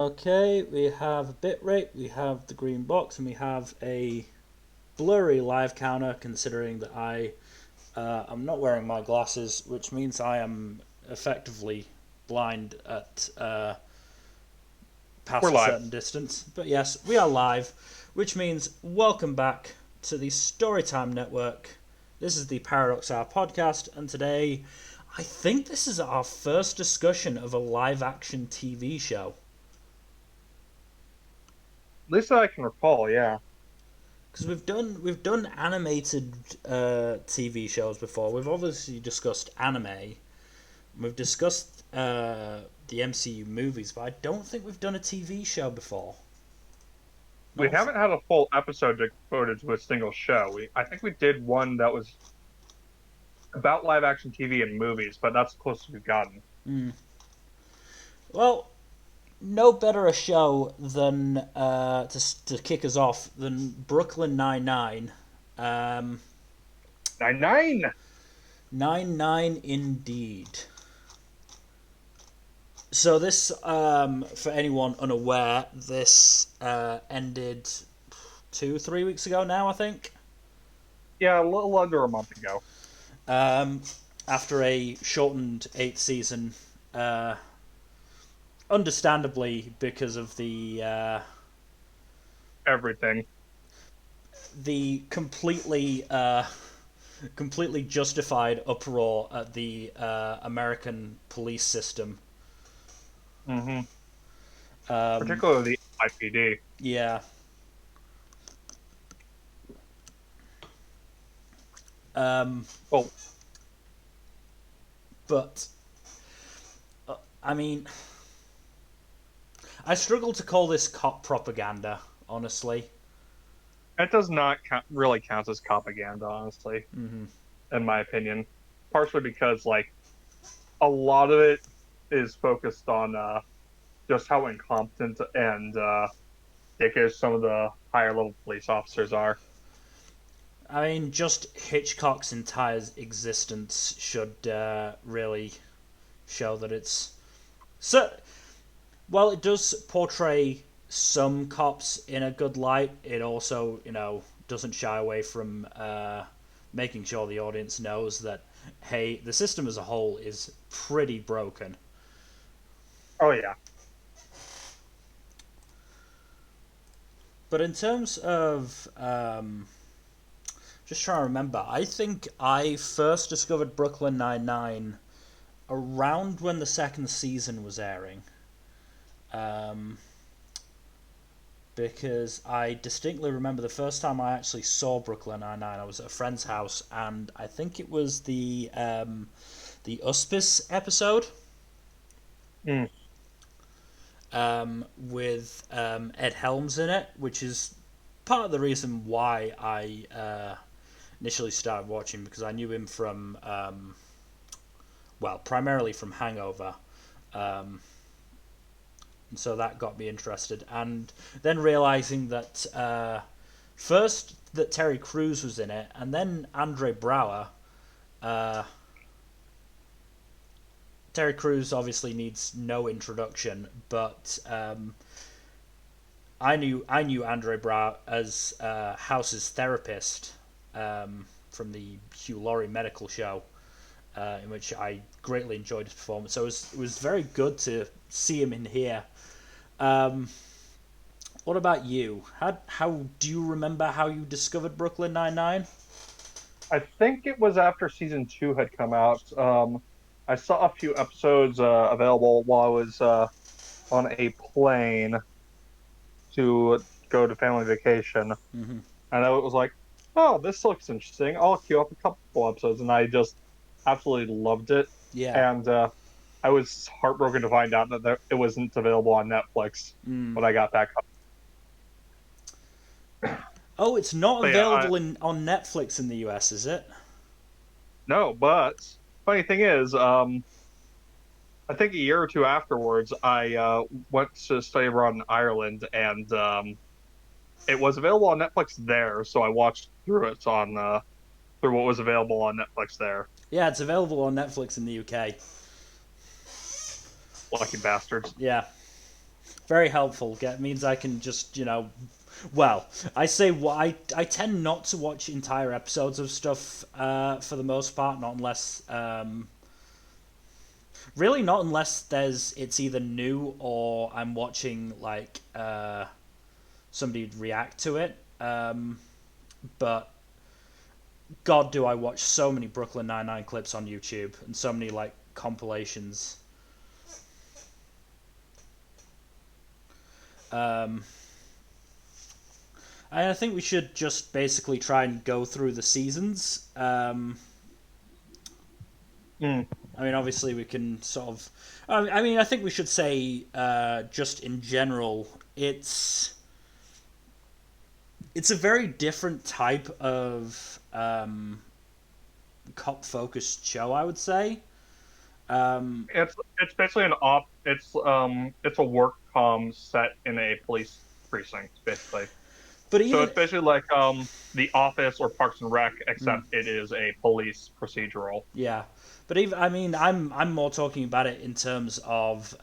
Okay, we have a bitrate, we have the green box, and we have a blurry live counter. Considering that I'm not wearing my glasses, which means I am effectively blind at We're past a live. certain distance. But yes, we are live, which means welcome back to the Storytime Network. This is the Paradox Hour podcast, and today I think this is our first discussion of a live action TV show. At least that I can recall, yeah. Because we've done animated TV shows before. We've obviously discussed anime. We've discussed the MCU movies, but I don't think we've done a TV show before. We Not haven't had a full episode devoted to a single show. I think we did one that was about live action TV and movies, but that's the closest we've gotten. mm. Well, no better a show than to kick us off than Brooklyn Nine-Nine. 9-9! 9-9 indeed. So this, for anyone unaware, this ended 2-3 weeks ago now, I think. Yeah, a little under a month ago. Um, After a shortened eighth season, uh, understandably because of Everything. the completely justified uproar at the American police system. hmm Um, Particularly the IPD. yeah. Um, Well, but I mean, I struggle to call this cop propaganda, honestly. it does not really count as propaganda, honestly, Hmm. in my opinion. Partially because, a lot of it is focused on just how incompetent and dickers some of the higher level police officers are. I mean, just Hitchcock's entire existence should really show that it's so. While it does portray some cops in a good light, it also, doesn't shy away from making sure the audience knows that, hey, the system as a whole is pretty broken. Oh yeah. But in terms of just trying to remember, I think I first discovered Brooklyn Nine-Nine around when the second season was airing. Um, because I distinctly remember the first time I actually saw Brooklyn Nine-Nine. I was at a friend's house, and I think it was the Auspice episode Mm. with Ed Helms in it, which is part of the reason why I initially started watching, because I knew him from primarily from Hangover. Um, and so that got me interested. And then realizing that first that Terry Crews was in it, and then Andre Brower. Uh, Terry Crews obviously needs no introduction, but I knew Andre Brower as House's therapist from the Hugh Laurie medical show, in which I greatly enjoyed his performance. So it was very good to see him in here. Um, What about you? How do you remember how you discovered Brooklyn Nine-Nine? I think it was after season two had come out. I saw a few episodes available while I was on a plane to go to family vacation, Mm-hmm. and I was like, "Oh, this looks interesting. I'll queue up a couple episodes," and I just absolutely loved it. Yeah. And I was heartbroken to find out that it wasn't available on Netflix Mm. when I got back home. Oh, it's not But yeah, available on Netflix in the US, is it? no, but funny thing is, I think a year or two afterwards, I went to study abroad in Ireland, and it was available on Netflix there. So I watched through it on through what was available on Netflix there. Yeah, it's available on Netflix in the UK. Lucky bastards. Yeah. Very helpful. It means I can just, well, I tend not to watch entire episodes of stuff for the most part, not unless really not unless it's either new or I'm watching like somebody react to it. But God, do I watch so many Brooklyn Nine-Nine clips on YouTube and so many like compilations. And I think we should just basically try and go through the seasons. Mm. I mean, obviously we can sort of. I mean, I think we should say, just in general, it's a very different type of cop focused show, I would say. It's basically it's a work set in a police precinct, basically. But So even it's basically like The Office or Parks and Rec, mm, except it is a police procedural. yeah, but even I mean, I'm more talking about it in terms of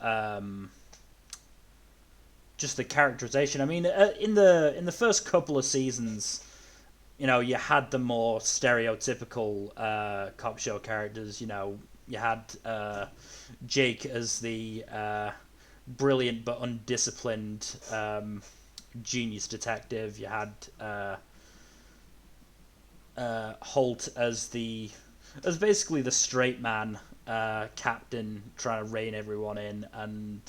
just the characterization. I mean, in the first couple of seasons, you had the more stereotypical cop show characters. You had Jake as the brilliant but undisciplined genius detective. You had Holt as basically the straight man captain trying to rein everyone in, and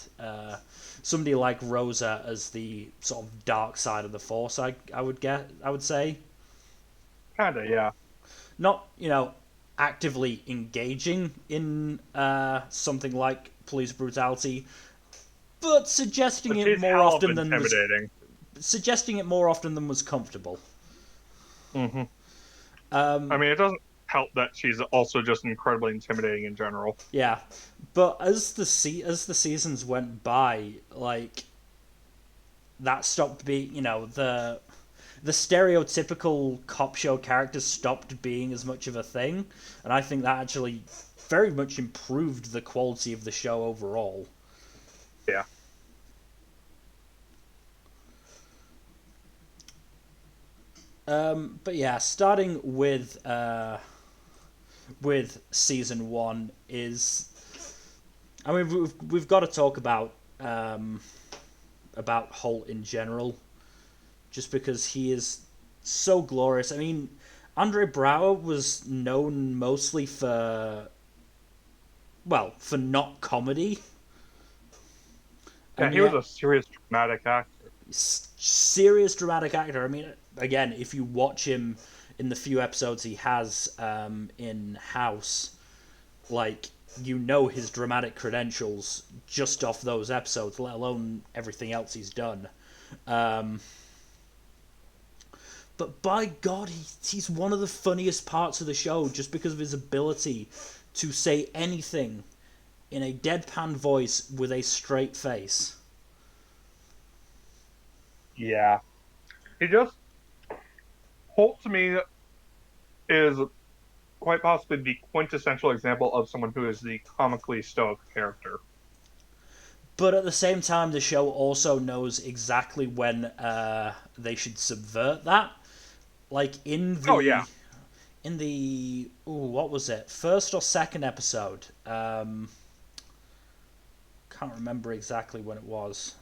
somebody like Rosa as the sort of dark side of the force. I would say Kinda, yeah. not actively engaging in something like police brutality, but But she's hell of intimidating. suggesting it more often than was comfortable. Hmm. I Um, mean, it doesn't help that she's also just incredibly intimidating in general. yeah, but as the seasons went by, like that stopped being the stereotypical cop show characters stopped being as much of a thing, and I think that actually very much improved the quality of the show overall. Yeah. But yeah, starting with season one is, I mean, we've got to talk about Holt in general, just because he is so glorious. I mean, Andre Braugher was known mostly for not comedy, Yeah, and he was a yet serious dramatic actor. serious dramatic actor. I mean, again, if you watch him in the few episodes he has in House, like his dramatic credentials just off those episodes, let alone everything else he's done. Um, but by God, he's one of the funniest parts of the show just because of his ability to say anything in a deadpan voice with a straight face. Yeah. He just Holt to me is quite possibly the quintessential example of someone who is the comically stoic character. But at the same time, the show also knows exactly when they should subvert that. Like Oh yeah. what was it, first or second episode? Can't remember exactly when it was.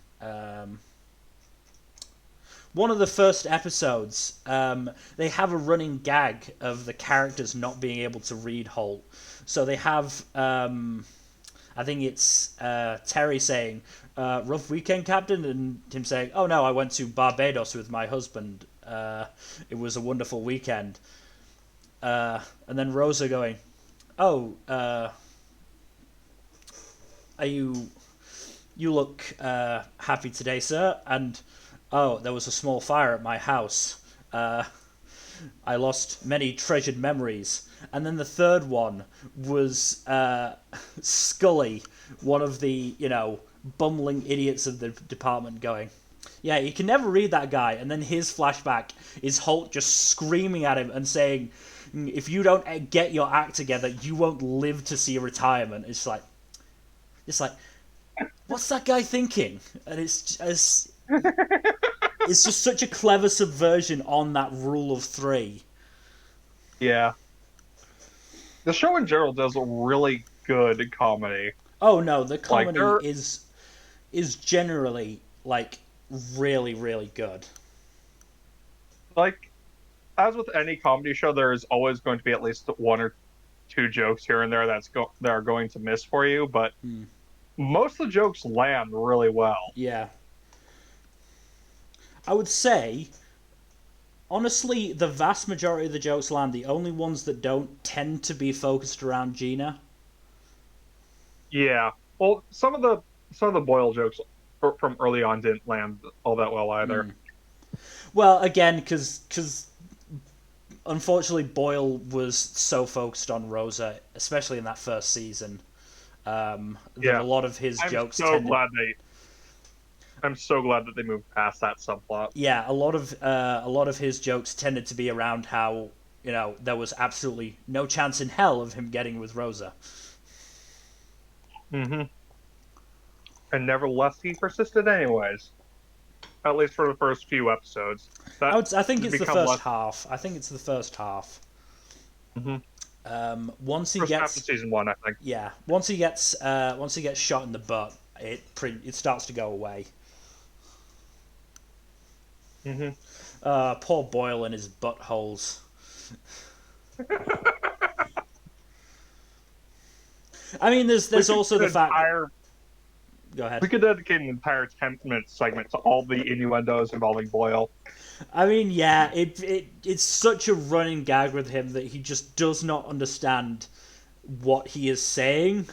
One of the first episodes, they have a running gag of the characters not being able to read Holt. So they have, I think it's Terry saying, "Rough weekend, Captain," and him saying, "Oh no, I went to Barbados with my husband. It was a wonderful weekend." And then Rosa going, "Oh, are you look happy today, sir?" And oh, there was a small fire at my house. I lost many treasured memories. And then the third one was Scully, one of the bumbling idiots of the department, going, "Yeah, you can never read that guy." And then his flashback is Holt just screaming at him and saying, "If you don't get your act together, you won't live to see retirement." It's like, what's that guy thinking? And it's just such a clever subversion on that rule of three. Yeah. The show in general does a really good comedy. Oh no, the Like comedy there is generally like really really good. like as with any comedy show, there is always going to be at least one or two jokes here and there that are going to miss for you, but Hmm. most of the jokes land really well. Yeah, I would say honestly, the vast majority of the jokes land. The only ones that don't tend to be focused around Gina. Yeah. Well, some of the Boyle jokes from early on didn't land all that well either. Hmm. Well, again, because unfortunately Boyle was so focused on Rosa, especially in that first season, that a Yeah. lot of his I'm jokes so tended. glad I'm so glad that they moved past that subplot. Yeah, a lot of his jokes tended to be around how there was absolutely no chance in hell of him getting with Rosa. Hmm. And nevertheless, he persisted anyways. At least for the first few episodes. That I think has it's the become first less. half. I think it's the first half. Hmm. Once he First half of gets season one, I think. yeah, once he gets shot in the butt, it starts to go away. Hmm. Poor Boyle and his buttholes. I mean, We there's could also do the an fact that entire go ahead. we could dedicate an entire 10-minute segment to all the innuendos involving Boyle. I mean, yeah, it's such a running gag with him that he just does not understand what he is saying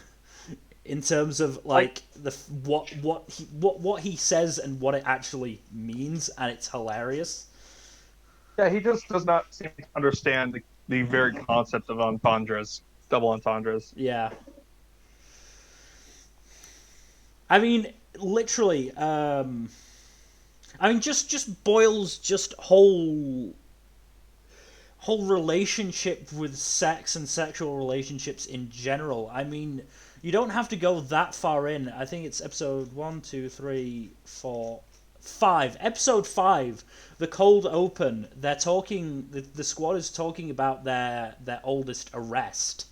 in terms of Like, like the what he says and what it actually means, and it's hilarious. yeah, he just does not seem to understand the very concept of entendres, double entendres. Yeah, I mean, literally. I mean, just Boyle's just whole relationship with sex and sexual relationships in general. I mean, you don't have to go that far in. I think it's episode one, two, three, four, five. Episode five, the cold open. They're talking. The squad is talking about their oldest arrest.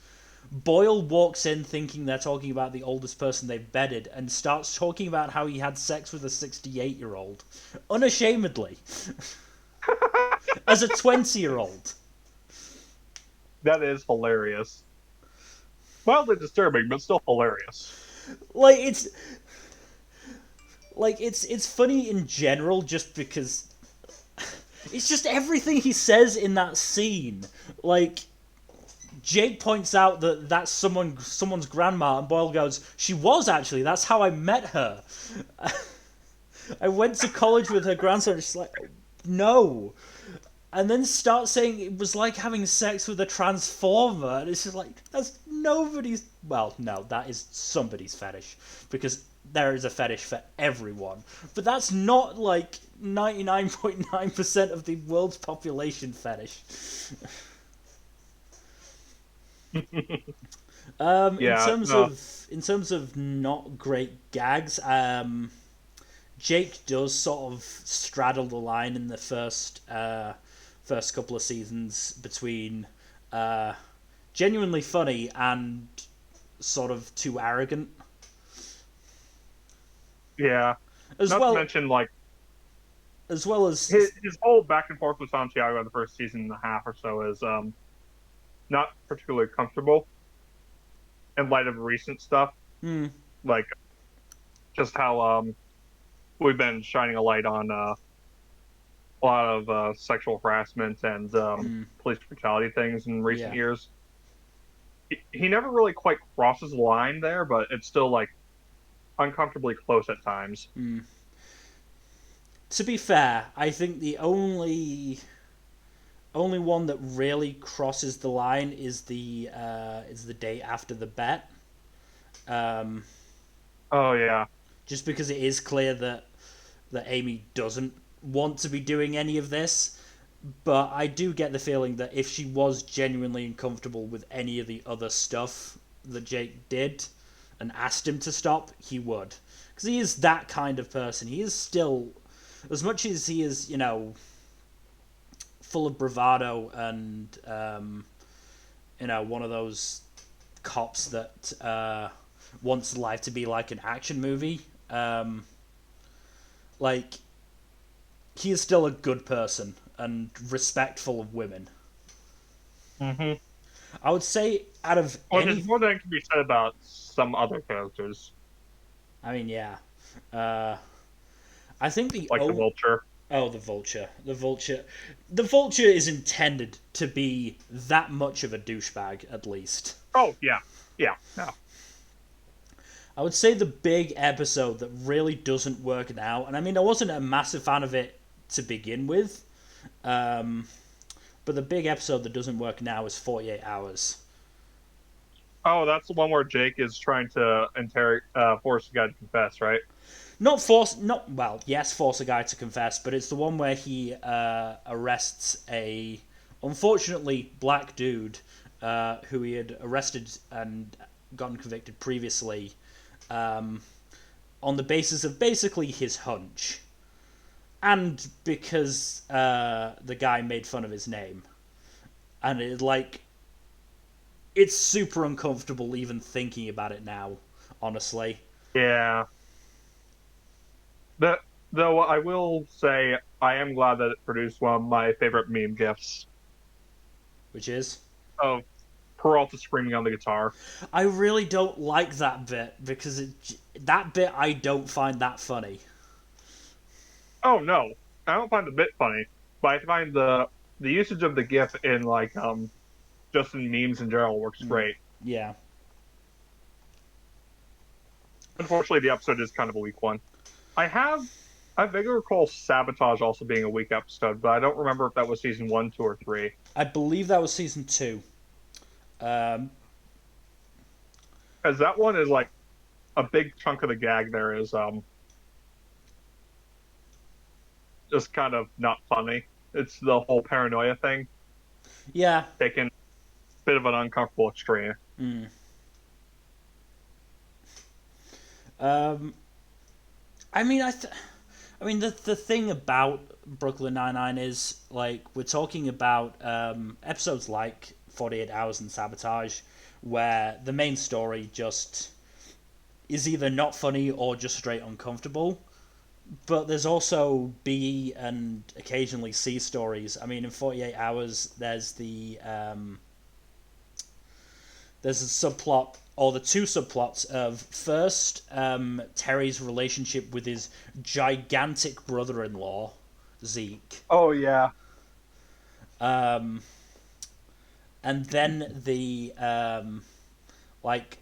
Boyle walks in thinking they're talking about the oldest person they've bedded and starts talking about how he had sex with a 68-year-old. Unashamedly. As a 20-year-old. That is hilarious. Mildly disturbing, but still hilarious. Like it's funny in general just because it's just everything he says in that scene. Like Jake points out that that's someone's grandma, and Boyle goes, "She was actually. That's how I met her. I went to college with her grandson." She's like, "No," and then starts saying it was like having sex with a transformer, and it's just like that's nobody's. Well, no, that is somebody's fetish because there is a fetish for everyone, but that's not like 99.9% of the world's population fetish. Yeah, no, In terms of not great gags, Jake does sort of straddle the line in the first couple of seasons between uh, genuinely funny and sort of too arrogant, yeah. as Not to well mention, like, as well as his whole back and forth with Santiago in the first season and a half or so is not particularly comfortable in light of recent stuff. hmm, Like, just how we've been shining a light on a lot of sexual harassment and hmm, police brutality things in recent yeah. years. He never really quite crosses the line there, but it's still like uncomfortably close at times. Hmm. To be fair, I think the only one that really crosses the line is the day after the bet. Um, Oh yeah, just because it is clear that Amy doesn't want to be doing any of this. But I do get the feeling that if she was genuinely uncomfortable with any of the other stuff that Jake did and asked him to stop, he would. because he is that kind of person. He is still, as much as he is, full of bravado and one of those cops that wants life to be like an action movie. Like, he is still a good person and respectful of women. Mm-hmm. I would say out of Well, any, there's more than can be said about some other characters, I mean, yeah. Uh, I think like the Vulture. the Vulture, the Vulture is intended to be that much of a douchebag, at least. Oh yeah, yeah, no. I would say the big episode that really doesn't work now, and I mean, I wasn't a massive fan of it to begin with, but the big episode that doesn't work now is 48 Hours. Oh, that's the one where Jake is trying to force the guy to confess, right? Yes, force a guy to confess, but it's the one where he arrests a, unfortunately, black dude who he had arrested and gotten convicted previously on the basis of basically his hunch. And because the guy made fun of his name. And it's super uncomfortable even thinking about it now, honestly. Yeah. The, though I will say I am glad that it produced one of my favorite meme gifs Which is? of Peralta screaming on the guitar. I really don't like that bit because that bit I don't find that funny. Oh no, I don't find the bit funny, but I find the usage of the GIF in just in memes in general works great. Yeah. Unfortunately, the episode is kind of a weak one. I have I vaguely recall Sabotage also being a weak episode, but I don't remember if that was season 1, 2, or 3. I believe that was season 2. Um, As that one is like a big chunk of the gag there is just kind of not funny. It's the whole paranoia thing yeah. taken a bit of an uncomfortable extreme. Mm. Um, I mean, the thing about Brooklyn Nine-Nine is, like, we're talking about episodes like 48 Hours and Sabotage, where the main story just is either not funny or just straight uncomfortable. But there's also B and occasionally C stories. I mean, in 48 Hours, there's a subplot, or the two subplots of first Terry's relationship with his gigantic brother-in-law Zeke, Oh yeah. and then the like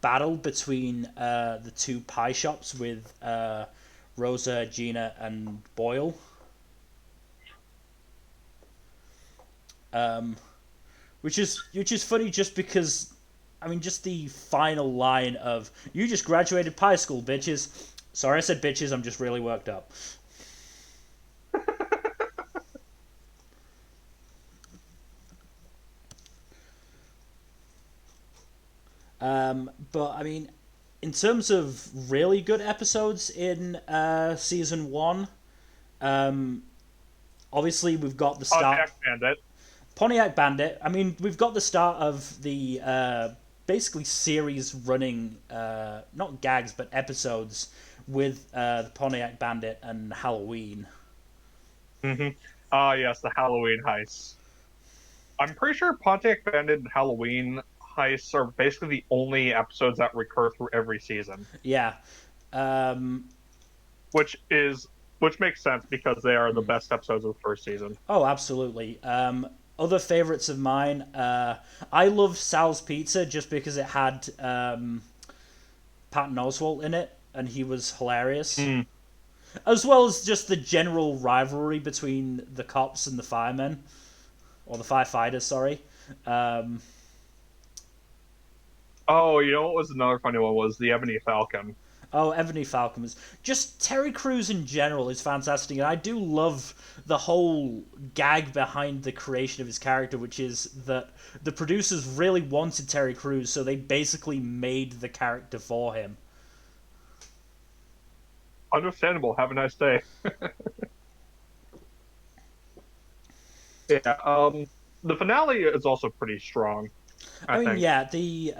battle between the two pie shops with Rosa, Gina, and Boyle. Which is funny just because, I mean, just the final line of "You just graduated pie school, bitches." Sorry, I said bitches. I'm just really worked up. But I mean, in terms of really good episodes in season 1, obviously we've got the start. Pontiac Bandit. Pontiac Bandit. I mean, we've got the start of the basically series running, not gags, but episodes with the Pontiac Bandit and Halloween. Mm-hmm. Ah, yes, the Halloween heists. I'm pretty sure Pontiac Bandit and Halloween heists are basically the only episodes that recur through every season. Yeah. Which makes sense because they are the best episodes of the first season. Oh, absolutely. Other favorites of mine, I love Sal's Pizza just because it had Patton Oswalt in it, and he was hilarious. Mm. As well as just the general rivalry between the cops and the firemen. Or the firefighters, sorry. Oh, you know what was another funny one was the Ebony Falcon. Oh, Ebony Falcon was just Terry Crews in general is fantastic, and I do love the whole gag behind the creation of his character, which is that the producers really wanted Terry Crews, so they basically made the character for him. Understandable. Have a nice day. Yeah. The finale is also pretty strong, I I mean, think. yeah, the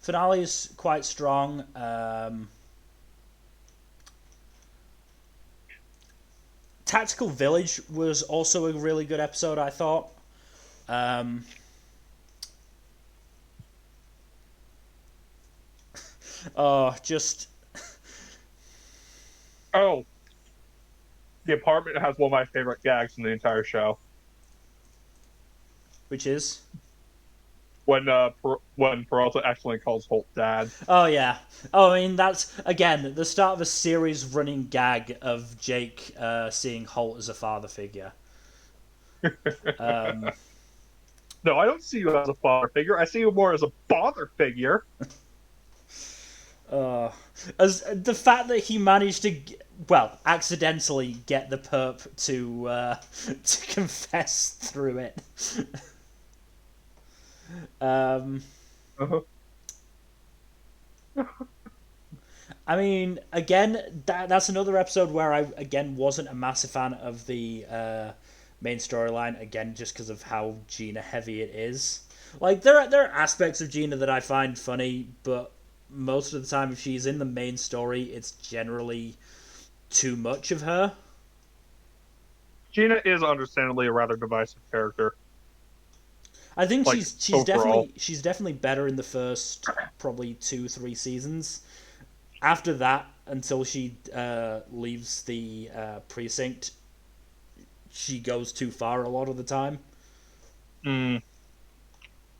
finale is quite strong. Tactical Village was also a really good episode, I thought. Um, just Oh, the apartment has one of my favorite gags in the entire show. which is When Peralta accidentally calls Holt dad. oh yeah. Oh, I mean that's again the start of a series running gag of Jake seeing Holt as a father figure. Um, No, I don't see you as a father figure. I see you more as a bother figure. uh, as the fact that he managed to well accidentally get the perp to to confess through it. Um, Uh-huh. I mean, again, that's another episode where I again wasn't a massive fan of the main storyline. Again, just because of how Gina heavy it is. Like there are aspects of Gina that I find funny, but most of the time, if she's in the main story, it's generally too much of her. Gina is understandably a rather divisive character, I think like she's overall. definitely better in the first probably 2 3 seasons. After that, until she leaves the precinct, she goes too far a lot of the time. Mm.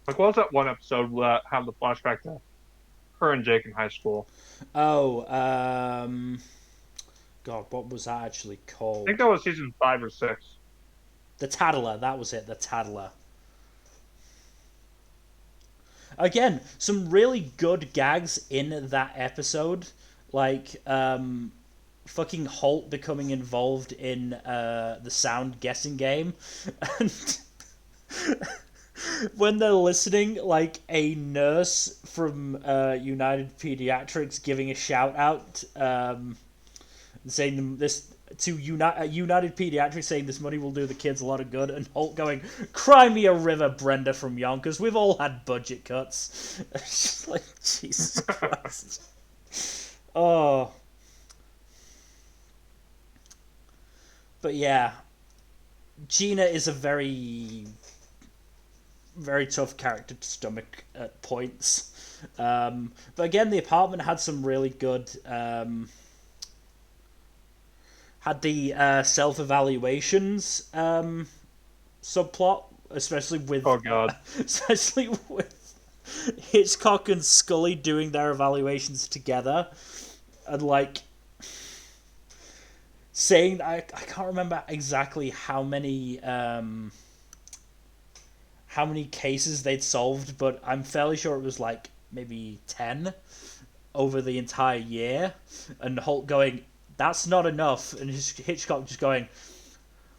Like, what was that one episode that had the flashback to her and Jake in high school? Oh, God, what was that actually I think called? that was season 5 or 6. The Tattler. That was it. The Tattler. Again, some really good gags in that episode, like fucking Holt becoming involved in the sound guessing game, and when they're listening, like a nurse from United Pediatrics giving a shout out, saying this to United Pediatrics, saying this money will do the kids a lot of good, and Holt going, "Cry me a river, Brenda from Yonkers. We've all had budget cuts." It's just like Jesus Christ. Oh, but yeah, Gina is a very tough character to stomach at points. But again, the apartment had some really good. Had the self evaluations subplot, especially with Oh God. especially with Hitchcock and Scully doing their evaluations together, and like saying I can't remember exactly how many cases they'd solved, but I'm fairly sure it was like maybe 10 over the entire year, and Holt going, "That's not enough," and Hitchcock just going,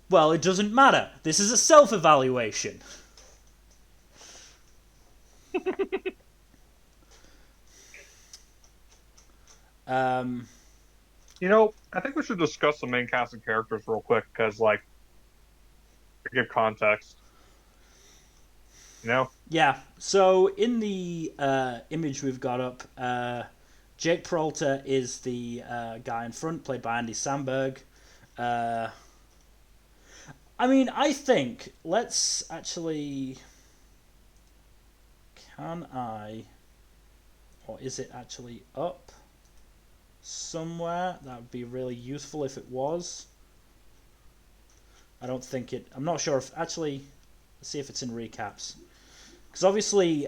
"Well, it doesn't matter. This is a self-evaluation." Um, I think we should discuss the main cast and characters real quick because, like, to give context. You know? yeah. So in the image we've got up, Jake Peralta is the guy in front, played by Andy Samberg. Uh, I mean, I think let's actually. Can I? Or is it actually up somewhere? That would be really useful if it was. I don't think it. I'm not sure if actually. Let's see if it's in recaps. Because obviously,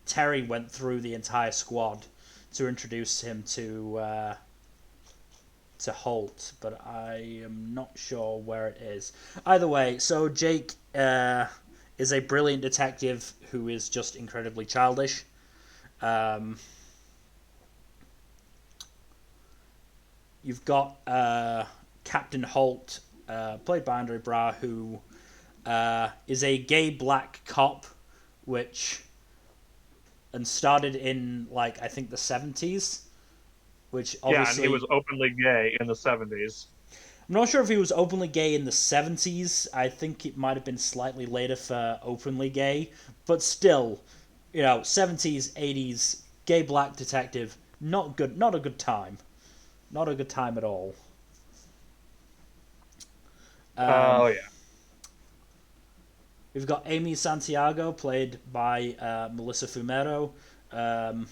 Terry went through the entire squad to introduce him to Holt, but I am not sure where it is. Either way, so Jake is a brilliant detective who is just incredibly childish. Um, you've got Captain Holt, played by Andre Bra, who is a gay black cop, which and started in like I think the 70s, which Yeah, and he obviously was openly gay in the 70s. I'm not sure if he was openly gay in the 70s. I think it might have been slightly later for openly gay, but still, 70s, 80s, gay black detective, not good, not a good time. Not a good time at all. Um, Oh yeah. we've got Amy Santiago, played by Melissa Fumero. Um,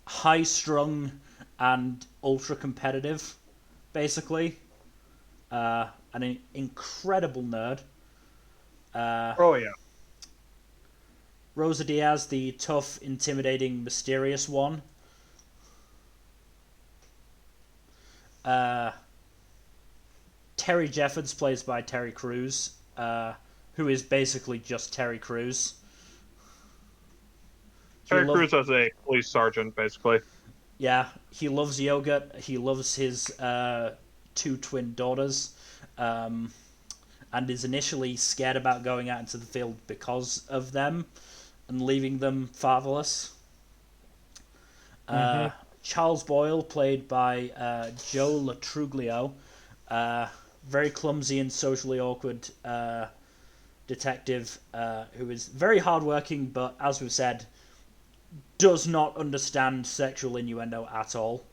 High strung and ultra competitive, basically. An incredible nerd. Uh, Oh yeah. Rosa Diaz, the tough, intimidating, mysterious one. Uh, Terry Jeffords, plays by Terry Crews, who is basically just Terry Crews. He Terry love, Crews as a police sergeant, basically. yeah, he loves yoga. He loves his two twin daughters, um, and is initially scared about going out into the field because of them and leaving them fatherless. Hmm. Uh, Charles Boyle, played by Joe Latruglio, uh, very clumsy and socially awkward detective who is very hardworking, but as we've said, does not understand sexual innuendo at all.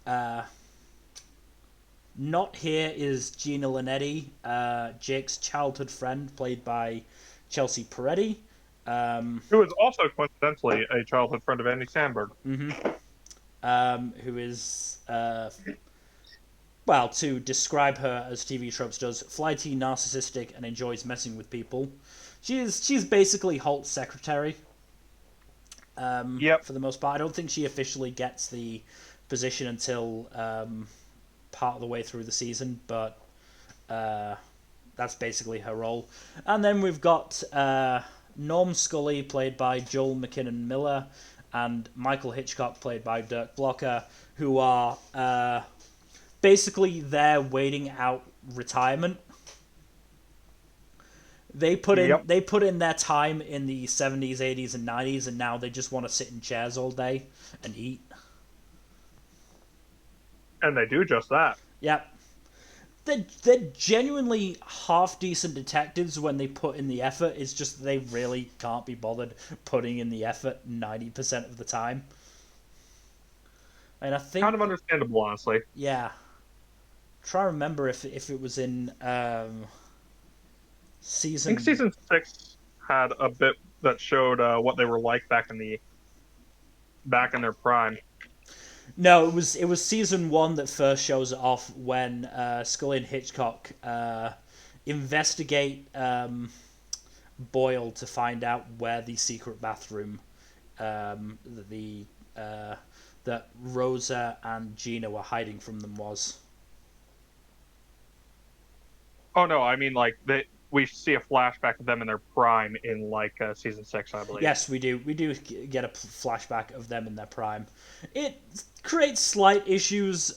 Uh, Not here is Gina Linetti, Jake's childhood friend, played by Chelsea Peretti. Who was also coincidentally a childhood friend of Andy Samberg. Who is well, to describe her as TV tropes does, flighty, narcissistic, and enjoys messing with people. She's basically Holt's secretary. Yep. For the most part, I don't think she officially gets the position until part of the way through the season, but that's basically her role. And then we've got Norm Scully, played by Joel McKinnon Miller, and Michael Hitchcock, played by Dirk Blocker, who are basically there waiting out retirement. Yep. They put in their time in the 70s, 80s, and 90s, and now they just want to sit in chairs all day and eat. And they do just that. Yep. They're genuinely half decent detectives when they put in the effort. It's just they really can't be bothered putting in the effort 90% of the time. And I Kind think, of understandable, honestly. yeah, try to remember if it was in I think season. season 6 had a bit that showed what they were like back in their prime. No, it was season one that first shows it off when Scully and Hitchcock investigate Boyle to find out where the secret bathroom um, the uh, that Rosa and Gina were hiding from them was. Oh no, I mean like we see a flashback of them in their prime in like season 6, I believe. Yes, we do. We do get a flashback of them in their prime. It creates slight issues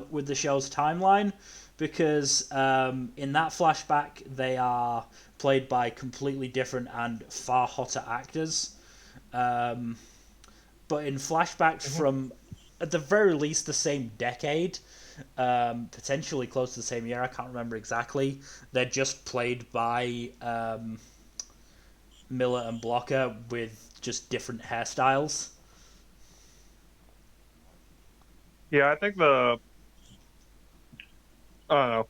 with the show's timeline because in that flashback they are played by completely different and far hotter actors. Um, but in flashbacks Hmm. from at the very least the same decade, potentially close to the same year, I can't remember exactly. They're just played by Miller and Blocker with just different hairstyles. Yeah, I think I don't know.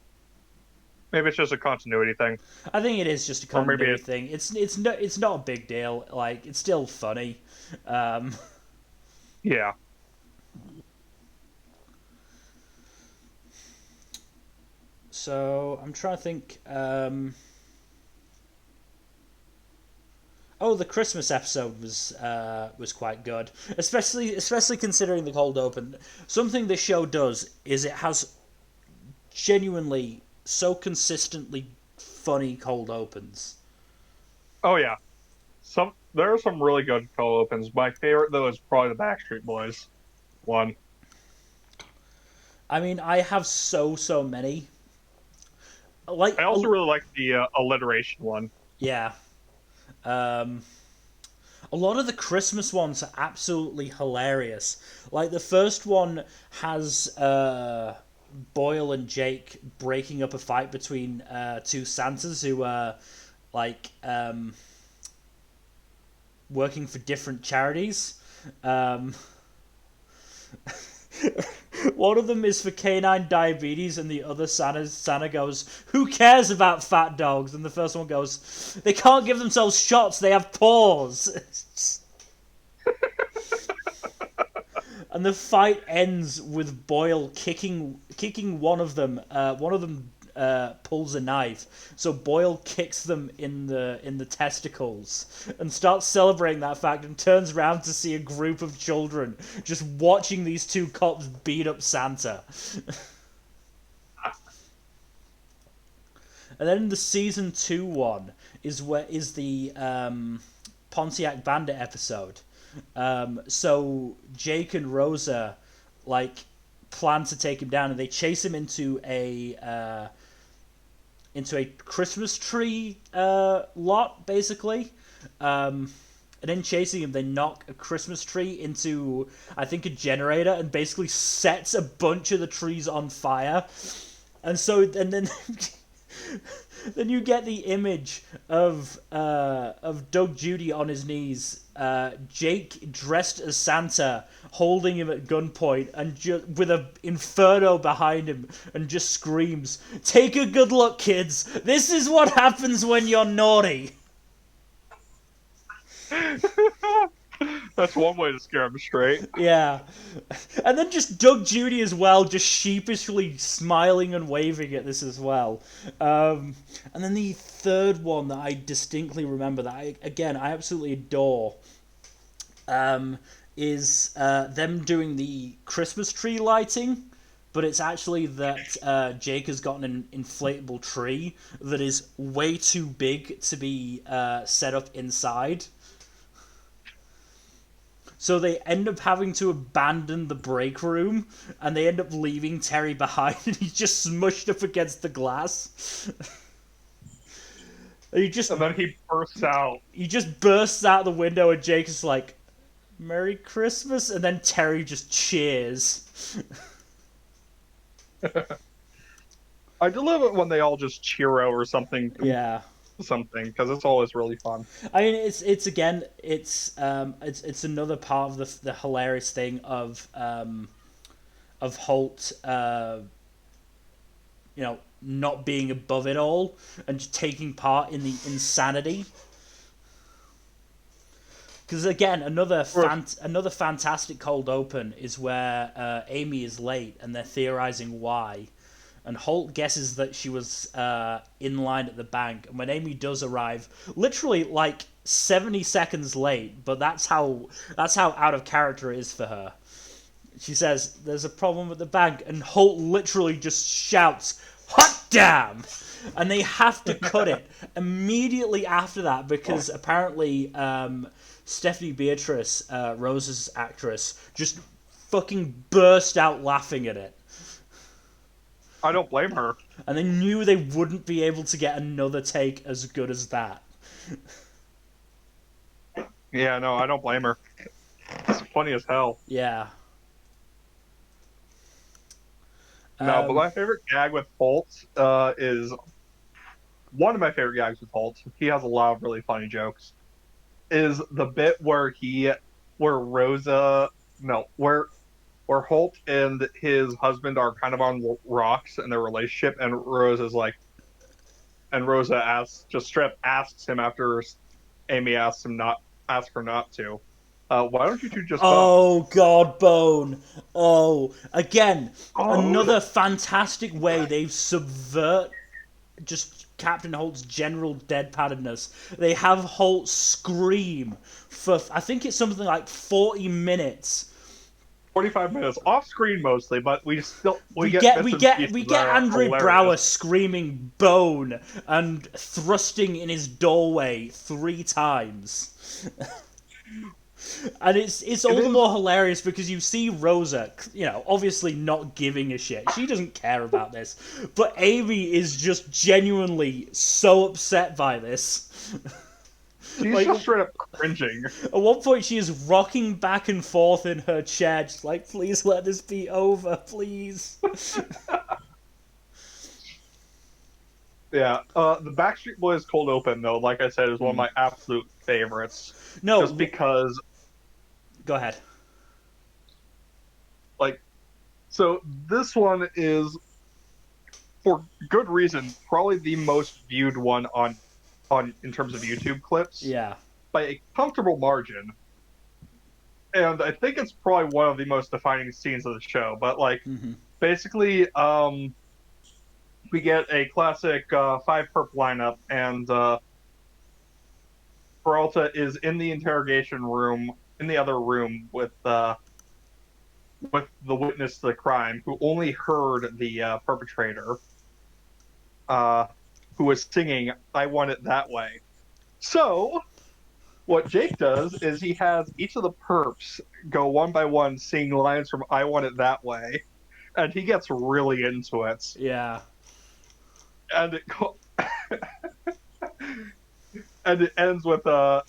Maybe it's just a continuity thing, I think it is just a or maybe continuity thing. It's not a big deal. Like it's still funny. Um, yeah. so I'm trying to think. Oh, the Christmas episode was quite good, especially considering the cold open. Something this show does is it has genuinely so consistently funny cold opens. Oh yeah. There are some really good cold opens. My favorite though is probably the Backstreet Boys one. I mean, I have so many. Like, I also really like the alliteration one. yeah. Um, A lot of the Christmas ones are absolutely hilarious. Like the first one has Boyle and Jake breaking up a fight between two Santas who are like working for different charities. Um, One of them is for canine diabetes, and the other Santa goes, "Who cares about fat dogs?" And the first one goes, "They can't give themselves shots. They have paws." And the fight ends with Boyle kicking one of them. One of them pulls a knife, so Boyle kicks them in the testicles and starts celebrating that fact, and turns around to see a group of children just watching these two cops beat up Santa. And then the season 2 one is the Pontiac Bandit episode. So Jake and Rosa like plan to take him down, and they chase him into a Christmas tree lot, basically. And in chasing him, they knock a Christmas tree into, I think, a generator, and basically sets a bunch of the trees on fire. And so, and then then you get the image of Doug Judy on his knees, Jake dressed as Santa, holding him at gunpoint, and with an inferno behind him, and just screams, "Take a good look, kids! This is what happens when you're naughty!" That's one way to scare him straight. Yeah. And then just Doug Judy as well, just sheepishly smiling and waving at this as well. And then the third one that I distinctly remember, that I absolutely adore, is them doing the Christmas tree lighting, but it's actually that Jake has gotten an inflatable tree that is way too big to be set up inside. So they end up having to abandon the break room, and they end up leaving Terry behind, and he's just smushed up against the glass. And then he bursts out. He just bursts out the window, and Jake is like, "Merry Christmas," and then Terry just cheers. I do love it when they all just cheero or something. Yeah. Something, because it's always really fun. I mean, it's another part of the hilarious thing of Holt, not being above it all and just taking part in the insanity. Because again, another fantastic cold open is where Amy is late and they're theorizing why. And Holt guesses that she was in line at the bank. And when Amy does arrive, literally like 70 seconds late, but that's how out of character it is for her. She says, "There's a problem at the bank," and Holt literally just shouts, "Hot damn!" And they have to cut it immediately after that, because apparently Stephanie Beatrice, Rose's actress, just fucking burst out laughing at it. I don't blame her. And they knew they wouldn't be able to get another take as good as that. Yeah, no, I don't blame her. It's funny as hell. Yeah. No, but my favorite gag with Holt is one of my favorite gags with Holt. He has a lot of really funny jokes. Is the bit where Holt and his husband are kind of on rocks in their relationship, and Rosa asks him after Amy asks her not to. Why don't you two just? Oh God, Bone! Oh, again, another fantastic way they subvert just Captain Holt's general deadpannedness. They have Holt scream for, I think it's something like 40 minutes. 45 minutes off screen mostly, but we get Andre Brower screaming "Bone" and thrusting in his doorway 3 times. And it's all the more hilarious because you see Rosa, obviously not giving a shit. She doesn't care about this. But Amy is just genuinely so upset by this. She's Like just straight up cringing. at one point, she is rocking back and forth in her chair, just like, "Please let this be over, please." Yeah. The Backstreet Boys Cold Open, though, like I said, is one of Mm. my absolute favorites. No, Just because, go ahead. like, so this one is, for good reason, probably the most viewed one on in terms of YouTube clips Yeah. by a comfortable margin. And I think it's probably one of the most defining scenes of the show. But like, Hmm. basically, we get a classic five perp lineup, and Peralta is in the interrogation room, in the other room with the witness to the crime, who only heard the perpetrator, uh, who was singing "I Want It That Way." So what Jake does is he has each of the perps go one by one sing lines from "I Want It That Way," and he gets really into it. Yeah. And it and it ends with I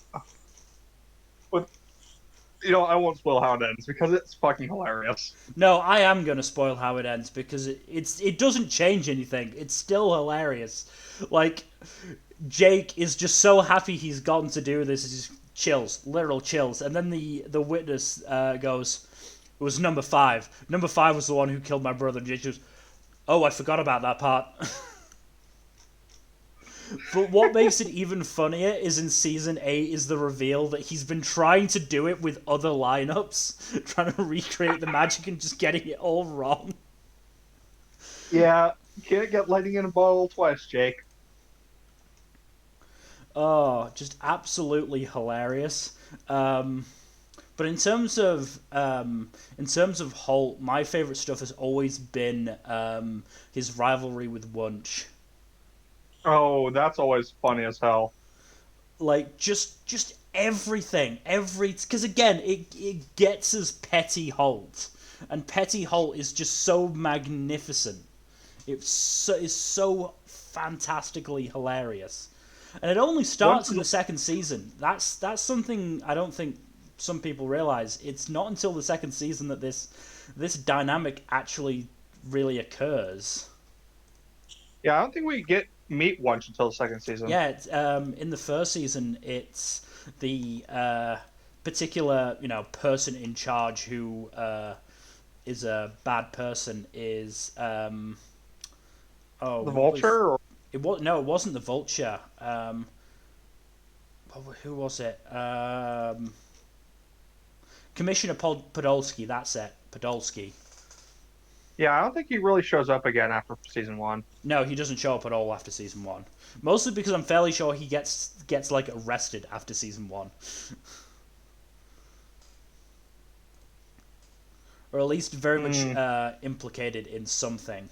won't spoil how it ends because it's fucking hilarious. No, I am gonna spoil how it ends because it doesn't change anything. It's still hilarious. Like Jake is just so happy he's gotten to do this. He just chills, literal chills, and then the witness goes, "It was number five. Number five was the one who killed my brother." And Jake goes, "Oh, I forgot about that part." But what makes it even funnier is in season 8 is the reveal that he's been trying to do it with other lineups, trying to recreate the magic and just getting it all wrong. Yeah, can't get lightning in a bottle twice, Jake. Oh, just absolutely hilarious. Um, but in terms of Holt, my favorite stuff has always been his rivalry with Wunsch. Oh, that's always funny as hell. Like just everything, because again, it gets us Petty Holt, and Petty Holt is just so magnificent. It's so fantastically hilarious, and it only Once starts in the second season. That's something I don't think some people realize. It's not until the second season that this dynamic actually really occurs. Yeah, I don't think we get meet once until the second season. Yeah, in the first season, it's the particular person in charge who is a bad person is oh The what was Vulture, or it was no, it wasn't the Vulture. Who was it? Commissioner Podolsky. That's it, Podolsky. yeah, I don't think he really shows up again after season one. No, he doesn't show up at all after season one. Mostly because I'm fairly sure he gets like arrested after season one, or at least very much Hmm, implicated in something.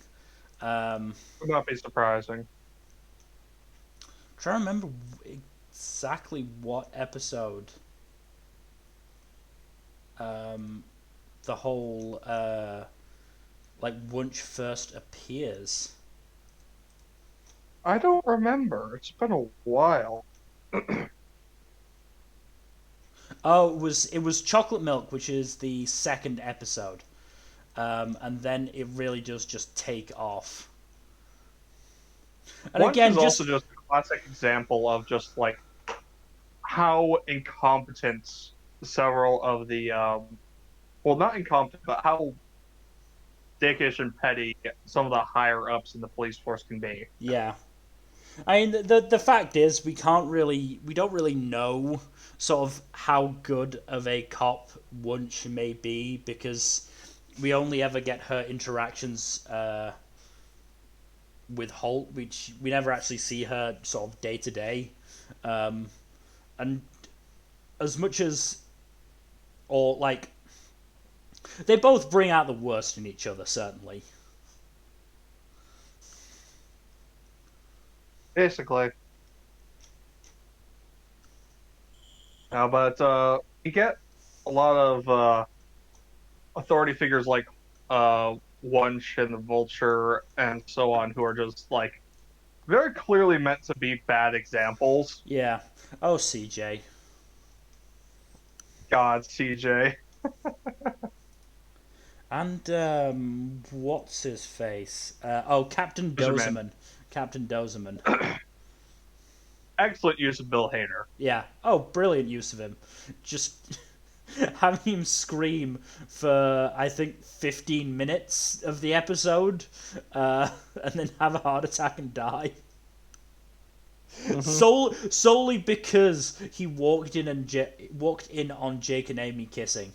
Um, would not be surprising. trying to remember exactly what episode um, the whole like Wunsch first appears. I don't remember. It's been a while. Oh, it was Chocolate Milk, which is the second episode, and then it really does just take off. And Once again, is also just just a classic example of just like how incompetent several of the well, not incompetent, but how dickish and petty some of the higher ups in the police force can be. yeah. I mean, the fact is, we don't really know sort of how good of a cop Wunsch may be because we only ever get her interactions with Holt, which we never actually see her sort of day to day. And as much as, or like, they both bring out the worst in each other, certainly. Basically. But you get a lot of authority figures like Wunsch and the Vulture and so on who are just like very clearly meant to be bad examples. Yeah. Oh, CJ. God, CJ. And what's his face? Captain Fisherman. Dozerman. Captain Dozerman. Excellent use of Bill Hader. Yeah. Oh, brilliant use of him. Just having him scream for I think 15 minutes of the episode, and then have a heart attack and die. Hmm. Solely because he walked in on Jake and Amy kissing.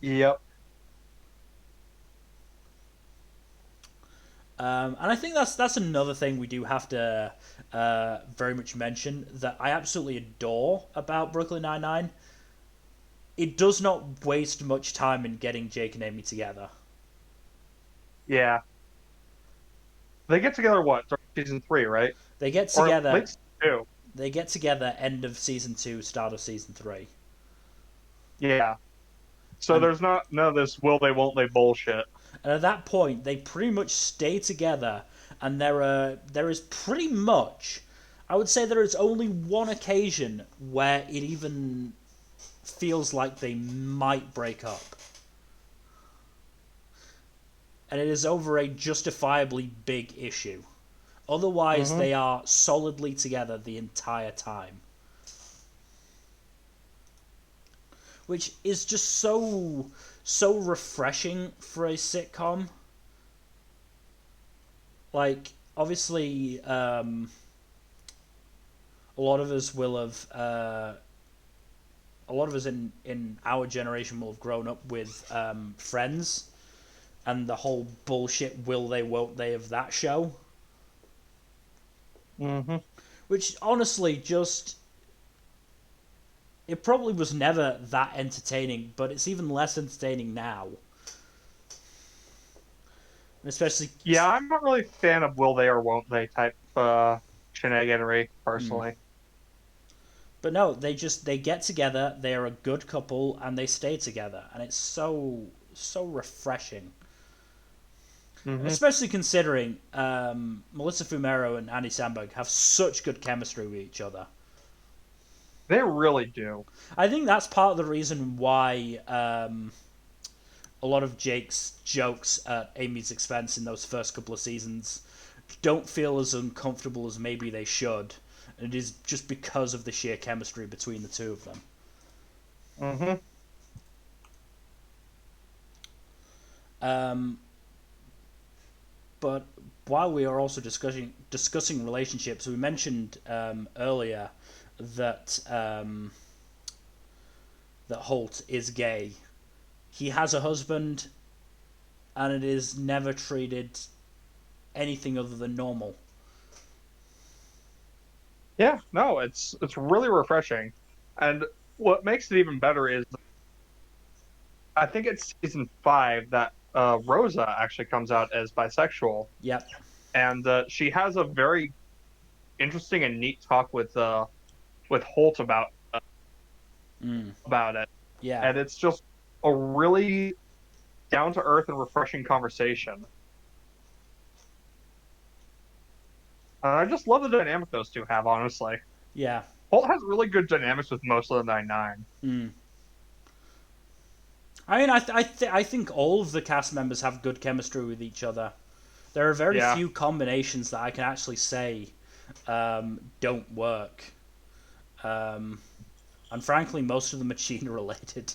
Yep. And I think that's another thing we do have to very much mention that I absolutely adore about Brooklyn Nine-Nine. It does not waste much time in getting Jake and Amy together. Yeah. They get together what? During season three, right? They get Or together. late season two. They get together end of season 2, start of season 3, Yeah. So and there's not none of this will they won't they bullshit. and at that point they pretty much stay together. And there is pretty much, I would say there is only one occasion where it even feels like they might break up. And it is over a justifiably big issue. Otherwise, Hmm. they are solidly together the entire time. Which is just so refreshing for a sitcom. Like, obviously, a lot of us will have a lot of us in our generation will have grown up with Friends and the whole bullshit will they won't they of that show, Hmm. which honestly just it probably was never that entertaining, but it's even less entertaining now. And especially, Yeah, I'm not really a fan of will they or won't they type shenaniganry mm, personally. but no, they get together, they're a good couple, and they stay together, and it's so refreshing. Hmm. Especially considering Melissa Fumero and Andy Samberg have such good chemistry with each other. They really do. I think that's part of the reason why a lot of Jake's jokes at Amy's expense in those first couple of seasons don't feel as uncomfortable as maybe they should. And it is just because of the sheer chemistry between the two of them. Hmm. Um, but while we are also discussing relationships, we mentioned earlier that that Holt is gay. He has a husband, and it is never treated anything other than normal. Yeah, no, it's really refreshing. And what makes it even better is I think it's season five that Rosa actually comes out as bisexual, Yep. and she has a very interesting and neat talk with Holt Mm. about it, Yeah. and it's just a really down to earth and refreshing conversation. I just love the dynamic those two have, honestly. Yeah. Holt has really good dynamics with most of the Nine Nine. Mm. I mean, I think all of the cast members have good chemistry with each other. There are very Yeah. few combinations that I can actually say don't work. Um, and frankly, most of them are Gina related.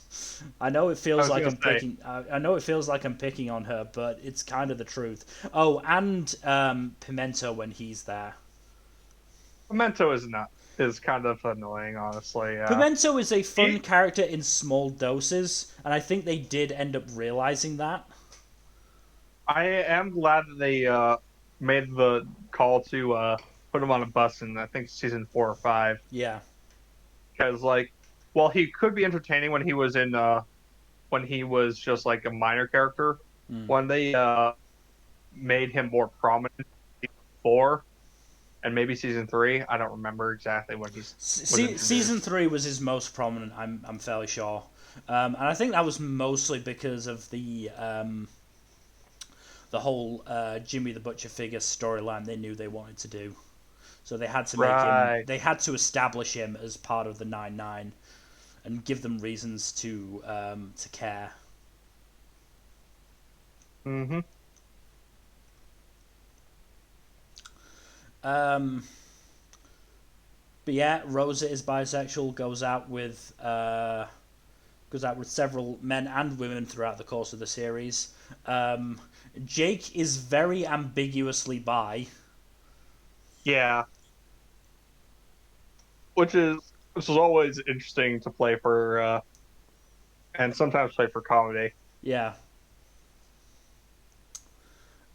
I know it I feels was like gonna I'm say picking. I know it feels like I'm picking on her, but it's kind of the truth. Oh, and Pimento when he's there. Memento is kind of annoying, honestly. Pimento is a fun He character in small doses, and I think they did end up realizing that. I am glad that they made the call to put him on a bus in I think season four or five Yeah. because like while he could be entertaining when he was just like a minor character, Mm. when they made him more prominent in season four and maybe season three, I don't remember exactly when he was Season introduced. 3 was his most prominent. I'm fairly sure, and I think that was mostly because of the whole Jimmy the Butcher figure storyline they knew they wanted to do. So they had to make him. Right. They had to establish him as part of the 9-9 and give them reasons to care. Mm-hmm. Um, but yeah, Rosa is bisexual. Goes out with several men and women throughout the course of the series. Um, Jake is very ambiguously bi. Yeah, which is always interesting to play for, and sometimes play for comedy. Yeah.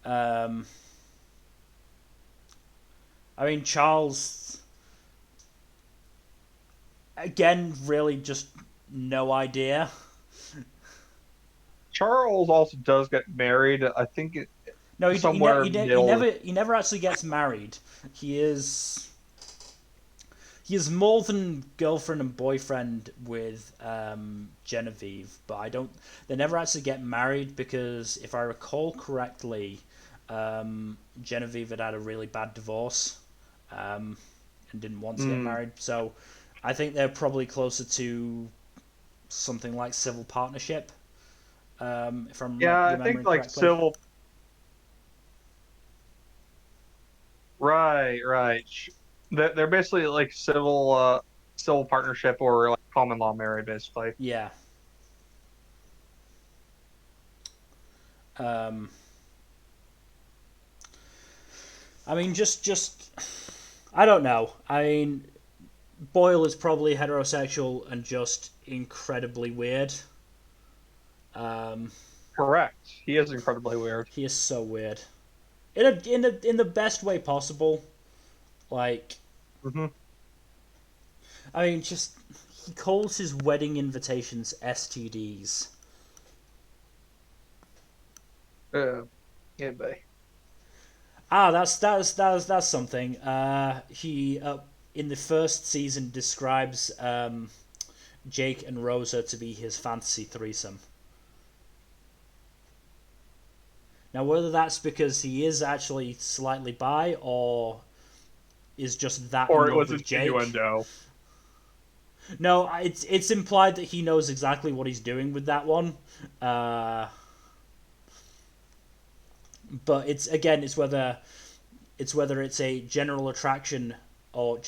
Um, I mean, Charles, again, really just no idea. Charles also does get married. I think No, somewhere middle. he never actually gets married. He is more than girlfriend and boyfriend with Genevieve, but I don't. They never actually get married because, if I recall correctly, Genevieve had a really bad divorce, and didn't want to get Mm, married. So, I think they're probably closer to something like civil partnership, if I'm yeah, I think remembering like correctly. civil. Right, right. They're basically like civil partnership or like common law marriage, basically. Yeah. Um, I mean, just I don't know. I mean, Boyle is probably heterosexual and just incredibly weird. Um, Correct. He is incredibly weird. he is so weird in the best way possible. Like, Hmm. I mean, just he calls his wedding invitations STDs. Yeah, but That's something. He in the first season describes Jake and Rosa to be his fantasy threesome. Now, whether that's because he is actually slightly bi or is just that in or it love was with an Jake. innuendo. No, it's implied that he knows exactly what he's doing with that one. Uh, but it's whether it's a general attraction or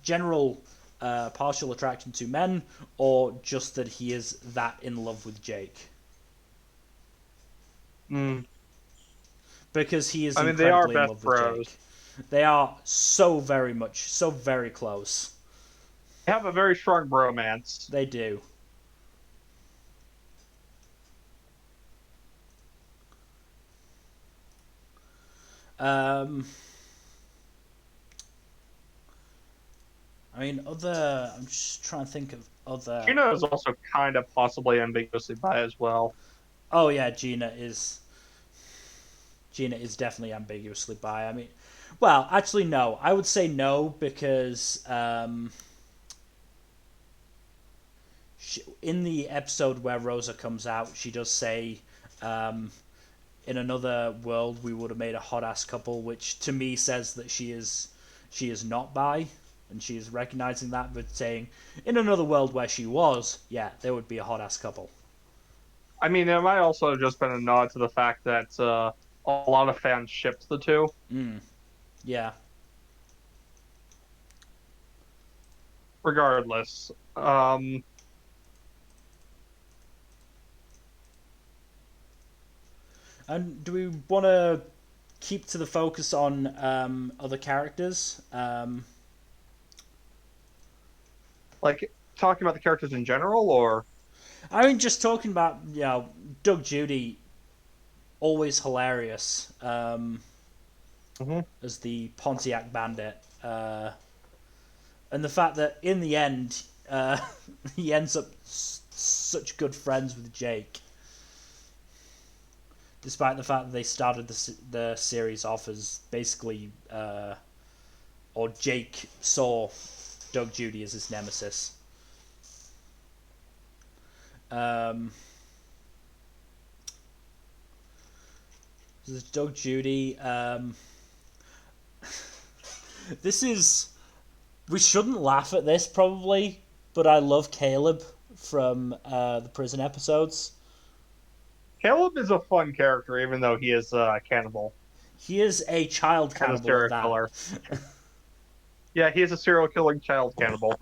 general partial attraction to men, or just that he is that in love with Jake, Mm. because he is I mean, they are incredibly in best love with bros. Jake. They are so very much, so very close. They have a very strong bromance. They do. Um, I mean, other. I'm just trying to think of other. Gina is also kind of possibly ambiguously bi as well. Oh yeah, Gina is definitely ambiguously bi. I mean, well, actually, no. I would say no because in the episode where Rosa comes out, she does say, um, "In another world, we would have made a hot ass couple," which to me says that she is not bi, and she is recognizing that, but saying, "In another world where she was, yeah, there would be a hot ass couple." I mean, it might also have just been a nod to the fact that a lot of fans shipped the two. Mm, yeah. Regardless, And do we want to keep to the focus on other characters? like talking about the characters in general, or I mean, just talking about Doug Judy, always hilarious Mhm. as the Pontiac Bandit, and the fact that in the end he ends up such good friends with Jake, despite the fact that they started the series off as basically, or Jake saw Doug Judy as his nemesis. Um, There's Doug Judy. This is we shouldn't laugh at this probably, but I love Caleb from the prison episodes. Caleb is a fun character, even though he is a cannibal He is a child and a cannibal at serial that, killer. Yeah, he is a serial killing child cannibal,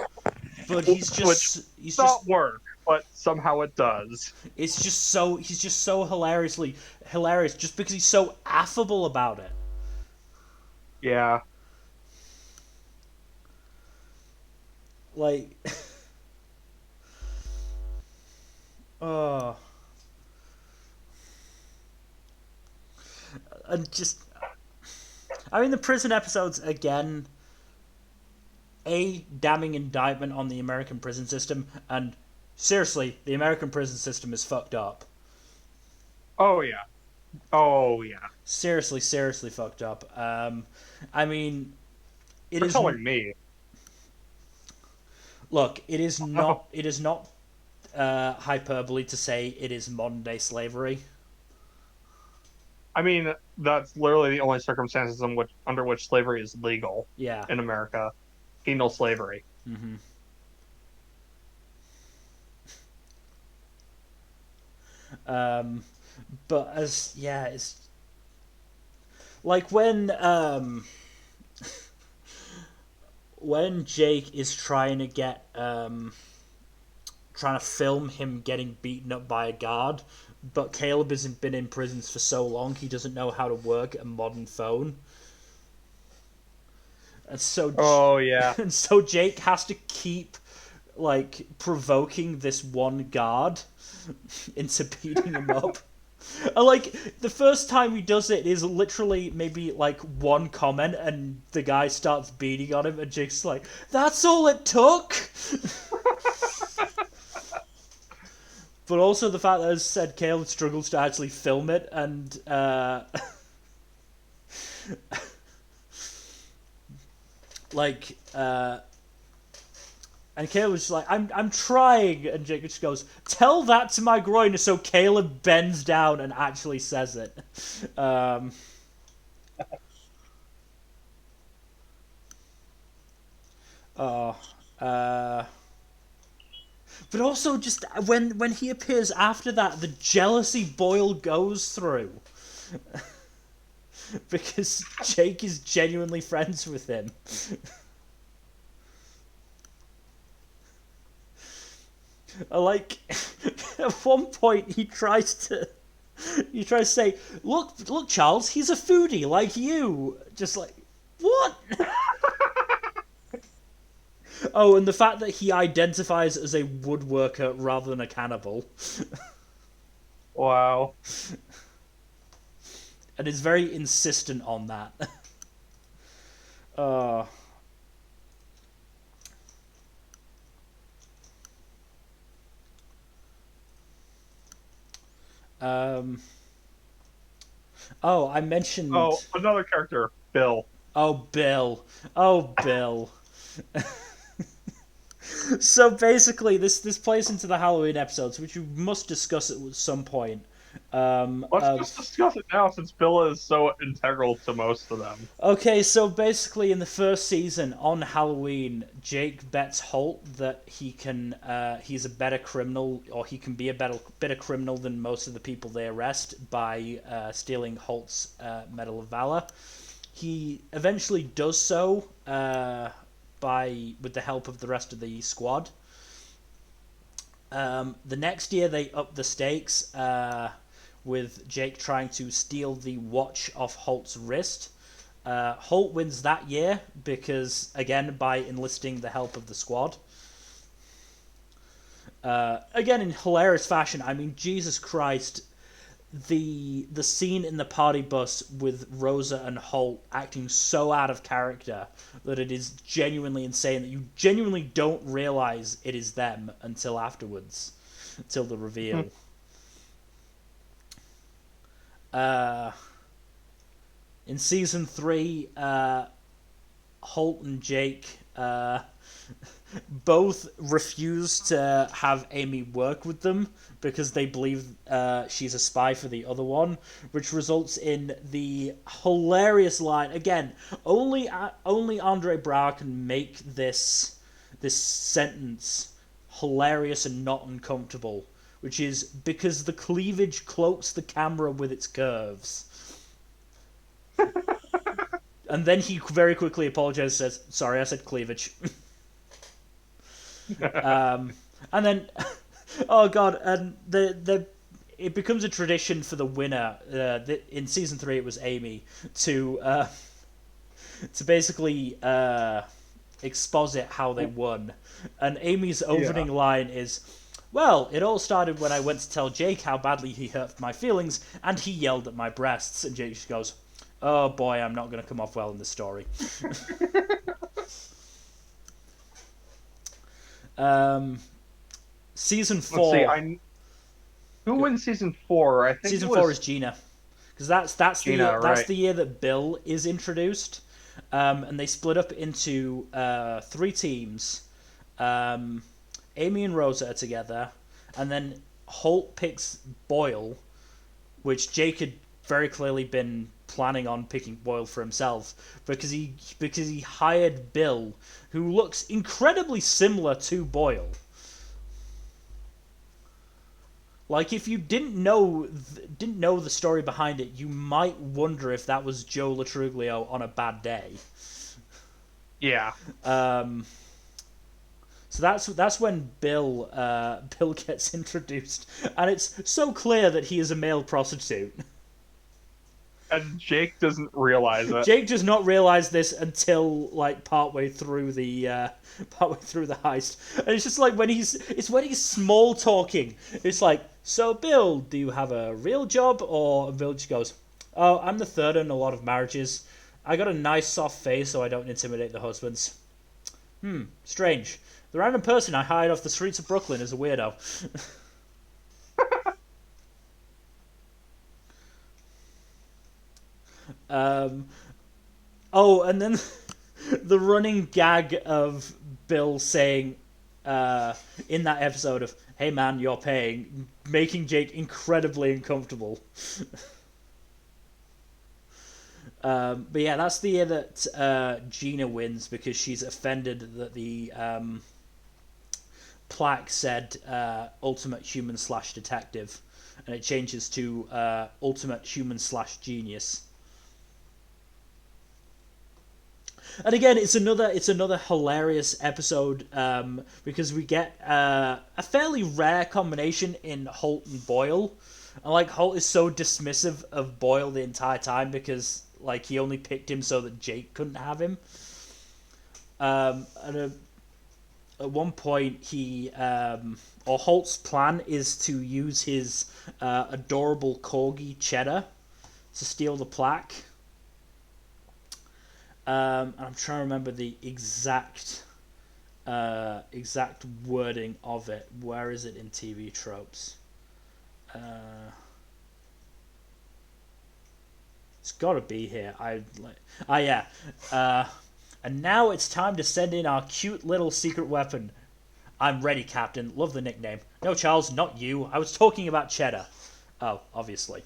but which he's not just work, but somehow it does. it's just so he's just so hilariously hilarious just because he's so affable about it. Yeah. Like, oh, and just I mean the prison episodes again. A damning indictment on the American prison system, and seriously, the American prison system is fucked up. Oh yeah. Oh yeah. Seriously, seriously fucked up. I mean, it You're is. telling me. Look, Oh, it is not hyperbole to say it is modern day slavery. I mean, that's literally the only circumstances in which under which slavery is legal Yeah. in America. Penal slavery. Hmm. Um, but as yeah, it's like when Jake is trying to get trying to film him getting beaten up by a guard, but Caleb hasn't been in prisons for so long he doesn't know how to work a modern phone, and so Oh yeah. and so Jake has to keep like provoking this one guard into beating him up. And like the first time he does it is literally maybe like one comment, and the guy starts beating on him, and Jake's like, "That's all it took." But also the fact that, as said, Caleb struggles to actually film it, and like and Caleb's just like, I'm trying, and Jake just goes, "Tell that to my groin." So Caleb bends down and actually says it. Um, oh, uh, but also just when he appears after that, the jealousy Boyle goes through because Jake is genuinely friends with him. Like at one point he tries to say, look, Charles, he's a foodie like you. Just like, what? Oh, and the fact that he identifies as a woodworker rather than a cannibal, Wow. and is very insistent on that. uh, um, oh, I mentioned. Oh, another character, Bill. Oh, Bill. Oh, Bill. So basically, this plays into the Halloween episodes, which we must discuss at some point. Let's just Of discuss it now since Bill is so integral to most of them. Okay, so basically, in the first season on Halloween, Jake bets Holt that he's a better criminal, or he can be a better criminal than most of the people they arrest by stealing Holt's Medal of Valor. He eventually does so with the help of the rest of the squad. The next year, they up the stakes with Jake trying to steal the watch off Holt's wrist. Holt wins that year because, again, by enlisting the help of the squad. Again, in hilarious fashion. I mean, Jesus Christ, the scene in the party bus with Rosa and Holt acting so out of character that it is genuinely insane that you genuinely don't realize it is them until afterwards, until the reveal. uh, in season 3, Holt and Jake both refuse to have Amy work with them because they believe she's a spy for the other one, which results in the hilarious line. Again, only Andre Braugher can make this sentence hilarious and not uncomfortable, which is because the cleavage cloaks the camera with its curves. And then he very quickly apologizes and says, "Sorry, I said cleavage." And then, oh god, and it becomes a tradition for the winner. In season 3, it was Amy to basically exposit how they won, and Amy's opening line is, "Well, it all started when I went to tell Jake how badly he hurt my feelings, and he yelled at my breasts." And Jake just goes, "Oh boy, I'm not going to come off well in this story." Season 4. Let's see, who wins season 4? I think season 4 is Gina, because that's Gina, the year that Bill is introduced, and they split up into 3 teams. Amy and Rosa are together, and then Holt picks Boyle, which Jake had very clearly been planning on picking Boyle for himself because he hired Bill, who looks incredibly similar to Boyle. Like, if you didn't know the story behind it, you might wonder if that was Joe Latruglio on a bad day. Yeah. So that's when Bill gets introduced, and it's so clear that he is a male prostitute. And Jake doesn't realize it. Jake does not realize this until like partway through the heist, and it's just like when he's small talking. It's like, "So Bill, do you have a real job?" Or Bill just goes, "Oh, I'm the third in a lot of marriages. I got a nice soft face so I don't intimidate the husbands." Strange. The random person I hired off the streets of Brooklyn is a weirdo. Oh, and then the running gag of Bill saying in that episode of, "Hey man, you're paying," making Jake incredibly uncomfortable. But yeah, that's the year that Gina wins because she's offended that the plaque said ultimate human / detective, and it changes to ultimate human / genius. And again, it's another hilarious episode because we get a fairly rare combination in Holt and Boyle. And like, Holt is so dismissive of Boyle the entire time because like he only picked him so that Jake couldn't have him. And at one point, Holt's plan is to use his adorable corgi Cheddar to steal the plaque. I'm trying to remember the exact wording of it. Where is it in TV tropes? It's got to be here. Yeah. And now it's time to send in our cute little secret weapon. I'm ready, Captain. Love the nickname. No, Charles, not you. I was talking about Cheddar. Oh, obviously.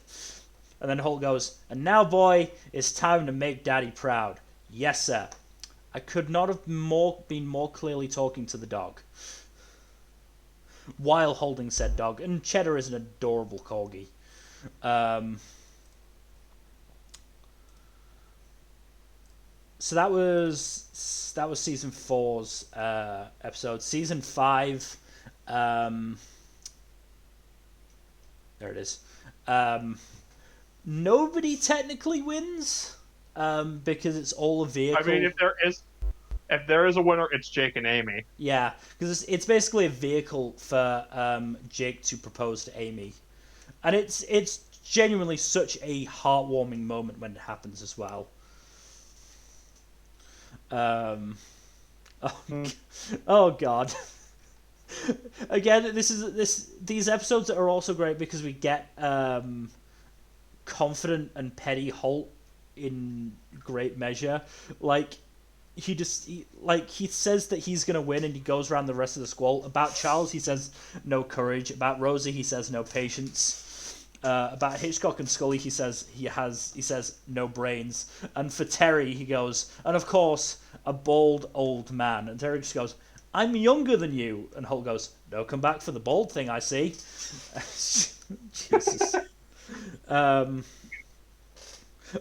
And then Holt goes, "And now, boy, it's time to make Daddy proud." "Yes, sir." I could not have been more clearly talking to the dog. While holding said dog. And Cheddar is an adorable corgi. So that was season 4's episode. Season 5, there it is. Nobody technically wins because it's all a vehicle. I mean, if there is a winner, it's Jake and Amy. Yeah, because it's basically a vehicle for Jake to propose to Amy, and it's genuinely such a heartwarming moment when it happens as well. Oh god. Again, these episodes are also great because we get confident and petty Holt in great measure. Like, he says that he's gonna win, and he goes around the rest of the squall. About Charles, he says no courage. About Rosie, he says no patience. About Hitchcock and Scully, he says no brains. And for Terry, he goes, and of course, a bald old man. And Terry just goes, I'm younger than you. And Holt goes, no, come back for the bald thing, I see. Jesus.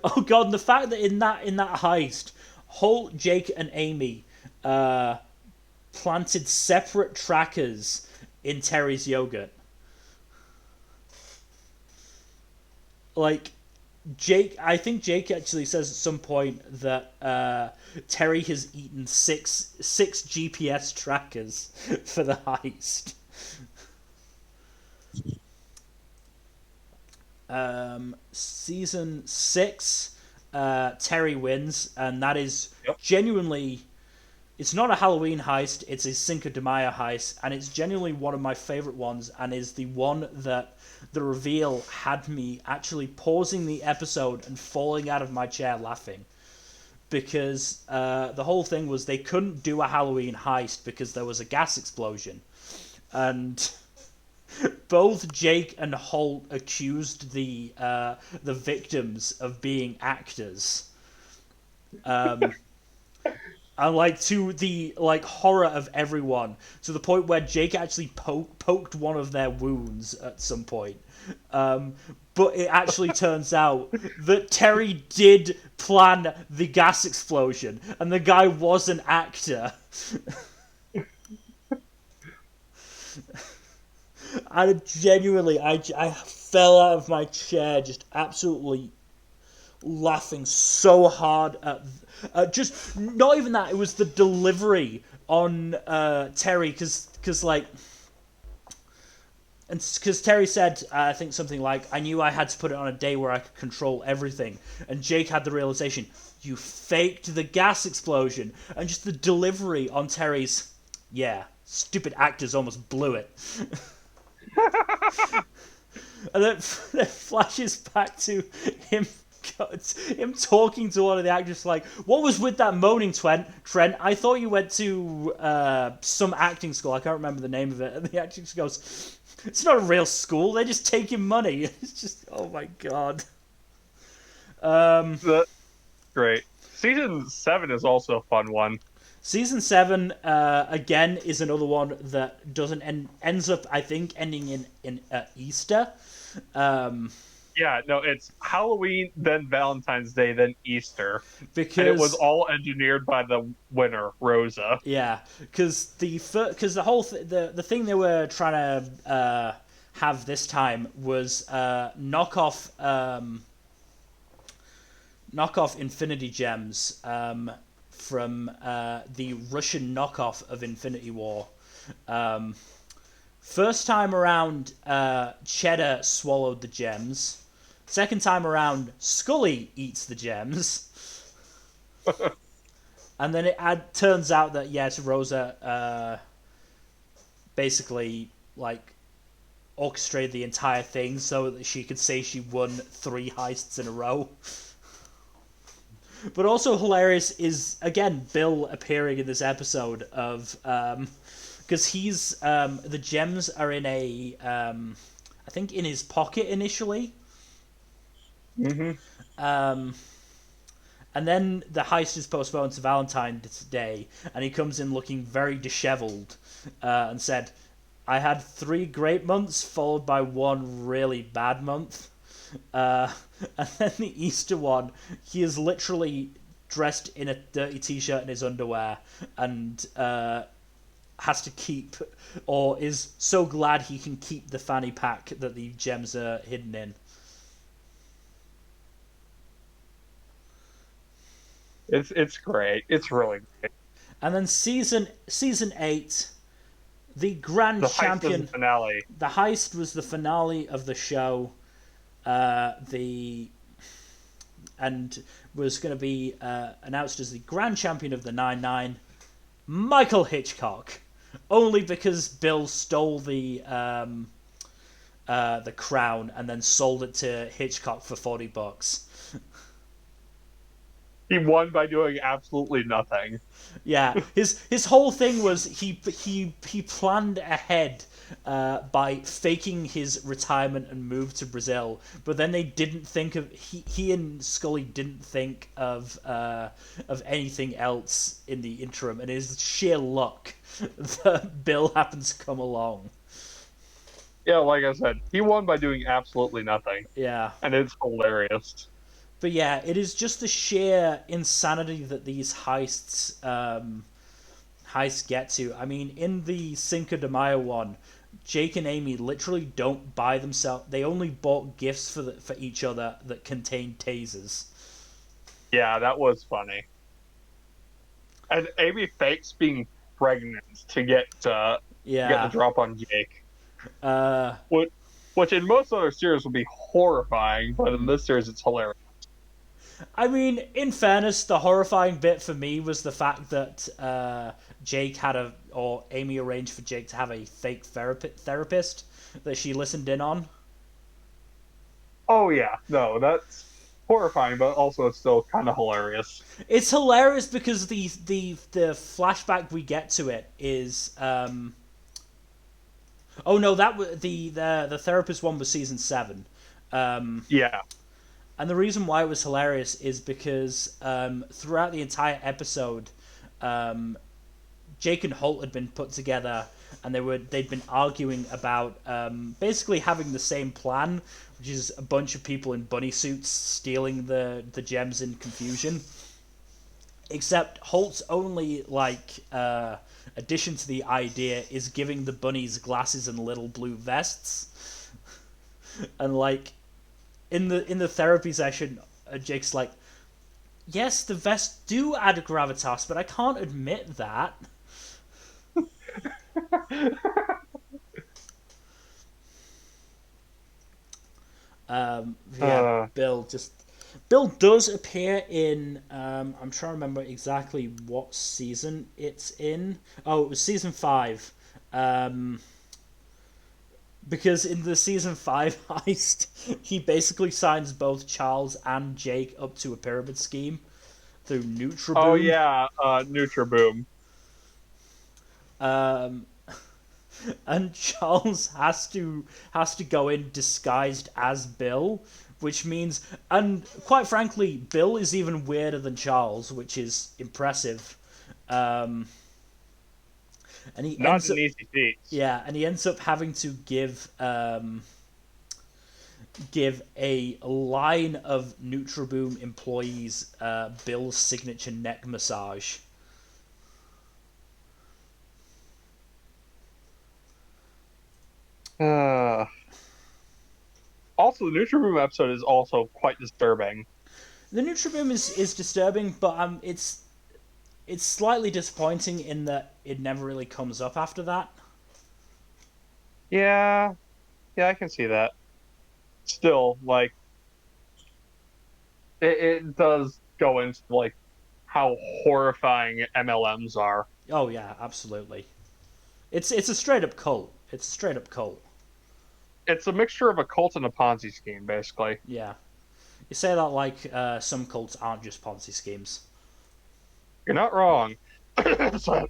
Oh god, and the fact that in that heist, Holt, Jake, and Amy planted separate trackers in Terry's yogurt. Like, I think Jake actually says at some point that Terry has eaten six GPS trackers for the heist. Season 6, Terry wins, and that is genuinely. It's not a Halloween heist; it's a Cinco de Mayo heist, and it's genuinely one of my favorite ones, and is the one that the reveal had me actually pausing the episode and falling out of my chair laughing, because the whole thing was they couldn't do a Halloween heist because there was a gas explosion, and both Jake and Holt accused the victims of being actors. And to the horror of everyone, to the point where Jake actually poked one of their wounds at some point. But it actually turns out that Terry did plan the gas explosion, and the guy was an actor. I genuinely, I fell out of my chair, just absolutely laughing so hard at just not even that. It was the delivery on Terry, because Terry said, I think something like, I knew I had to put it on a day where I could control everything, and Jake had the realization, you faked the gas explosion, and just the delivery on Terry's, yeah, stupid actors almost blew it. And then it flashes back to him talking to one of the actors, like, what was with that moaning, Trent? I thought you went to some acting school. I can't remember the name of it. And the actor goes, it's not a real school. They're just taking money. It's just, oh my god. Great. Season 7 is also a fun one. Season 7, again, is another one that doesn't ends up, I think, ending in Easter. Yeah, no, it's Halloween, then Valentine's Day, then Easter. Because and it was all engineered by the winner, Rosa. Yeah, because the whole the thing they were trying to have this time was knock off Infinity Gems from the Russian knockoff of Infinity War. First time around, Cheddar swallowed the gems. Second time around, Scully eats the gems. And then it turns out that, yes, Rosa basically, orchestrated the entire thing so that she could say she won 3 heists in a row. But also hilarious is, again, Bill appearing in this episode of... because he's... the gems are in a... I think in his pocket initially. Mm-hmm. And then the heist is postponed to Valentine's Day, and he comes in looking very disheveled, and said, I had 3 great months, followed by 1 really bad month. And then the Easter one, he is literally dressed in a dirty t-shirt and his underwear, and has to keep, or is so glad he can keep the fanny pack that the gems are hidden in. It's great. It's really great. And then season 8, the grand champion. Heist was the finale. The heist was the finale of the show. And was going to be announced as the grand champion of the 9-9, Michael Hitchcock, only because Bill stole the crown and then sold it to Hitchcock for $40. He won by doing absolutely nothing. Yeah, his whole thing was he planned ahead by faking his retirement and move to Brazil, but then they didn't think of he and Scully didn't think of anything else in the interim, and it's sheer luck that Bill happens to come along. Yeah, like I said, he won by doing absolutely nothing, Yeah. and it's hilarious. But yeah, it is just the sheer insanity that these heists get to. I mean, in the Cinco de Mayo one, Jake and Amy literally don't buy themselves. They only bought gifts for each other that contained tasers. Yeah, that was funny. And Amy fakes being pregnant to get the Yeah. drop on Jake, Uh. which which in most other series would be horrifying, but in Hmm. this series it's hilarious. I mean, in fairness, the horrifying bit for me was the fact that Jake had or Amy arranged for Jake to have a fake therapist that she listened in on. Oh yeah, no, that's horrifying, but also it's still kind of hilarious. It's hilarious because the flashback we get to it is oh no, that was the therapist one was season 7. Um, Yeah. and the reason why it was hilarious is because throughout the entire episode, um, Jake and Holt had been put together, and they'd been arguing about basically having the same plan, which is a bunch of people in bunny suits stealing the gems in confusion. Except Holt's only addition to the idea is giving the bunnies glasses and little blue vests, and like in the therapy session, Jake's like, "Yes, the vests do add gravitas, but I can't admit that." Yeah, uh, Bill does appear in. I'm trying to remember exactly what season it's in. Oh, it was season 5. Um, because in the season 5 heist, he basically signs both Charles and Jake up to a pyramid scheme through oh NutraBoom. yeah, Nutraboom. Um, and Charles has to go in disguised as Bill, which means, and quite frankly, Bill is even weirder than Charles, which is impressive. Um, and he Not ends an up, easy feat. yeah, and he ends up having to give a line of NutraBoom employees Bill's signature neck massage. Uh, Also, the Nutraboom episode is also quite disturbing. The NutraBoom is disturbing, but it's slightly disappointing in that it never really comes up after that. Yeah, yeah, I can see that. Still, like it does go into like how horrifying MLMs are. Oh yeah, absolutely. It's a straight up cult. It's a straight up cult. It's a mixture of a cult and a Ponzi scheme, basically. Yeah, you say that like some cults aren't just Ponzi schemes. You're not wrong. So,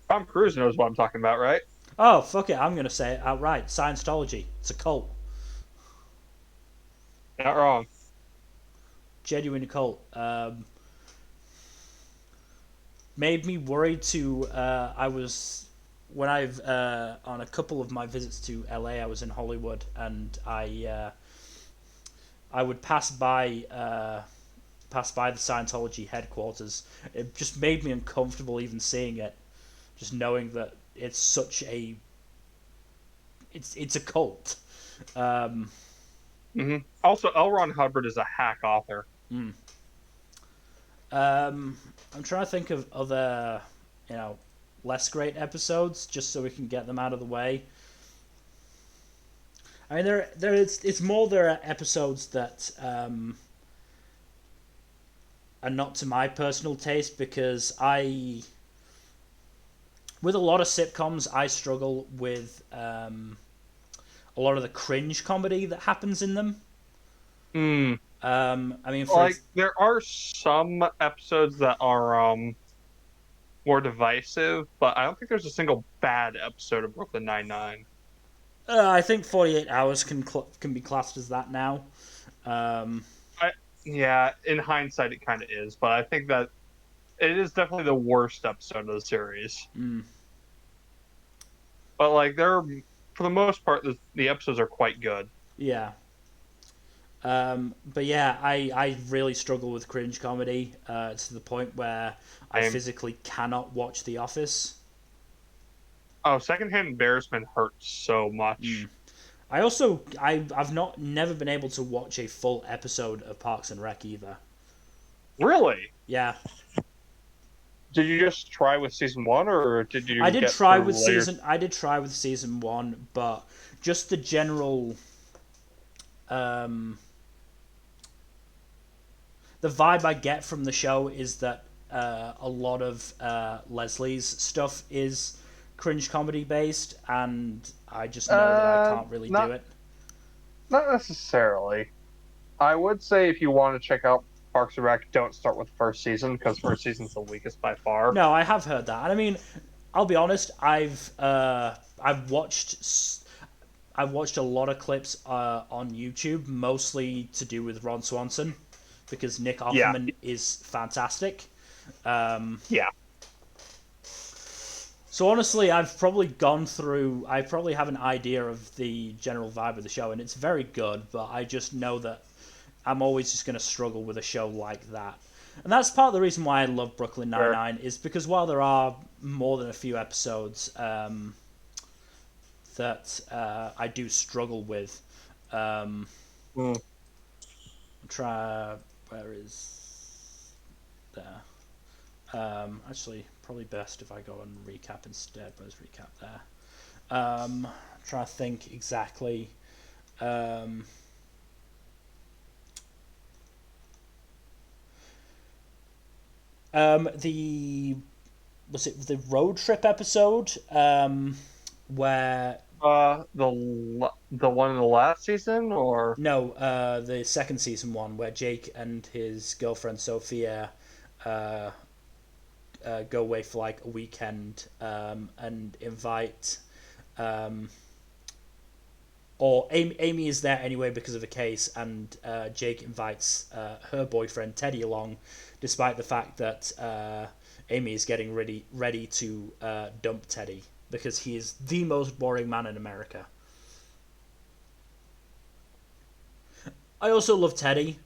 Tom Cruise knows what I'm talking about, right? Oh fuck it, I'm gonna say it outright. Scientology. It's a cult. You're not wrong. Genuine cult. Made me worried to. I was when I've on a couple of my visits to LA. I was in Hollywood, and I would pass by the Scientology headquarters. It just made me uncomfortable even seeing it, just knowing that it's such a it's a cult. Um, Also, L. Ron Hubbard is a hack author. mm. um, I'm trying to think of other, you know, less great episodes, just so we can get them out of the way. I mean, it's more there are episodes that are not to my personal taste because with a lot of sitcoms, I struggle with a lot of the cringe comedy that happens in them. Hmm. I mean, Like there are some episodes that are more divisive, but I don't think there's a single bad episode of Brooklyn Nine-Nine. I think 48 Hours can be classed as that now. Um, I Yeah, in hindsight it kind of is, but I think that it is definitely the worst episode of the series. mm, But like for the most part, the episodes are quite good. yeah. But yeah, I really struggle with cringe comedy to the point where I I'm physically cannot watch The Office. Oh, secondhand embarrassment hurts so Mm. much. I've not never been able to watch a full episode of Parks and Rec either. Really? Yeah, Did you just try with season one, or did you get through later? I did try with season one, but just the general um, the vibe I get from the show is that a lot of Leslie's stuff is cringe comedy based, and I just know that I can't really do Not it. not necessarily. I would say if you want to check out Parks and Rec, don't start with the first season because first season's the weakest by far. No, I have heard that, and I mean, I'll be honest, I've watched a lot of clips on YouTube, mostly to do with Ron Swanson, because Nick Yeah, Offerman is fantastic. Um, yeah. So honestly, I probably have an idea of the general vibe of the show, and it's very good. But I just know that I'm always just going to struggle with a show like that, and that's part of the reason why I love Brooklyn Nine Sure. Nine is because while there are more than a few episodes that I do struggle with, um, Mm. try where is there? Actually, probably best if I go and recap instead. Where's recap there? Try to think exactly. Um, the was it the road trip episode where The one in the last season, or no the second season one where Jake and his girlfriend Sophia uh, go away for like a weekend and invite um, or Amy is there anyway because of the case, and Jake invites her boyfriend Teddy along, despite the fact that Amy is getting ready to dump Teddy because he is the most boring man in America. I also love Teddy.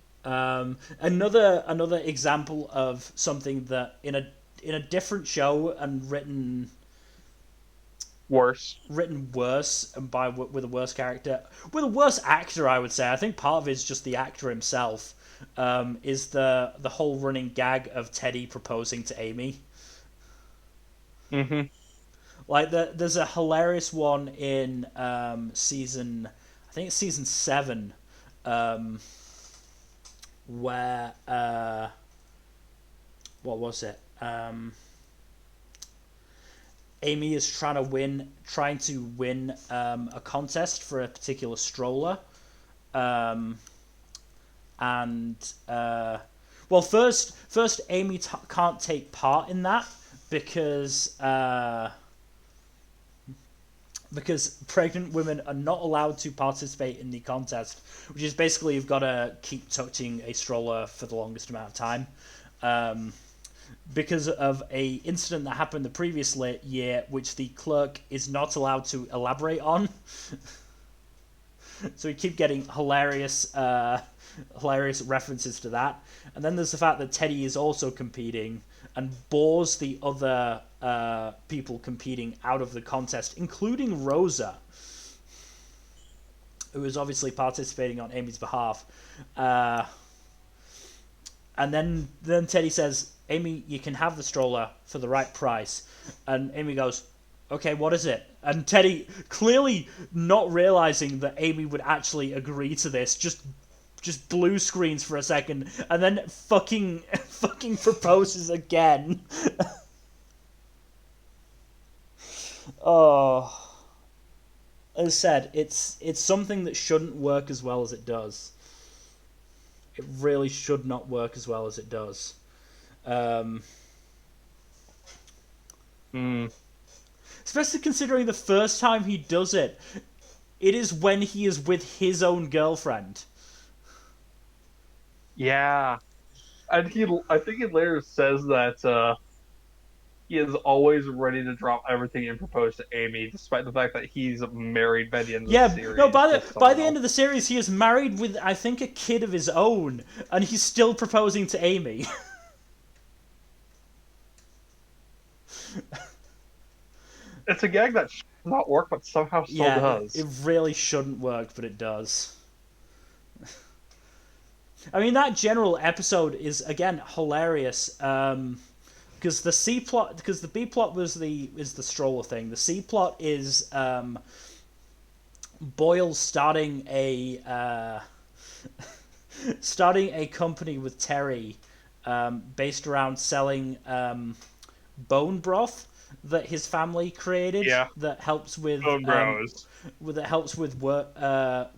Another example of something that in a different show and worse? written worse and by with a worse character with a worse actor. I would say I think part of it is just the actor himself. Is the whole running gag of Teddy proposing to Amy. Hmm. Like there's a hilarious one in season, I think it's season 7, um, where what was it? Amy is trying to win a contest for a particular stroller, um, and well, first Amy can't take part in that because because pregnant women are not allowed to participate in the contest, which is basically you've got to keep touching a stroller for the longest amount of time. Um, because of a incident that happened the previous year, which the clerk is not allowed to elaborate on. So we keep getting hilarious references to that. And then there's the fact that Teddy is also competing and bores the other people competing out of the contest, including Rosa, who is obviously participating on Amy's behalf. Uh, and then Teddy says, "Amy, you can have the stroller for the right price." And Amy goes, "Okay, what is it?" And Teddy, clearly not realizing that Amy would actually agree to this, just blue screens for a second, and then fucking proposes again. Oh, as I said, it's something that shouldn't work as well as it does. It really should not work as well as it does. Um, Mm, Especially considering the first time he does it, it is when he is with his own girlfriend. yeah. And I think he later says that he is always ready to drop everything and propose to Amy, despite the fact that he's married by the end of the Yeah, no. series By to the by someone the end else. of the series, he is married with I think a kid of his own, and he's still proposing to Amy. It's a gag that should not work, but somehow still Yeah, it does. really shouldn't work, but it does. I mean, that general episode is again hilarious. Because the C plot, because the B plot is the stroller thing. The C plot is Boyle starting a company with Terry, based around selling bone broth that his family created Yeah, that helps with Bone Bros.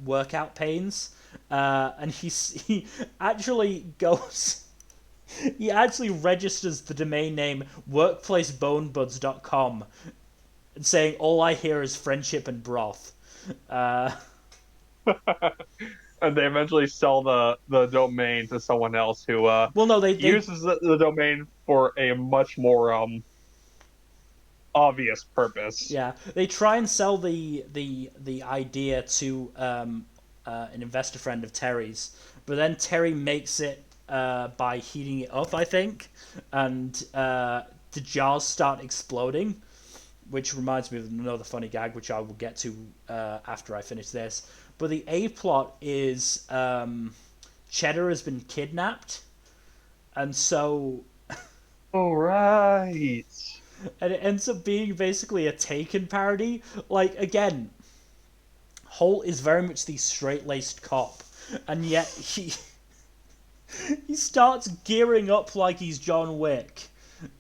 workout pains. And he actually goes. He actually registers the domain name workplacebonebuds.com, saying all I hear is friendship and broth. Uh, And they eventually sell the domain to someone else who well, no, they uses the domain for a much more obvious purpose. yeah, they try and sell the idea to an investor friend of Terry's, but then Terry makes it by heating it up, I think, and the jars start exploding, which reminds me of another funny gag, which I will get to after I finish this. But the A plot is Cheddar has been kidnapped, and so All right. and it ends up being basically a Taken parody. Like again, Holt is very much the straight laced cop, and yet he starts gearing up like he's John Wick.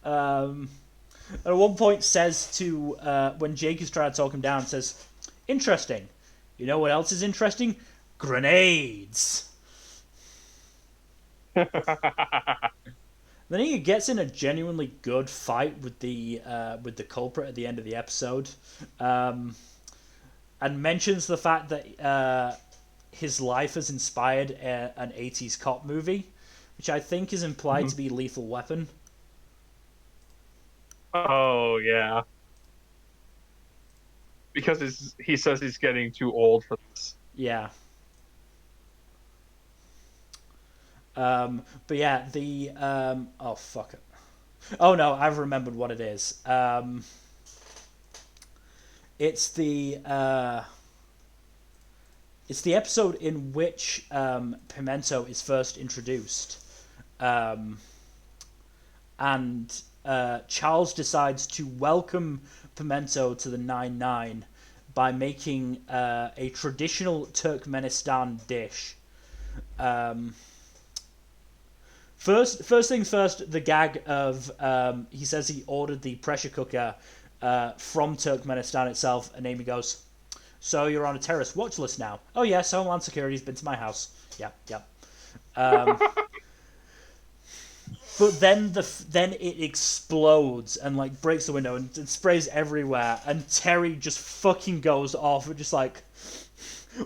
And at one point says to when Jake is trying to talk him down, says, "Interesting. You know what else is interesting? Grenades." Then he gets in a genuinely good fight with the culprit at the end of the episode, um, and mentions the fact that his life has inspired an '80s cop movie, which I think is implied to be Lethal Weapon. Oh yeah, because he says he's getting too old for this. Yeah. But yeah, the oh fuck it. Oh no, I've remembered what it is. It's the uh, it's the episode in which Pimento is first introduced, um, and Charles decides to welcome Pimento to the 9-9 by making a traditional Turkmenistan dish. Um, First things first, the gag of he says he ordered the pressure cooker from Turkmenistan itself, and Amy goes, "So you're on a terrorist watch list now?" "Oh yes, Homeland Security's been to my house." Yep, yep. But then it explodes and like breaks the window and sprays everywhere, and Terry just fucking goes off, and just like,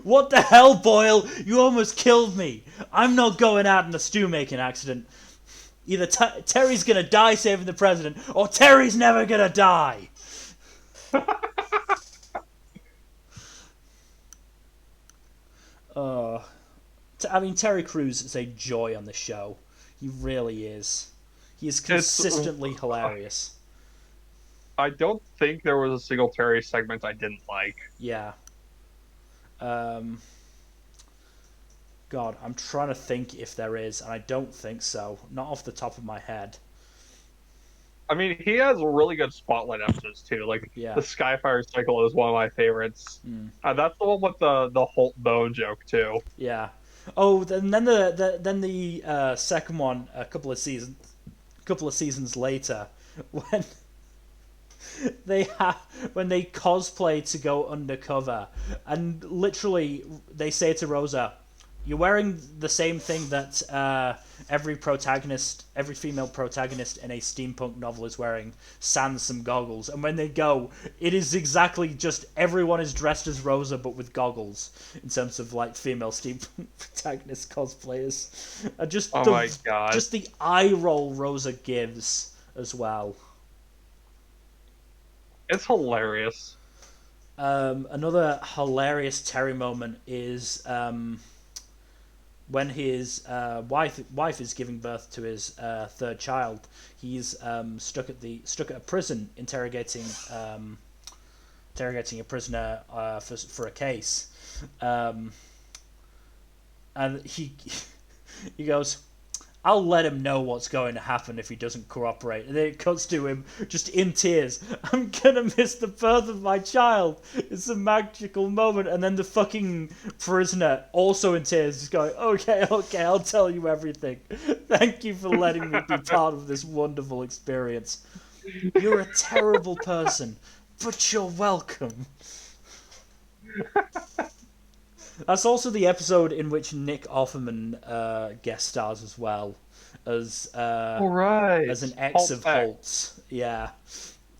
"What the hell, Boyle? You almost killed me. I'm not going out in a stew making accident. Either Terry's gonna die saving the president, or Terry's never gonna die." Uh, I mean, Terry Crews is a joy on the show. He really is. He is It's consistently hilarious. I don't think there was a single Terry segment I didn't like. Yeah. Um, God, I'm trying to think if there is, and I don't think so. Not off the top of my head. I mean, he has really good spotlight episodes too. Like Yeah. the Skyfire cycle is one of my favorites. Mm. That's the one with the Holt bone joke too. Yeah. Oh, then the second one couple of seasons later, when when they cosplay to go undercover, and literally they say to Rosa, you're wearing the same thing that every female protagonist in a steampunk novel is wearing, sans some goggles. And when they go, it is exactly just everyone is dressed as Rosa but with goggles in terms of like female steampunk protagonist cosplayers. Oh my god. Just the eye roll Rosa gives as well. It's hilarious. Another hilarious Terry moment is when his wife is giving birth to his third child. He's stuck at a prison interrogating a prisoner for a case, and he goes, I'll let him know what's going to happen if he doesn't cooperate. And then it cuts to him just in tears. I'm gonna miss the birth of my child. It's a magical moment. And then the fucking prisoner, also in tears, is going, okay, I'll tell you everything. Thank you for letting me be part of this wonderful experience. You're a terrible person, but you're welcome. That's also the episode in which Nick Offerman guest stars as well as All right. as an ex of Holt's. Yeah,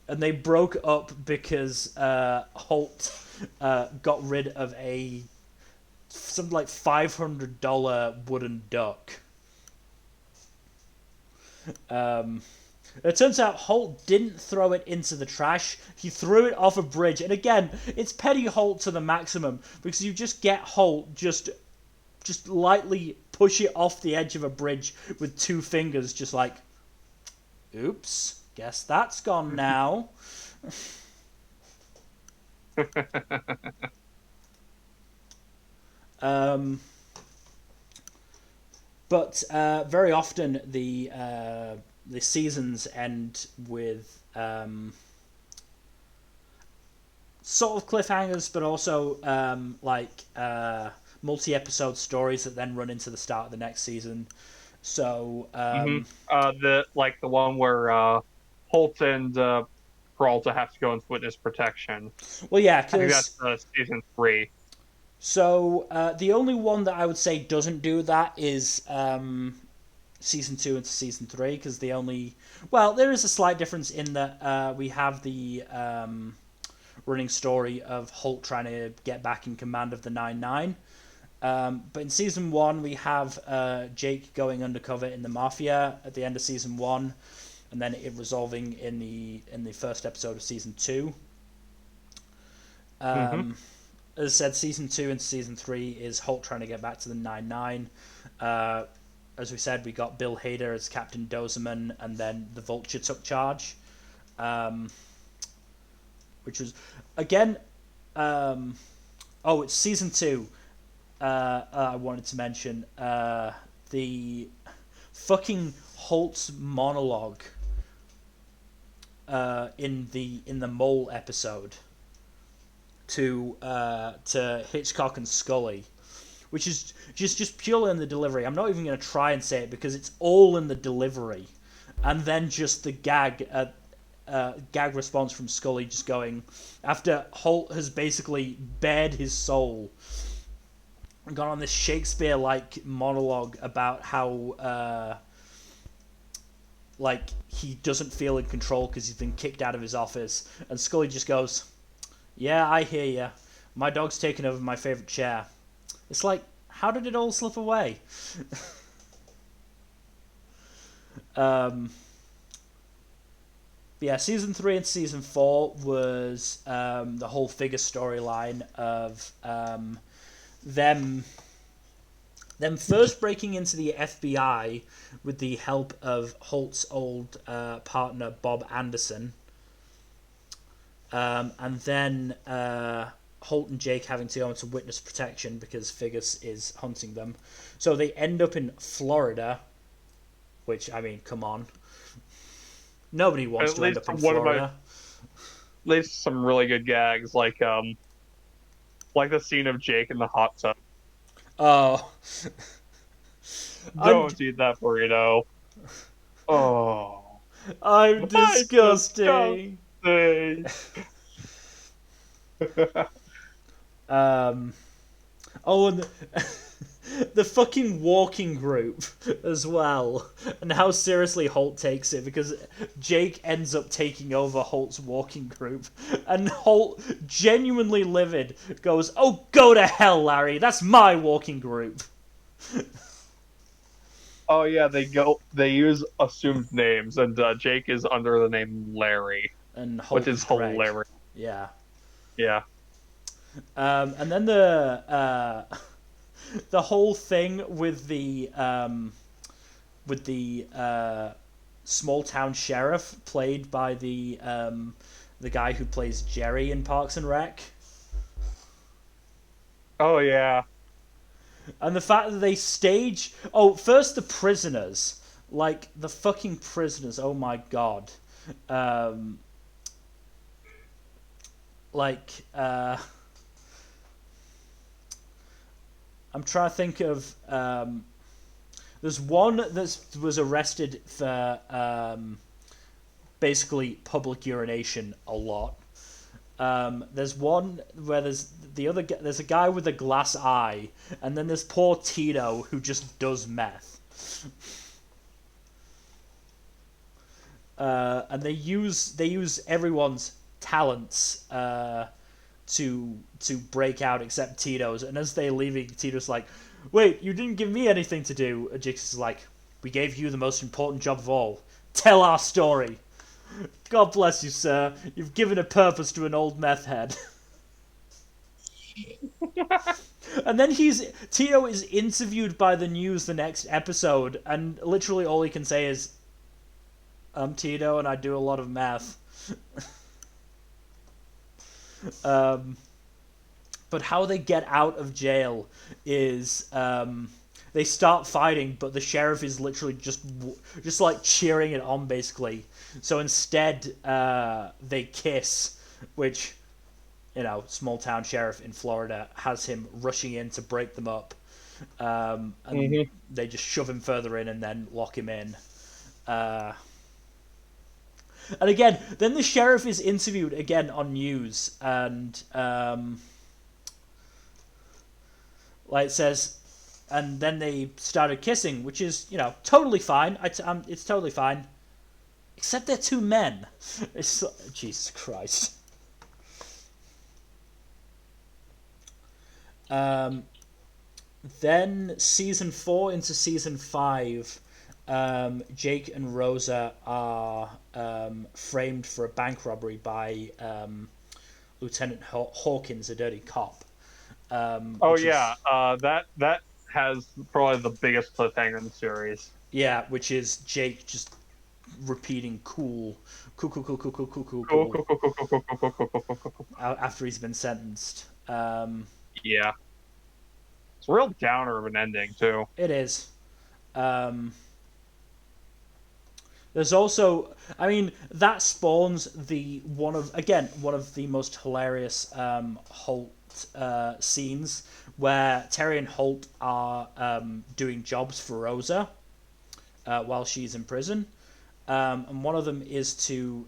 and they broke up because Holt got rid of some like $500 wooden duck. It turns out Holt didn't throw it into the trash. He threw it off a bridge. And again, it's petty Holt to the maximum, because you just get Holt just lightly push it off the edge of a bridge with two fingers, just like, oops, guess that's gone now. But very often the seasons end with sort of cliffhangers, but also multi-episode stories that then run into the start of the next season. So the one where Holt and Peralta have to go into witness protection. Well, yeah, I think that's season 3. So the only one that I would say doesn't do that is season 2 into season 3, because there is a slight difference in that we have the running story of Holt trying to get back in command of the 9-9. But in season 1, we have Jake going undercover in the Mafia at the end of season 1, and then it resolving in the first episode of season 2. As I said, season 2 and season 3 is Holt trying to get back to the 9-9. As we said, we got Bill Hader as Captain Dozeman, and then the Vulture took charge, which was, again, it's season 2. I wanted to mention the fucking Holt's monologue in the Mole episode to Hitchcock and Scully, which is just purely in the delivery. I'm not even going to try and say it because it's all in the delivery, and then just the gag response from Scully, just going, after Holt has basically bared his soul and gone on this Shakespeare-like monologue about how he doesn't feel in control because he's been kicked out of his office, and Scully just goes, yeah, I hear ya. My dog's taken over my favourite chair. It's like, how did it all slip away? Yeah, season 3 and season 4 was the whole figure storyline of them first breaking into the FBI with the help of Holt's old partner Bob Anderson. And then Holt and Jake having to go into witness protection because Figgis is hunting them. So they end up in Florida, which, I mean, come on. Nobody wants to end up in Florida. At least some really good gags, like the scene of Jake in the hot tub. Oh. Don't eat that burrito. Oh. I'm disgusting. the fucking walking group as well, and how seriously Holt takes it, because Jake ends up taking over Holt's walking group, and Holt, genuinely livid, goes, "Oh, go to hell, Larry, that's my walking group." Oh yeah, they use assumed names, and Jake is under the name Larry, And which Holt is is Greg. hilarious. Yeah. Yeah. And then the whole thing with the small town sheriff, played by the guy who plays Jerry in Parks and Rec, Oh yeah. and the fact that they stage first the prisoners, like the fucking prisoners. Oh my god. Um, like I'm trying to think of there's one that was arrested for basically public urination a lot. There's one where there's a guy with a glass eye, and then there's poor Tito who just does meth. And they use everyone's talents to break out except Tito's. And as they're leaving, Tito's like, "Wait, you didn't give me anything to do." And Jix is like, "We gave you the most important job of all. Tell our story." God bless you, sir. You've given a purpose to an old meth head. And then Tito is interviewed by the news the next episode, and literally all he can say is, "I'm Tito and I do a lot of meth." But how they get out of jail is they start fighting, but the sheriff is literally just like cheering it on, basically. So instead, they kiss, which, small town sheriff in Florida has him rushing in to break them up, and they just shove him further in and then lock him in. And again, then the sheriff is interviewed again on news, and like it says, and then they started kissing, which is totally fine. It's totally fine, except they're two men. It's Jesus Christ. Then season 4 into season 5. Jake and Rosa are framed for a bank robbery by Lieutenant Hawkins, a dirty cop. Oh yeah. That has probably the biggest cliffhanger in the series. Yeah, which is Jake just repeating cool, cool, cool, cool, cool, cool, cool, cool, Cool, cool cool, cool, cool, cool, cool, cool, cool, cool, cool, cool. after he's been sentenced. Yeah. It's a real downer of an ending too. It is. There's also, that spawns one of the most hilarious Holt scenes, where Terry and Holt are doing jobs for Rosa while she's in prison. And one of them is to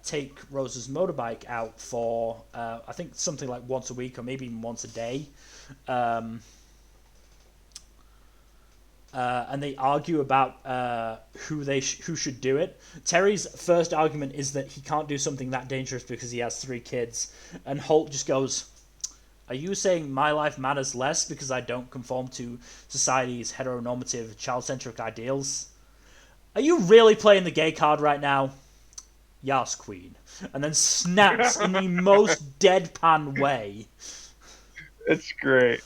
take Rosa's motorbike out for, I think, something like once a week or maybe even once a day. And they argue about who should do it. Terry's first argument is that he can't do something that dangerous because he has 3 kids. And Holt just goes, "Are you saying my life matters less because I don't conform to society's heteronormative, child-centric ideals? Are you really playing the gay card right now?" "Yas, queen." And then snaps in the most deadpan way. It's great.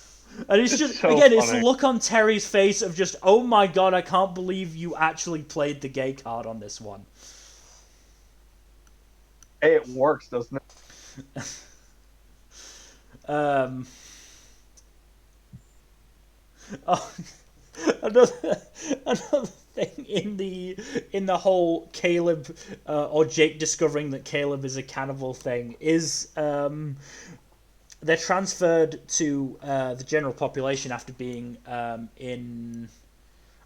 And it's just, so again, funny. it's the look on Terry's face of just, "Oh my god, I can't believe you actually played the gay card on this one." Hey, it works, doesn't it? Another thing in the whole Caleb or Jake discovering that Caleb is a cannibal thing is they're transferred to the general population after being in.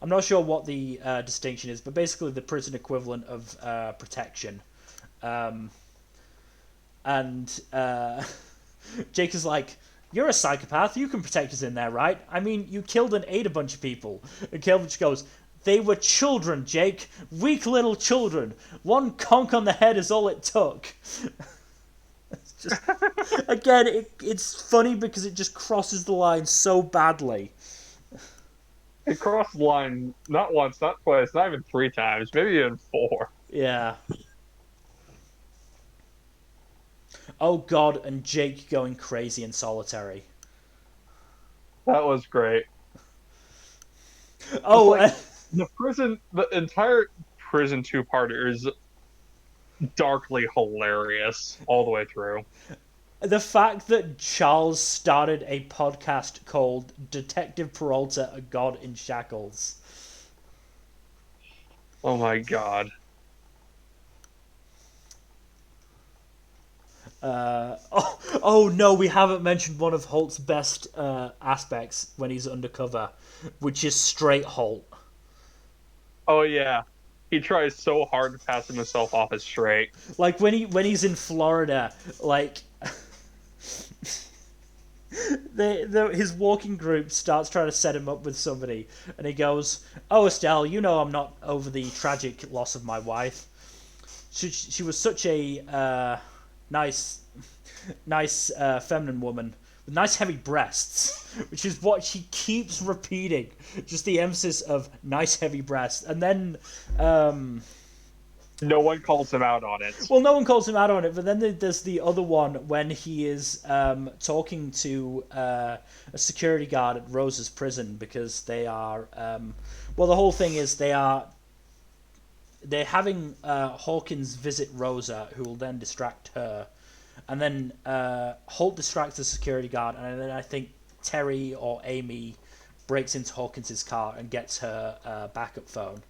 I'm not sure what the distinction is, but basically the prison equivalent of protection. And Jake is like, You're a psychopath. You can protect us in there, right? I mean, you killed and ate a bunch of people. And Kilvich goes, they were children, Jake. Weak little children. One conk on the head is all it took. It's just, again, it's funny because it just crosses the line so badly. It crossed the line not once, not twice, not even 3 times, maybe even 4. Yeah. Oh god, and Jake going crazy in solitary. That was great. It's Oh, like the entire prison two-parter is darkly hilarious all the way through. the fact that Charles started a podcast called Detective Peralta, a God in Shackles. Oh my God. Oh no, we haven't mentioned one of Holt's best aspects when he's undercover, which is straight Holt. Oh yeah. He tries so hard to pass himself off as straight. Like when he's in Florida, like his walking group starts trying to set him up with somebody, and he goes, "Oh Estelle, you know I'm not over the tragic loss of my wife. She was such a nice feminine woman with nice heavy breasts," which is what she keeps repeating. Just the emphasis of nice heavy breasts, and then No one calls him out on it. well, no one calls him out on it, but then there's the other one when he is talking to a security guard at Rosa's prison because they are well, the whole thing is they're having Hawkins visit Rosa, who will then distract her, and then Holt distracts the security guard, and then I think Terry or Amy breaks into Hawkins's car and gets her backup phone.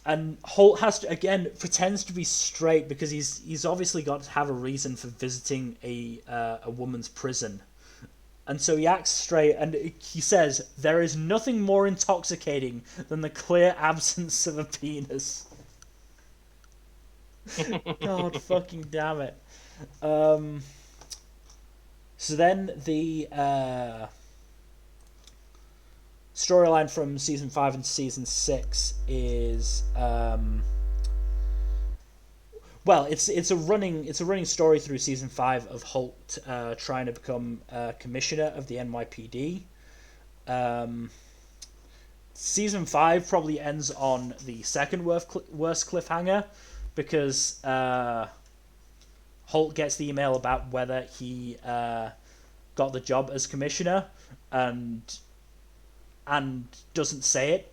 And Holt has to, again, pretends to be straight because he's obviously got to have a reason for visiting a woman's prison. And so he acts straight, and he says, "There is nothing more intoxicating than the clear absence of a penis." God fucking damn it. So then the storyline from season 5 and season 6 is well, it's a running story through season 5 of Holt trying to become commissioner of the NYPD. Season 5 probably ends on the second worst cliffhanger because Holt gets the email about whether he got the job as commissioner and doesn't say it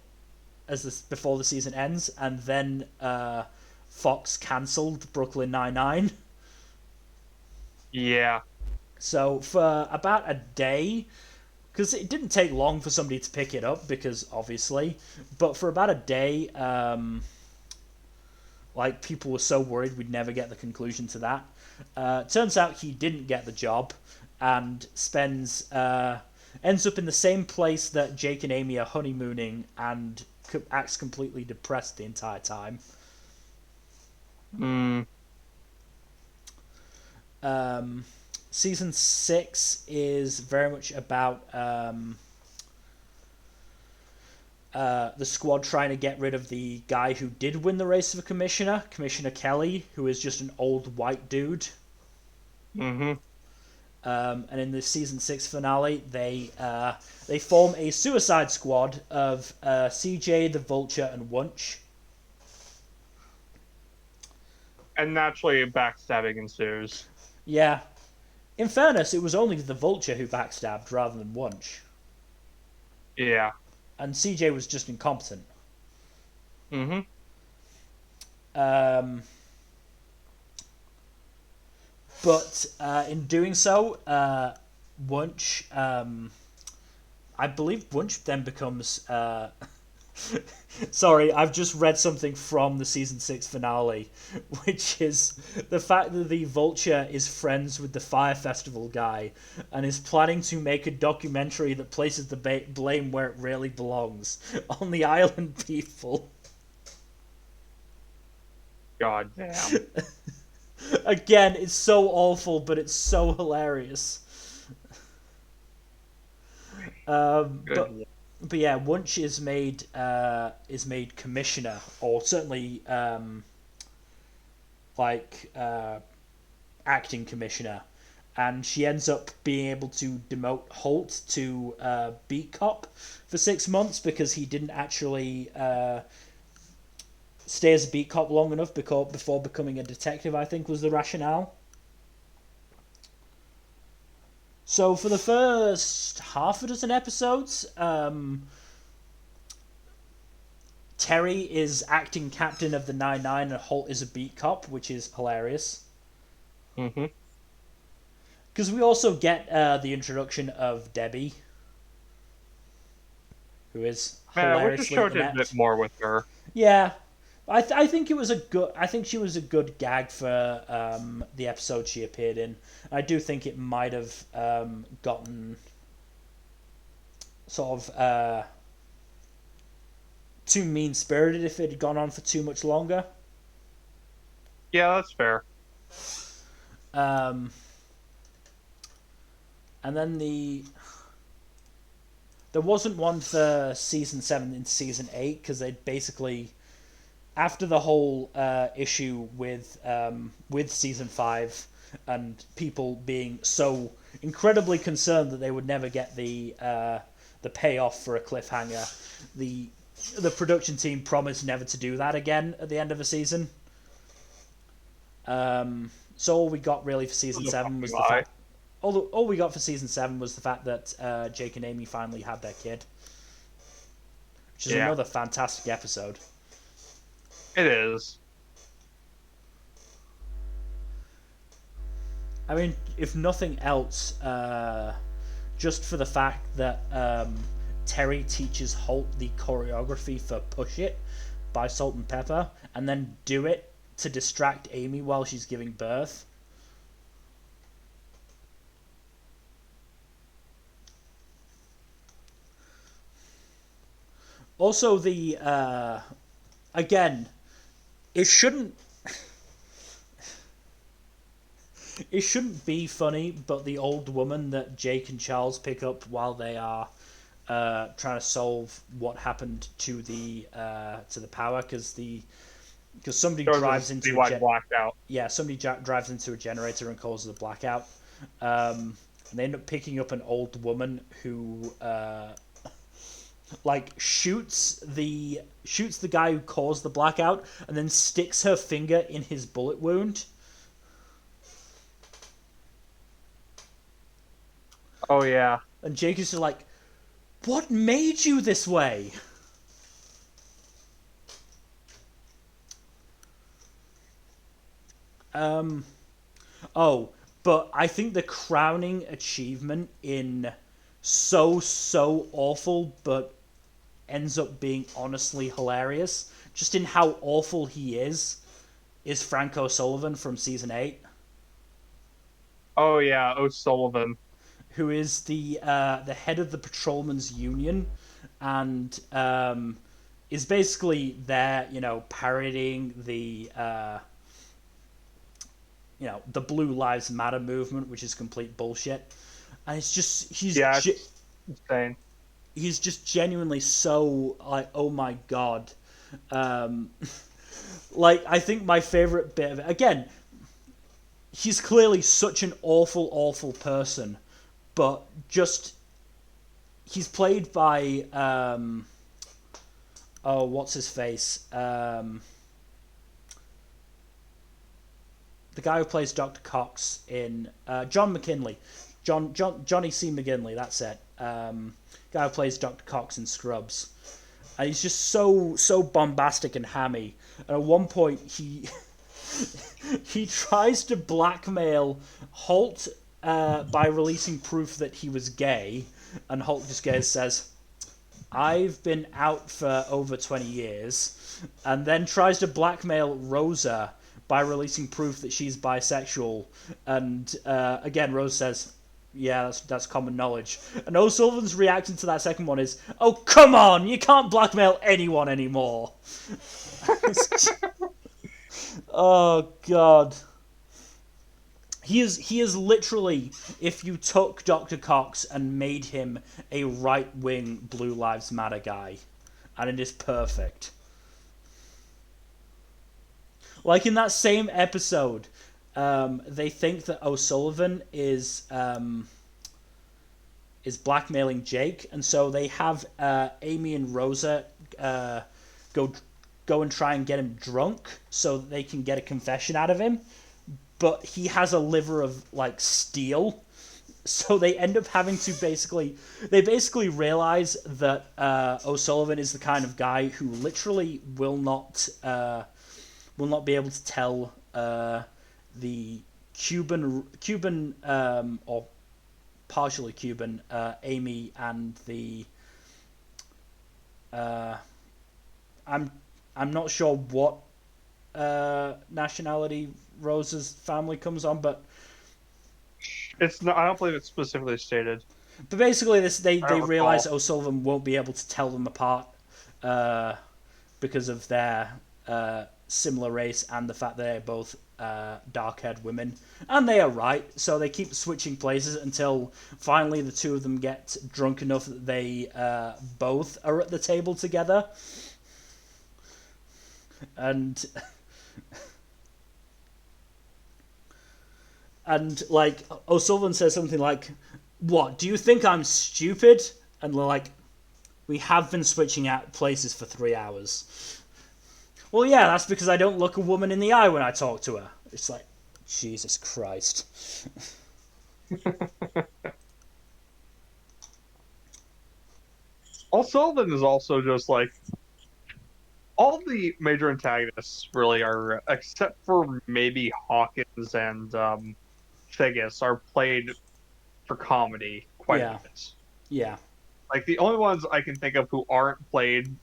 before the season ends, and then Fox cancelled Brooklyn Nine-Nine. Yeah. So for about a day, because it didn't take long for somebody to pick it up, because obviously, but for about a day, like people were so worried we'd never get the conclusion to that. Turns out he didn't get the job, and ends up in the same place that Jake and Amy are honeymooning, and acts completely depressed the entire time. Season 6 is very much about the squad trying to get rid of the guy who did win the race for Commissioner Kelly, who is just an old white dude. Mm-hmm. And in the season 6 finale, they form a suicide squad of CJ, the Vulture, and Wunsch. And naturally, backstabbing ensues. Yeah. In fairness, it was only the Vulture who backstabbed rather than Wunsch. Yeah. And CJ was just incompetent. Mm-hmm. But in doing so, Wunsch, I believe Wunsch then becomes... Sorry, I've just read something from the season 6 finale, which is the fact that the Vulture is friends with the Fire Festival guy and is planning to make a documentary that places the blame where it really belongs, on the island people. God damn. Again, it's so awful, but it's so hilarious. Um, Good. but but yeah, Wunsch is made commissioner, or certainly like acting commissioner, and she ends up being able to demote Holt to beat cop for 6 months because he didn't actually stay as a beat cop long enough before becoming a detective. I think was the rationale. So for the first half a dozen episodes, Terry is acting captain of the 9-9 and Holt is a beat cop, which is hilarious. Mm-hmm. Because we also get the introduction of Debbie, who is Yeah, we just hilariously showed a bit inept. more with her. Yeah, I think it was a good. I think she was a good gag for the episode she appeared in. I do think it might have gotten sort of too mean spirited if it had gone on for too much longer. Yeah, that's fair. Um, and then there wasn't one for season 7 into season 8 because they basically after the whole issue with season 5 and people being so incredibly concerned that they would never get the payoff for a cliffhanger, the production team promised never to do that again at the end of a season. So all we got really for season What a 7 fucking was the lie. fact. All we got for season 7 was the fact that Jake and Amy finally had their kid, which is Yeah, another fantastic episode. it is. I mean, if nothing else, just for the fact that Terry teaches Holt the choreography for Push It by Salt and Pepper, and then do it to distract Amy while she's giving birth. Also, the again, it shouldn't it shouldn't be funny, but the old woman that Jake and Charles pick up while they are trying to solve what happened to the power because somebody There was a drives into citywide blackout. somebody drives into a generator and causes a blackout. And they end up picking up an old woman who like shoots the guy who caused the blackout and then sticks her finger in his bullet wound. Oh yeah. And Jake is just like, "What made you this way?" Um, oh, but I think the crowning achievement in so awful, but ends up being honestly hilarious, just in how awful he is Franco Sullivan from season 8, Oh yeah, O'Sullivan. who is the head of the patrolmen's union, and is basically there, parodying the Blue Lives Matter movement, which is complete bullshit. And it's just Yeah, it's insane. he's just genuinely so like, oh my god. Um, like I think my favorite bit of it again, he's clearly such an awful person, but just he's played by oh what's his face the guy who plays Dr. Cox in John McKinley, Johnny C. McGinley. That's it. Guy who plays Dr. Cox in Scrubs, and he's just so bombastic and hammy. And at one point, he tries to blackmail Holt by releasing proof that he was gay, and Holt just says, "I've been out for over 20 years," and then tries to blackmail Rosa by releasing proof that she's bisexual. And again, Rose says, "Yeah, that's common knowledge." And O'Sullivan's reaction to that second one is, "Oh, come on, you can't blackmail anyone anymore." Oh, God. He is literally, if you took Dr. Cox and made him a right wing Blue Lives Matter guy, and it is perfect. Like in that same episode, they think that O'Sullivan is blackmailing Jake, and so they have Amy and Rosa go go and try and get him drunk so that they can get a confession out of him. But he has a liver of like steel, so they end up having to basically realize that O'Sullivan is the kind of guy who literally will not be able to tell the Cuban or partially Cuban Amy and the I'm not sure what nationality Rose's family comes on, but It's not. I don't believe it's specifically stated. basically I they don't realize recall. O'Sullivan won't be able to tell them apart because of their similar race and the fact that they're both dark-haired women, and they are right. So they keep switching places until finally the two of them get drunk enough that they both are at the table together, and like O'Sullivan says something like, "What, do you think I'm stupid?" And they're like, "We have been switching out places for 3 hours." Well, yeah, that's because I don't look a woman in the eye when I talk to her. It's like, Jesus Christ. Sullivan is also just like all the major antagonists really are, except for maybe Hawkins and Figgis, are played for comedy quite a Yeah, bit. yeah, Like the only ones I can think of who aren't played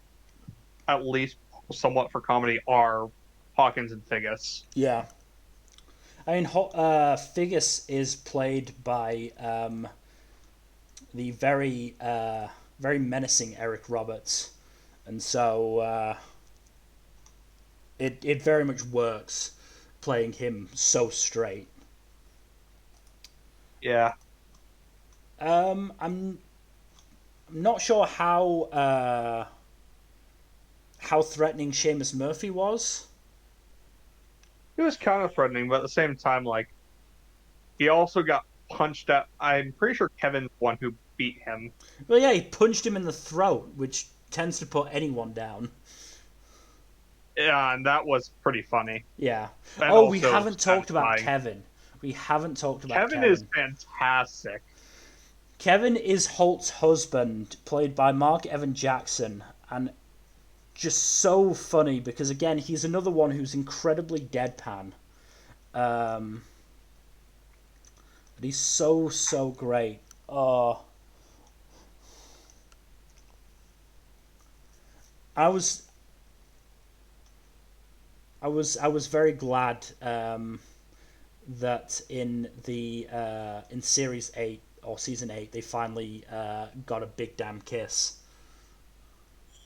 at least somewhat for comedy are Hawkins and Figgis. yeah. I mean, Figgis is played by the very menacing Eric Roberts, and so it very much works playing him so straight. Yeah. I'm not sure how threatening Seamus Murphy was. He was kind of threatening, but at the same time, like he also got punched out. I'm pretty sure Kevin's the one who beat him. Well, yeah, he punched him in the throat, which tends to put anyone down. Yeah, and that was pretty funny. Yeah. And Oh, we also haven't talked about satisfying. Kevin. We haven't talked about Kevin is Kevin. fantastic. Kevin is Holt's husband, played by Mark Evan Jackson, and just so funny because again, he's another one who's incredibly deadpan. Um, but he's so great. Oh, I was I was very glad that in series 8 or season 8 they finally got a big damn kiss.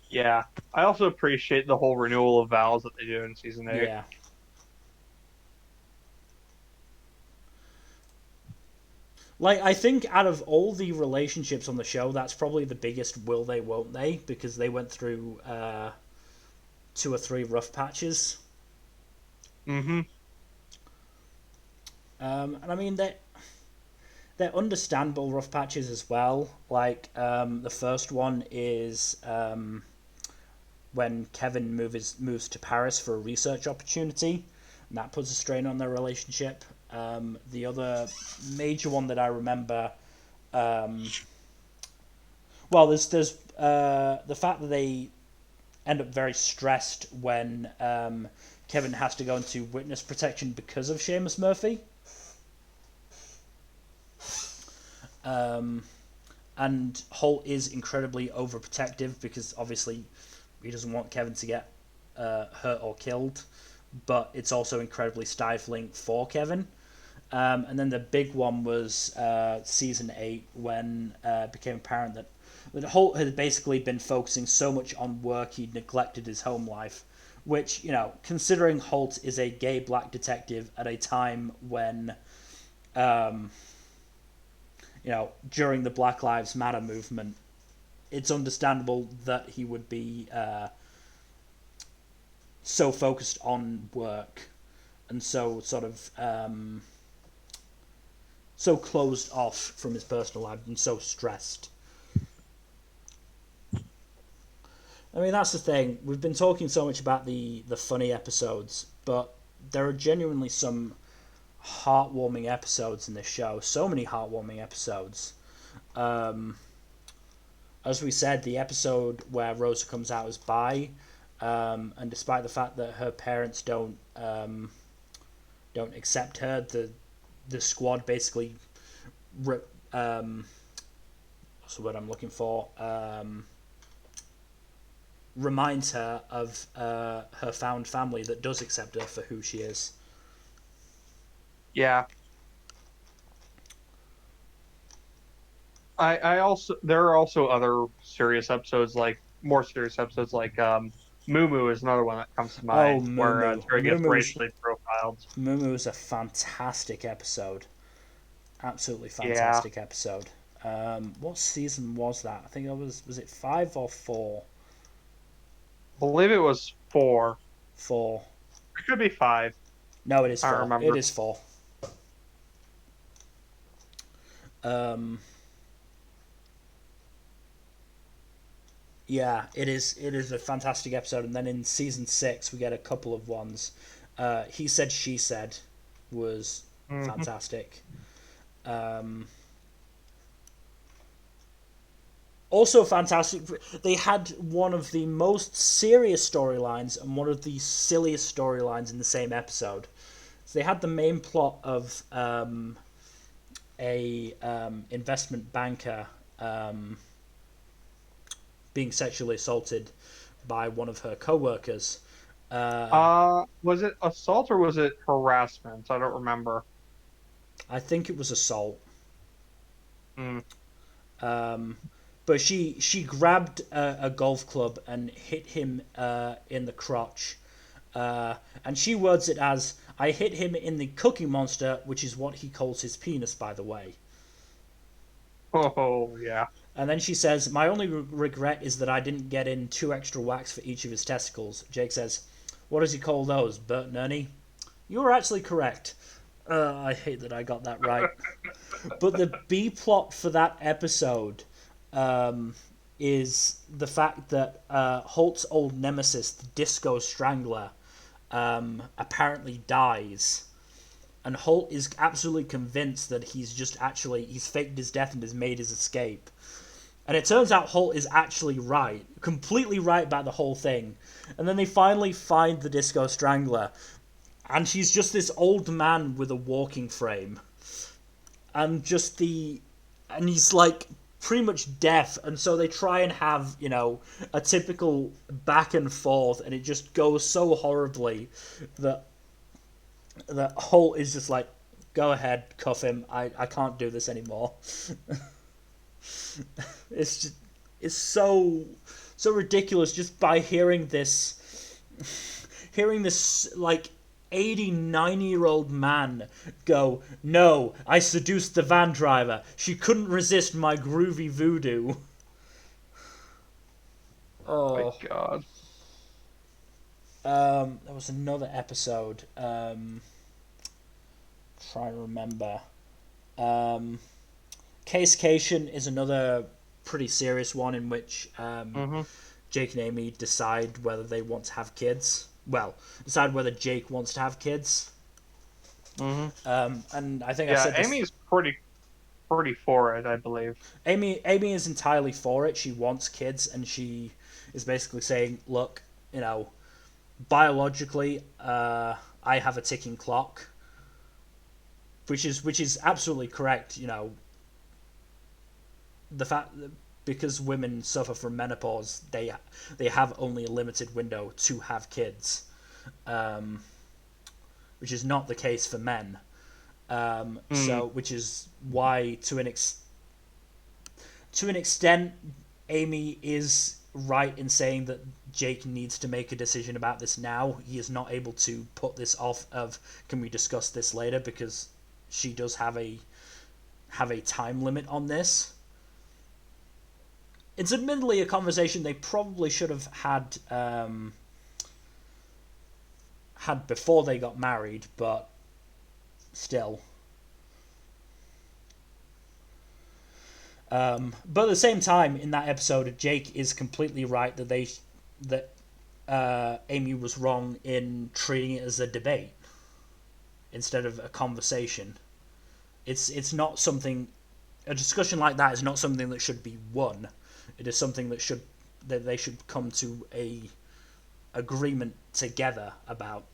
Yeah. I also appreciate the whole renewal of vows that they do in season 8. Yeah. Like, I think out of all the relationships on the show, that's probably the biggest will they, won't they, because they went through 2 or 3 rough patches. Mm-hmm. And I mean, they're understandable rough patches as well. Like, the first one is when Kevin moves to Paris for a research opportunity, and that puts a strain on their relationship. The other major one that I remember, um, well, there's the fact that they end up very stressed when Kevin has to go into witness protection because of Seamus Murphy. And Holt is incredibly overprotective because obviously he doesn't want Kevin to get hurt or killed, but it's also incredibly stifling for Kevin. And then the big one was season 8 when it became apparent that Holt had basically been focusing so much on work he'd neglected his home life, which, considering Holt is a gay black detective at a time when um, during the Black Lives Matter movement, it's understandable that he would be so focused on work and so sort of so closed off from his personal life and so stressed. I mean, that's the thing. We've been talking so much about the funny episodes, but there are genuinely some heartwarming episodes in this show. So many heartwarming episodes. Um, as we said, the episode where Rosa comes out as bi, and despite the fact that her parents don't accept her, the squad basically what's the word I'm looking for? Reminds her of her found family that does accept her for who she is. Yeah. I also there are also other serious episodes like more serious episodes like Moo Moo is another one that comes to Oh, mind Moo where Moo. Terry gets racially profiled. Moo Moo is a fantastic episode. Absolutely Yeah, fantastic episode. What season was that? I think it was it 5 or 4? I believe it was 4. 4. It could be 5. No, it is I don't 4. It remember. is 4. Um, yeah, it is. It is a fantastic episode, and then in season 6 we get a couple of ones. He said, she said, was Hmm. fantastic. Um, Also fantastic. They had one of the most serious storylines and one of the silliest storylines in the same episode. So they had the main plot of a investment banker being sexually assaulted by one of her co-workers. Was it assault or was it harassment? I don't remember. I think it was assault. Mm. Um, but she grabbed a golf club and hit him in the crotch. And she words it as, I hit him in the Cookie Monster, which is what he calls his penis, by the way. Oh, yeah. And then she says, my only regret is that I didn't get in 2 extra whacks for each of his testicles. Jake says, what does he call those, Bert and Ernie? You were actually correct. I hate that I got that right. But the B plot for that episode is the fact that Holt's old nemesis, the Disco Strangler, apparently dies. And Holt is absolutely convinced that he's faked his death and has made his escape. And it turns out Holt is actually right, completely right about the whole thing. And then they finally find the Disco Strangler, and she's just this old man with a walking frame. And and he's like pretty much deaf, and so they try and have, a typical back and forth, and it just goes so horribly that Holt is just like, go ahead, cuff him. I can't do this anymore. It's just, it's so ridiculous just by hearing this like 89-year-old man go, no, I seduced the van driver. She couldn't resist my groovy voodoo. My Oh. God. There was another episode. Try to remember. Um, Case Cation is another pretty serious one in which Hmm. Jake and Amy decide whether they want to have kids. Well, decide whether Jake wants to have kids. Hmm. And I think I Yeah, said this. Amy's pretty for it, I believe. Amy is entirely for it. She wants kids, and she is basically saying, "Look, biologically, I have a ticking clock," which is absolutely correct. The fact that because women suffer from menopause, they have only a limited window to have kids, um, which is not the case for men. Mm. So, which is why, to an extent, Amy is right in saying that Jake needs to make a decision about this now. He is not able to put this off of, can we discuss this later, because she does have a time limit on this. It's admittedly a conversation they probably should have had had before they got married, but still. But at the same time, in that episode, Jake is completely right that Amy was wrong in treating it as a debate instead of a conversation. It's not something. A discussion like that is not something that should be won. It is something that they should come to a agreement together about.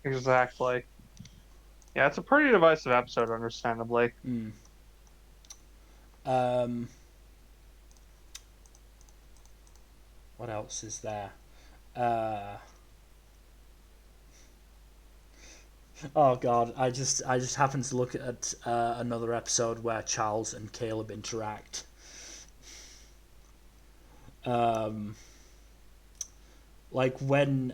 Exactly. Yeah, it's a pretty divisive episode, understandably. Mm. Um, what else is there? Uh, oh God, I just happened to look at another episode where Charles and Caleb interact. Um, like when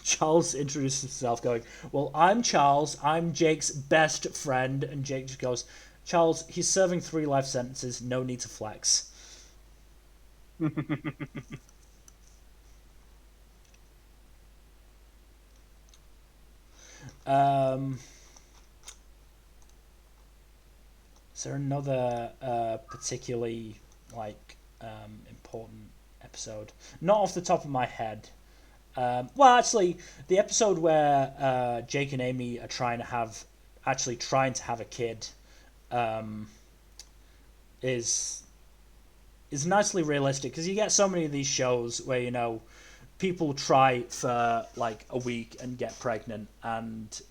Charles introduces himself, going, "Well, I'm Charles. I'm Jake's best friend," and Jake just goes, "Charles, he's serving 3 life sentences. No need to flex." Um, is there another particularly important episode? Not off the top of my head. Well, actually, the episode where Jake and Amy are trying to have a kid um, is nicely realistic because you get so many of these shows where people try for like a week and get pregnant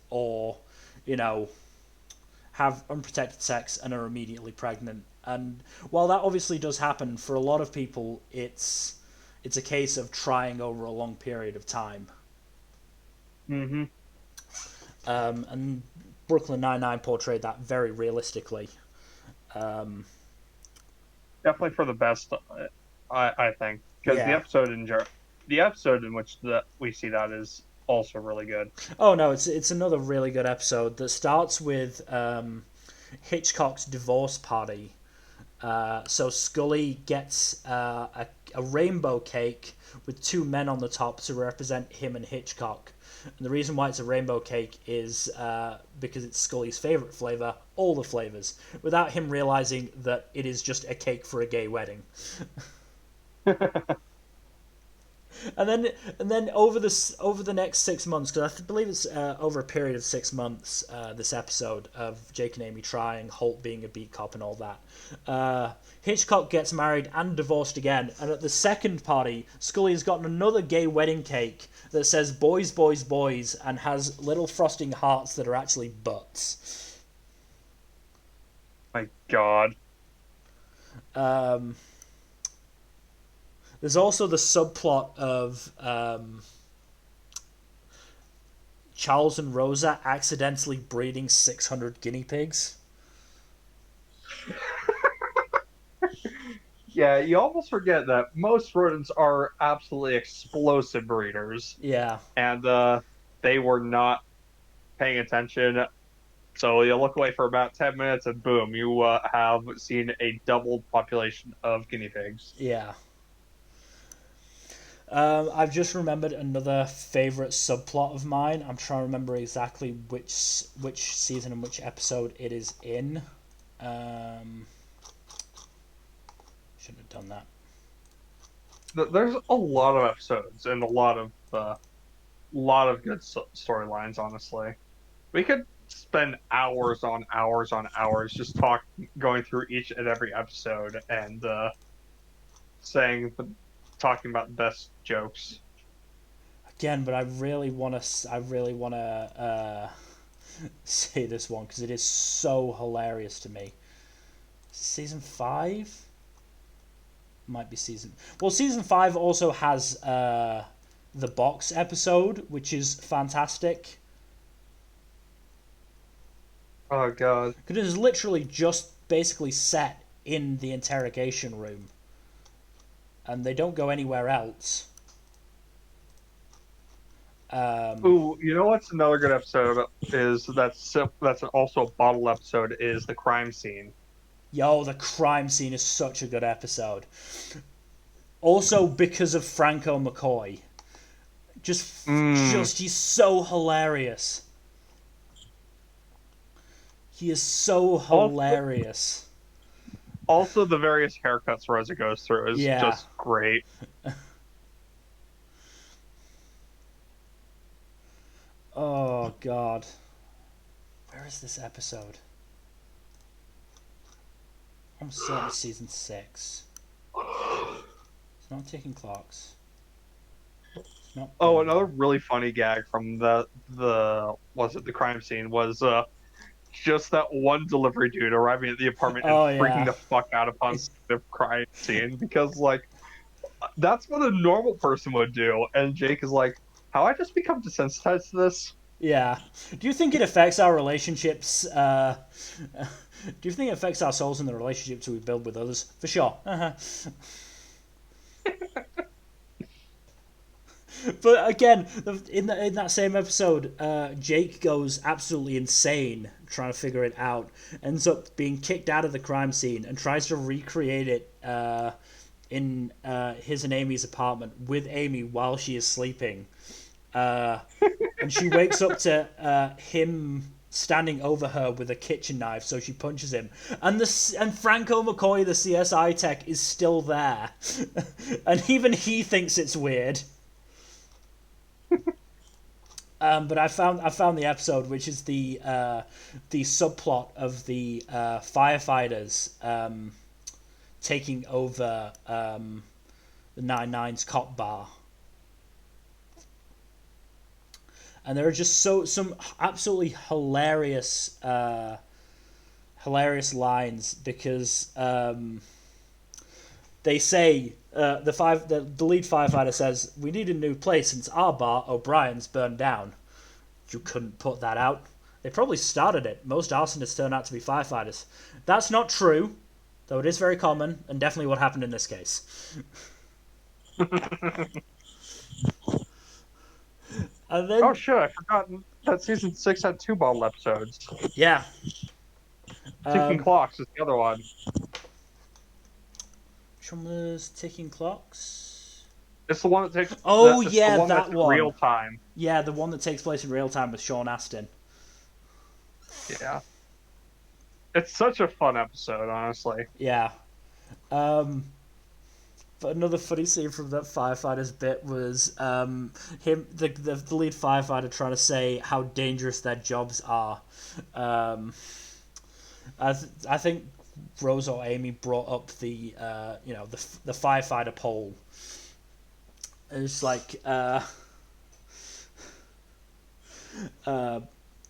or you know have unprotected sex and are immediately pregnant. And while that obviously does happen, for a lot of people, it's a case of trying over a long period of time. Mm-hmm. And Brooklyn Nine-Nine portrayed that very realistically. Um, Definitely for the best, I think, because yeah. the episode in which we see that is also really good. Oh no, it's another really good episode that starts with Hitchcock's divorce party. So Scully gets a rainbow cake with 2 men on the top to represent him and Hitchcock. And the reason why it's a rainbow cake is because it's Scully's favourite flavour, all the flavours, without him realising that it is just a cake for a gay wedding. And then over the next 6 months, because I believe it's over a period of 6 months, this episode of Jake and Amy trying, Holt being a beat cop and all that. Hitchcock gets married and divorced again, and at the second party, Scully has gotten another gay wedding cake that says "boys, boys, boys" and has little frosting hearts that are actually butts. My God. There's also the subplot of Charles and Rosa accidentally breeding 600 guinea pigs. Yeah, you almost forget that most rodents are absolutely explosive breeders, Yeah, and they were not paying attention. So you look away for about 10 minutes, and boom, you have seen a doubled population of guinea pigs. yeah. I've just remembered another favourite subplot of mine. I'm trying to remember exactly which season and which episode it is in. Um, shouldn't have done that. There's a lot of episodes and a lot of good storylines, honestly. We could spend hours on hours just going through each and every episode and saying talking about the best jokes. Again, but I really want to say this one because it is so hilarious to me. Season 5 might be season. Well, season 5 also has the box episode, which is fantastic. Oh God. Because it is literally just basically set in the interrogation room, and they don't go anywhere else. Ooh, you know what's another good episode is that's also a bottle episode is the crime scene. Yo, the crime scene is such a good episode. Also because of Franco McCoy. Mm. He's so hilarious. He is so Also, hilarious. also the various haircuts Rosa goes through is Yeah. just great. Oh God. Where is this episode? I'm certain it's season 6. It's not ticking clocks. It's not Oh, another Boyle. really funny gag from the was it the crime scene was just that one delivery dude arriving at the apartment and Oh freaking yeah. the fuck out upon seeing the crime scene because like that's what a normal person would do, and Jake is like, "How I just become desensitized to this?" Yeah. Do you think it affects our relationships? Do you think it affects our souls in the relationships we build with others? For sure. But again, in that same episode, Jake goes absolutely insane trying to figure it out. Ends up being kicked out of the crime scene and tries to recreate it in his and Amy's apartment with Amy while she is sleeping. Uh, and she wakes up to him standing over her with a kitchen knife, so she punches him. And Franco McCoy, the CSI tech, is still there, and even he thinks it's weird. But I found the episode, which is the subplot of the firefighters taking over the 99's cop bar, and there are just some absolutely hilarious lines because they say the lead firefighter says we need a new place since our bar O'Brien's burned down. You couldn't put that out. They probably started it. Most arsonists turn out to be firefighters. That's not true, though it is very common and definitely what happened in this case. And Oh then shit, I forgot that season 6 had two bottle episodes. yeah, Ticking um, Clocks is the other one. which one was ticking clocks? It's the one that takes Oh it's the yeah, one that's that in real one. time. Yeah, the one that takes place in real time with Sean Astin. Yeah. It's such a fun episode, honestly. Yeah. Um, but another funny scene from that firefighters bit was the lead firefighter trying to say how dangerous their jobs are. Um, I think Rose or Amy brought up the the firefighter pole. It's like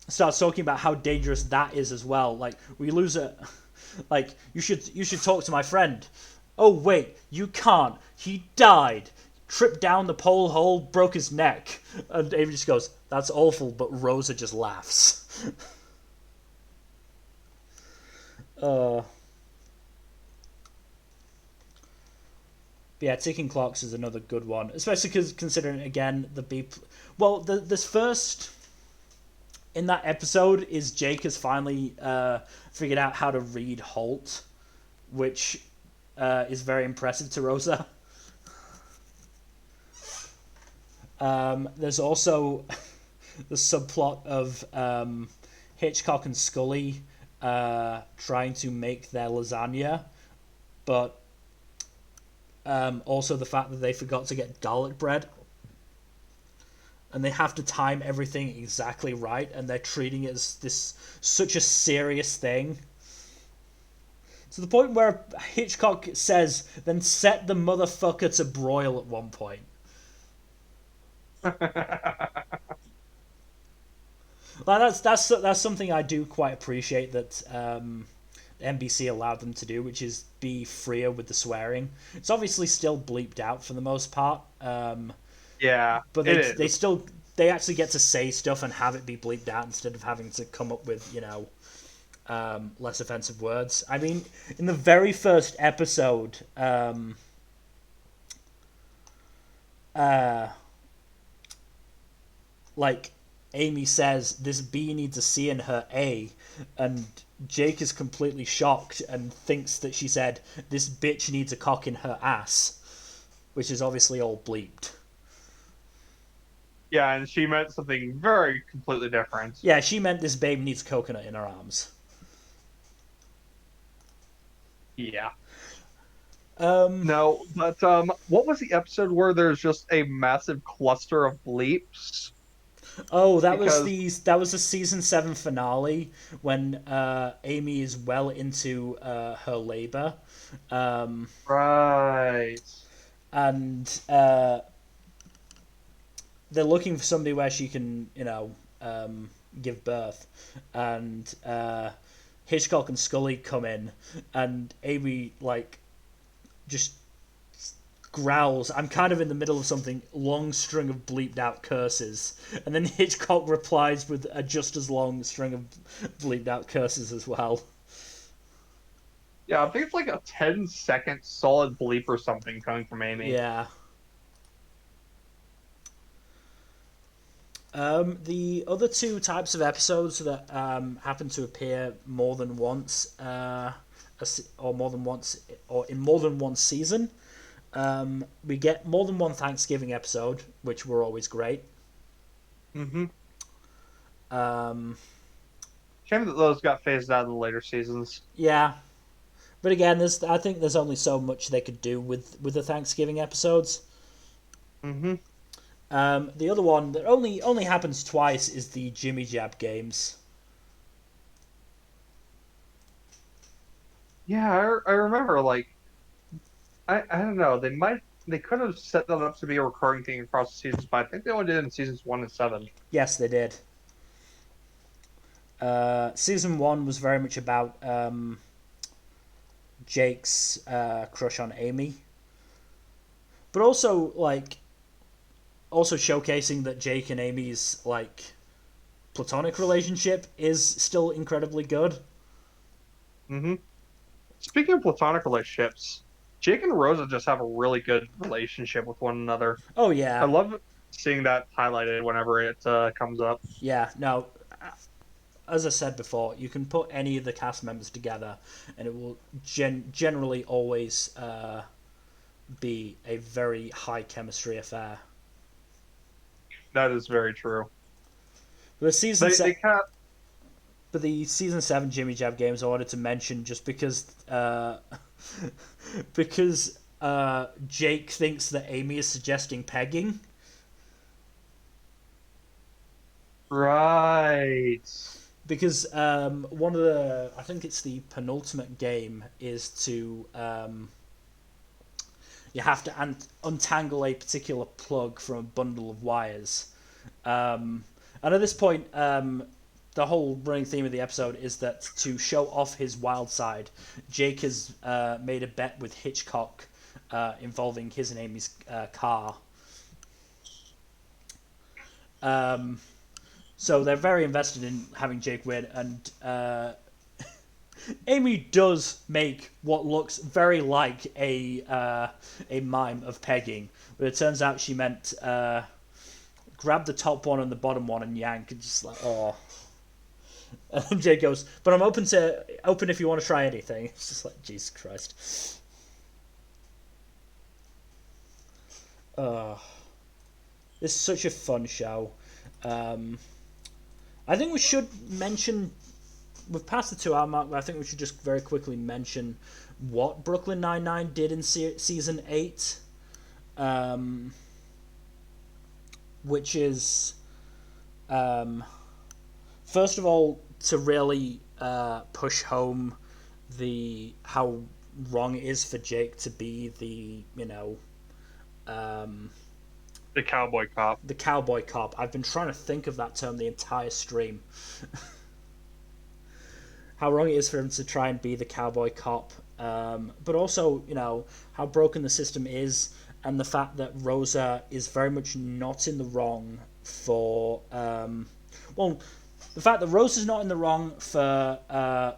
starts talking about how dangerous that is as well. Like we lose a like you should talk to my friend. Oh wait, you can't. He died. Tripped down the pole hole, broke his neck. And Amy just goes, "That's awful," but Rosa just laughs. uh But yeah, ticking clocks is another good one, especially because considering again the beep. Well, this first in that episode is Jake has finally figured out how to read Holt, which is very impressive to Rosa. There's also the subplot of Hitchcock and Scully trying to make their lasagna, but also the fact that they forgot to get garlic bread. And they have to time everything exactly right, and they're treating it as this such a serious thing. To the point where Hitchcock says, then set the motherfucker to broil at one point. Like that's something I do quite appreciate that NBC allowed them to do, which is be freer with the swearing. It's obviously still bleeped out for the most part, Yeah, but it they is. still they actually get to say stuff and have it be bleeped out instead of having to come up with less offensive words. I mean, in the very first episode, like Amy says, this B needs a C in her A, and Jake is completely shocked and thinks that she said this bitch needs a cock in her ass, which is obviously all bleeped. Yeah, and she meant something very completely different. Yeah, she meant this babe needs coconut in her arms. Yeah. Um, No, but what was the episode where there's just a massive cluster of bleeps? Oh, Because that was the season 7 finale when Amy is well into her labor, um, right. and they're looking for somebody where she can, give birth, and Hitchcock and Scully come in, and Amy just growls, "I'm kind of in the middle of something," long string of bleeped out curses. And then Hitchcock replies with a just as long string of bleeped out curses as well. Yeah, I think it's like a 10-second solid bleep or something coming from Amy. Yeah. The other two types of episodes that happen to appear more than once, or more than once, or in more than one season, we get more than one Thanksgiving episode, which were always great. Mm-hmm. Um, Shame that those got phased out in the later seasons. yeah, but again, I think there's only so much they could do with the Thanksgiving episodes. Mm-hmm. The other one that only happens twice is the Jimmy Jab games. Yeah, I remember like I don't know, they could have set that up to be a recurring thing across the seasons, but I think they only did it in seasons 1 and 7. Yes, they did. Season 1 was very much about Jake's crush on Amy, but also showcasing that Jake and Amy's platonic relationship is still incredibly good. Mm-hmm. Speaking of platonic relationships, Jake and Rosa just have a really good relationship with one another. Oh I yeah, love seeing that highlighted whenever it comes up. yeah. No, as I said before, you can put any of the cast members together, and it will generally always be a very high chemistry affair. That is very true. The season They set, can't. but the season 7 Jimmy Jab games I wanted to mention just because because Jake thinks that Amy is suggesting pegging. Right. Because one of the, I think it's the penultimate game, is to you have to untangle a particular plug from a bundle of wires. And at this point, the whole running theme of the episode is that to show off his wild side, Jake has made a bet with Hitchcock involving his and Amy's car. So they're very invested in having Jake win, and Amy does make what looks very like a mime of pegging, but it turns out she meant grab the top one and the bottom one and yank, and just like, oh. And Jake goes, but I'm open if you want to try anything. It's just like, Jesus Christ. This is such a fun show. I think we should mention, we've passed the 2 hour mark, but I think we should just very quickly mention what Brooklyn Nine-Nine did in season 8, which is, first of all, to really push home how wrong it is for Jake to be The cowboy cop. the cowboy cop. I've been trying to think of that term the entire stream. How wrong it is for him to try and be the cowboy cop, but also, how broken the system is, and the fact that Rosa is very much not in the wrong for, well, the fact that Rosa's not in the wrong for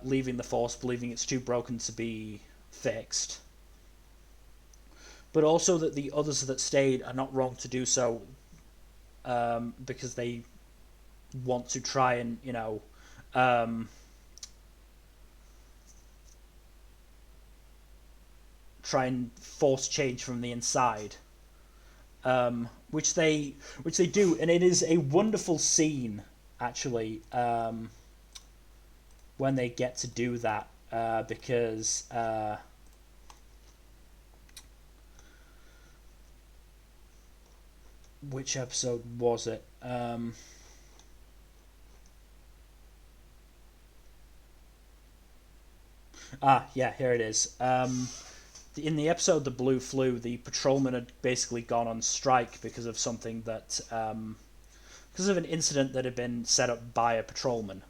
leaving the Force, believing it's too broken to be fixed, but also that the others that stayed are not wrong to do so, because they want to try and um, try and force change from the inside, which they do, and it is a wonderful scene actually, when they get to do that, because which episode was it? Yeah, here it is. In the episode "The Blue Flu," the patrolmen had basically gone on strike because of something that, because of an incident that had been set up by a patrolman.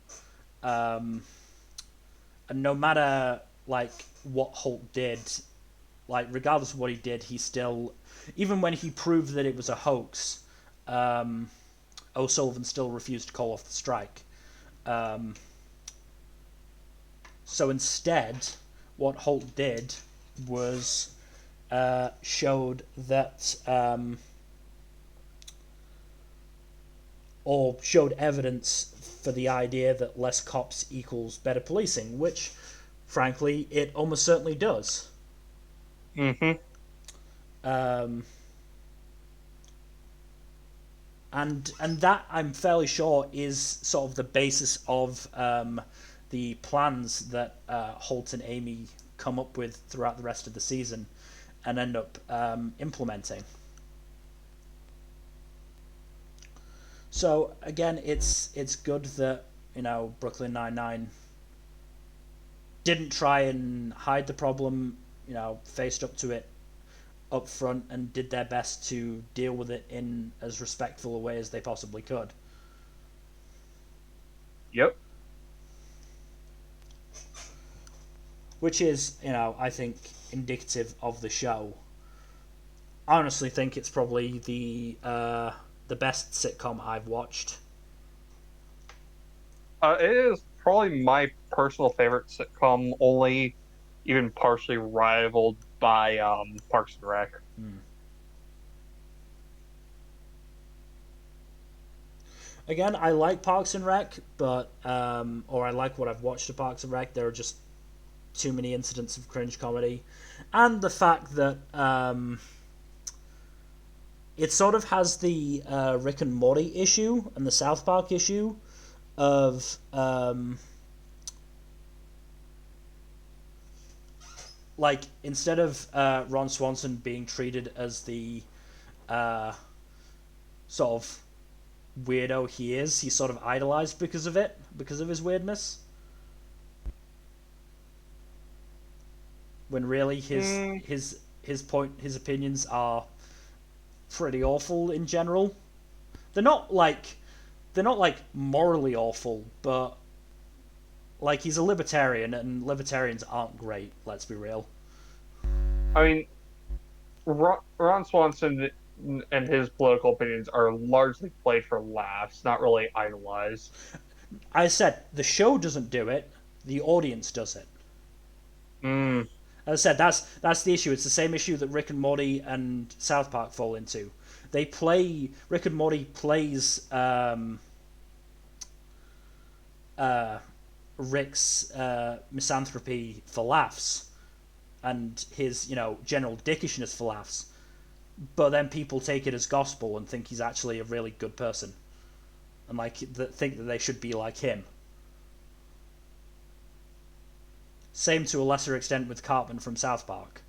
And no matter like what Holt did, like regardless of what he did, he still, even when he proved that it was a hoax, O'Sullivan still refused to call off the strike. Um, so instead, what Holt did was showed that, or showed evidence for the idea that less cops equals better policing, which, frankly, it almost certainly does. Mm-hmm. Um, and that, I'm fairly sure, is sort of the basis of the plans that Holt and Amy come up with throughout the rest of the season and end up implementing. So again, it's good that Brooklyn Nine-Nine didn't try and hide the problem. Faced up to it up front and did their best to deal with it in as respectful a way as they possibly could. Yep. Which is, I think, indicative of the show. I honestly think it's probably the best sitcom I've watched. It is probably my personal favorite sitcom, only even partially rivaled by Parks and Rec. Hmm. Again, I like Parks and Rec, but or I like what I've watched of Parks and Rec. There are just too many incidents of cringe comedy, and the fact that it sort of has the Rick and Morty issue and the South Park issue of like, instead of Ron Swanson being treated as the uh, sort of weirdo he is, he's sort of idolized because of it, because of his weirdness. When really Mm, his opinions are pretty awful in general. They're not like morally awful, but like, he's a libertarian, and libertarians aren't great. Let's be real. I mean, Ron Swanson and his political opinions are largely played for laughs, not really idolized. I said the show doesn't do it; the audience does it. Mm, As I said, that's the issue. It's the same issue that Rick and Morty and South Park fall into. Rick and Morty plays uh, Rick's misanthropy for laughs, and his general dickishness for laughs. But then people take it as gospel and think he's actually a really good person, and think that they should be like him. Same to a lesser extent with Cartman from South Park.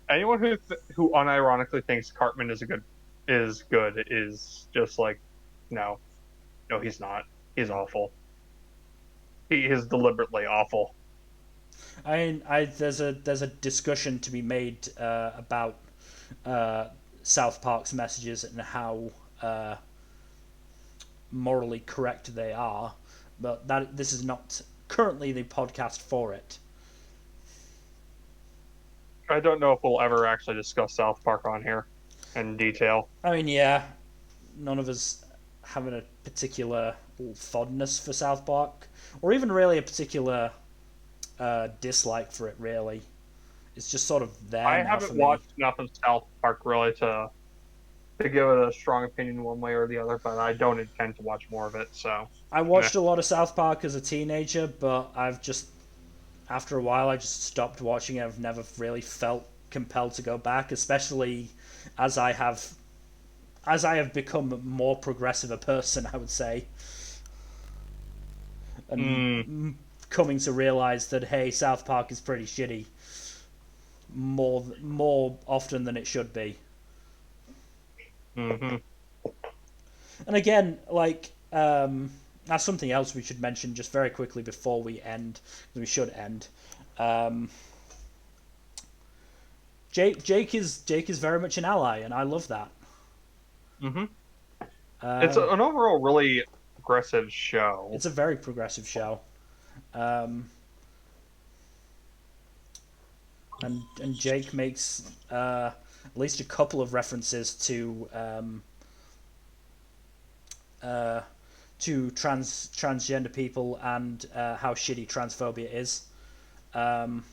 anyone who unironically thinks Cartman is just like, no, no, he's not. He's awful. He is deliberately awful. I mean, there's a discussion to be made about uh, South Park's messages and how morally correct they are, but this is not currently the podcast for it. I don't know if we'll ever actually discuss South Park on here in detail. I mean, yeah, none of us having a particular fondness for South Park, or even really a particular dislike for it. Really, it's just sort of there I now for haven't me. watched enough of South Park really to to give it a strong opinion one way or the other, but I don't intend to watch more of it. So, I yeah. watched a lot of South Park as a teenager, but I've just after a while I just stopped watching it. I've never really felt compelled to go back, especially as I have as I have become more progressive a person, I would say, Mm, and coming to realize that hey, South Park is pretty shitty more often than it should be. hmm. And again, like that's something else we should mention just very quickly before we end. We should end. Um, Jake is very much an ally, and I love that. Hmm. It's Uh, an overall really progressive show. it's a very progressive show, um, and Jake makes at least a couple of references uh, to transgender people and how shitty transphobia is. Um,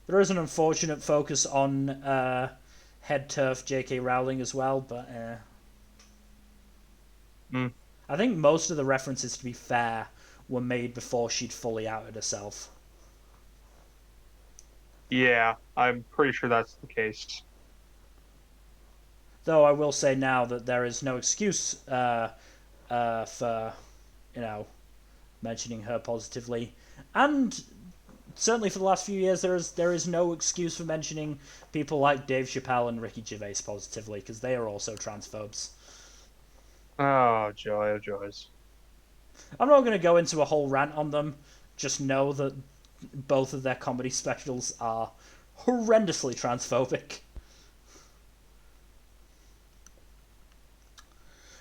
there is an unfortunate focus on head turf J.K. Rowling as well, but Mm, I think most of the references, to be fair, were made before she'd fully outed herself. yeah, I'm pretty sure that's the case. Though I will say now that there is no excuse for you know mentioning her positively, and certainly for the last few years there is no excuse for mentioning people like Dave Chappelle and Ricky Gervais positively because they are also transphobes. Oh, joy of joys. I'm not going to go into a whole rant on them. Just know that both of their comedy specials are horrendously transphobic.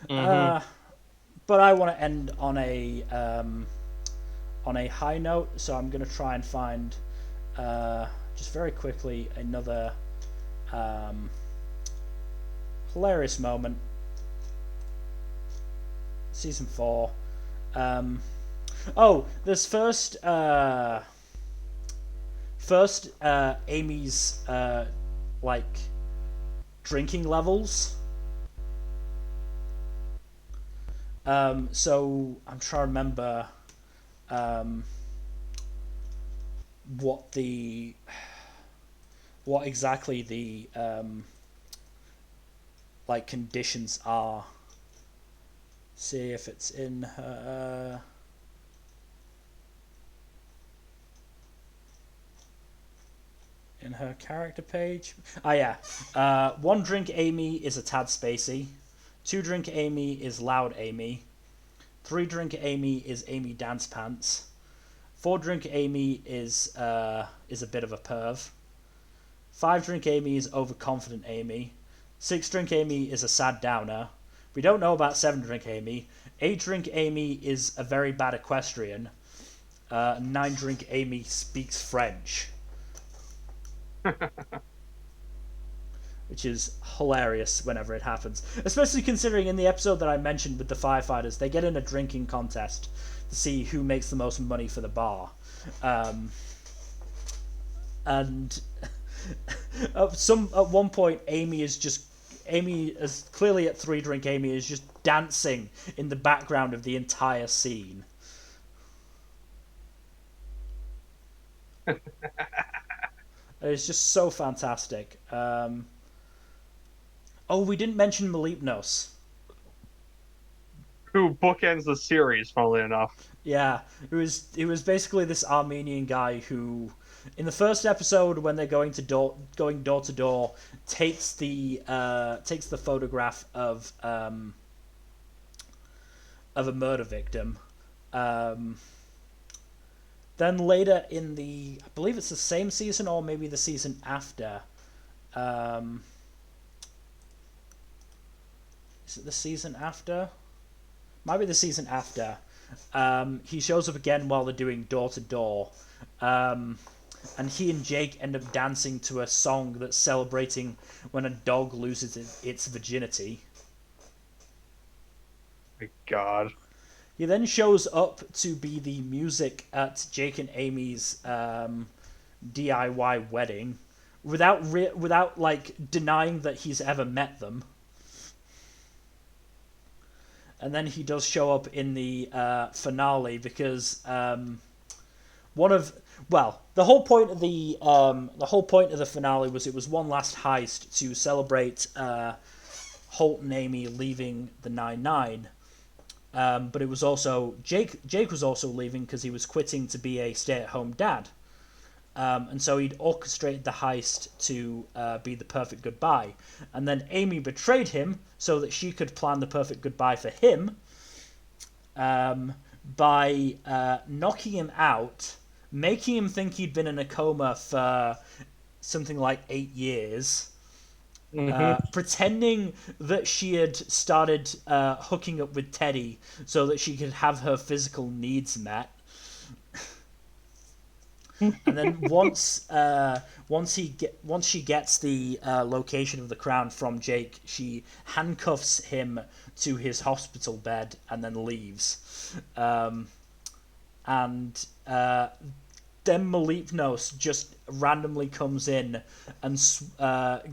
Hmm. Uh, but I want to end on a high note, so I'm going to try and find just very quickly another um, hilarious moment. Season 4. Um, oh, this first Amy's like drinking levels. So I'm trying to remember um, what the what exactly the like conditions are. See if it's in her character page. Ah, yeah. One drink Amy is a tad spacey. Two drink Amy is loud Amy. Three drink Amy is Amy dance pants. Four drink Amy is a bit of a perv. Five drink Amy is overconfident Amy. Six drink Amy is a sad downer. We don't know about seven drink Amy. Eight drink Amy is a very bad equestrian. Nine drink Amy speaks French, which is hilarious whenever it happens. Especially considering in the episode that I mentioned with the firefighters, they get in a drinking contest to see who makes the most money for the bar. Um, and at one point, Amy is clearly at three drink. Amy is just dancing in the background of the entire scene. It's just so fantastic. Oh, we didn't mention Melipnos. Who bookends the series, funnily enough. Yeah, it was basically this Armenian guy who, in the first episode, when they're going door to door, takes the photograph of a murder victim. Um, then later in I believe it's the same season or maybe the season after. Um, is it the season after? Might be the season after. He shows up again while they're doing door to door, and he and Jake end up dancing to a song that's celebrating when a dog loses its virginity. My God. He then shows up to be the music at Jake and Amy's DIY wedding, without like denying that he's ever met them. And then he does show up in the finale because one of the whole point of the finale was it was one last heist to celebrate Holt and Amy leaving the 9-9. But it was also Jake was also leaving because he was quitting to be a stay-at-home dad. And so he'd orchestrated the heist to be the perfect goodbye. And then Amy betrayed him so that she could plan the perfect goodbye for him by knocking him out, making him think he'd been in a coma for something like 8 years, pretending that she had started hooking up with Teddy so that she could have her physical needs met. And then once she gets the location of the crown from Jake, she handcuffs him to his hospital bed and then leaves. And then Maliknos just randomly comes in and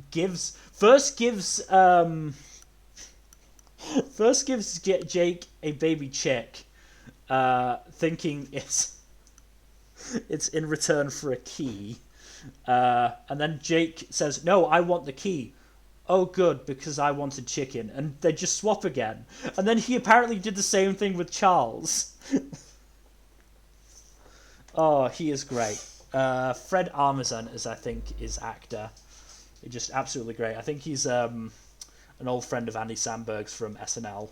gives Jake a baby chick, thinking it's in return for a key. And then Jake says, "No, I want the key." "Oh, good, because I wanted chicken." And they just swap again. And then he apparently did the same thing with Charles. Oh, he is great. Fred Armisen is, I think, his actor. He's just absolutely great. I think he's an old friend of Andy Samberg's from SNL.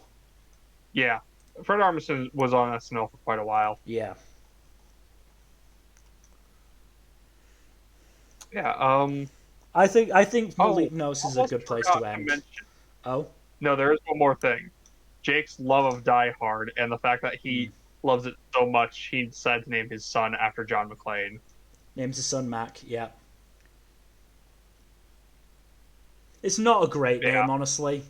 Yeah, Fred Armisen was on SNL for quite a while. Yeah. Yeah. I think Malik Knows is a good place to end. Oh? No, there is one more thing. Jake's love of Die Hard and the fact that he loves it so much, he decided to name his son after John McClane. Names his son Mac, yeah. It's not a great name, honestly.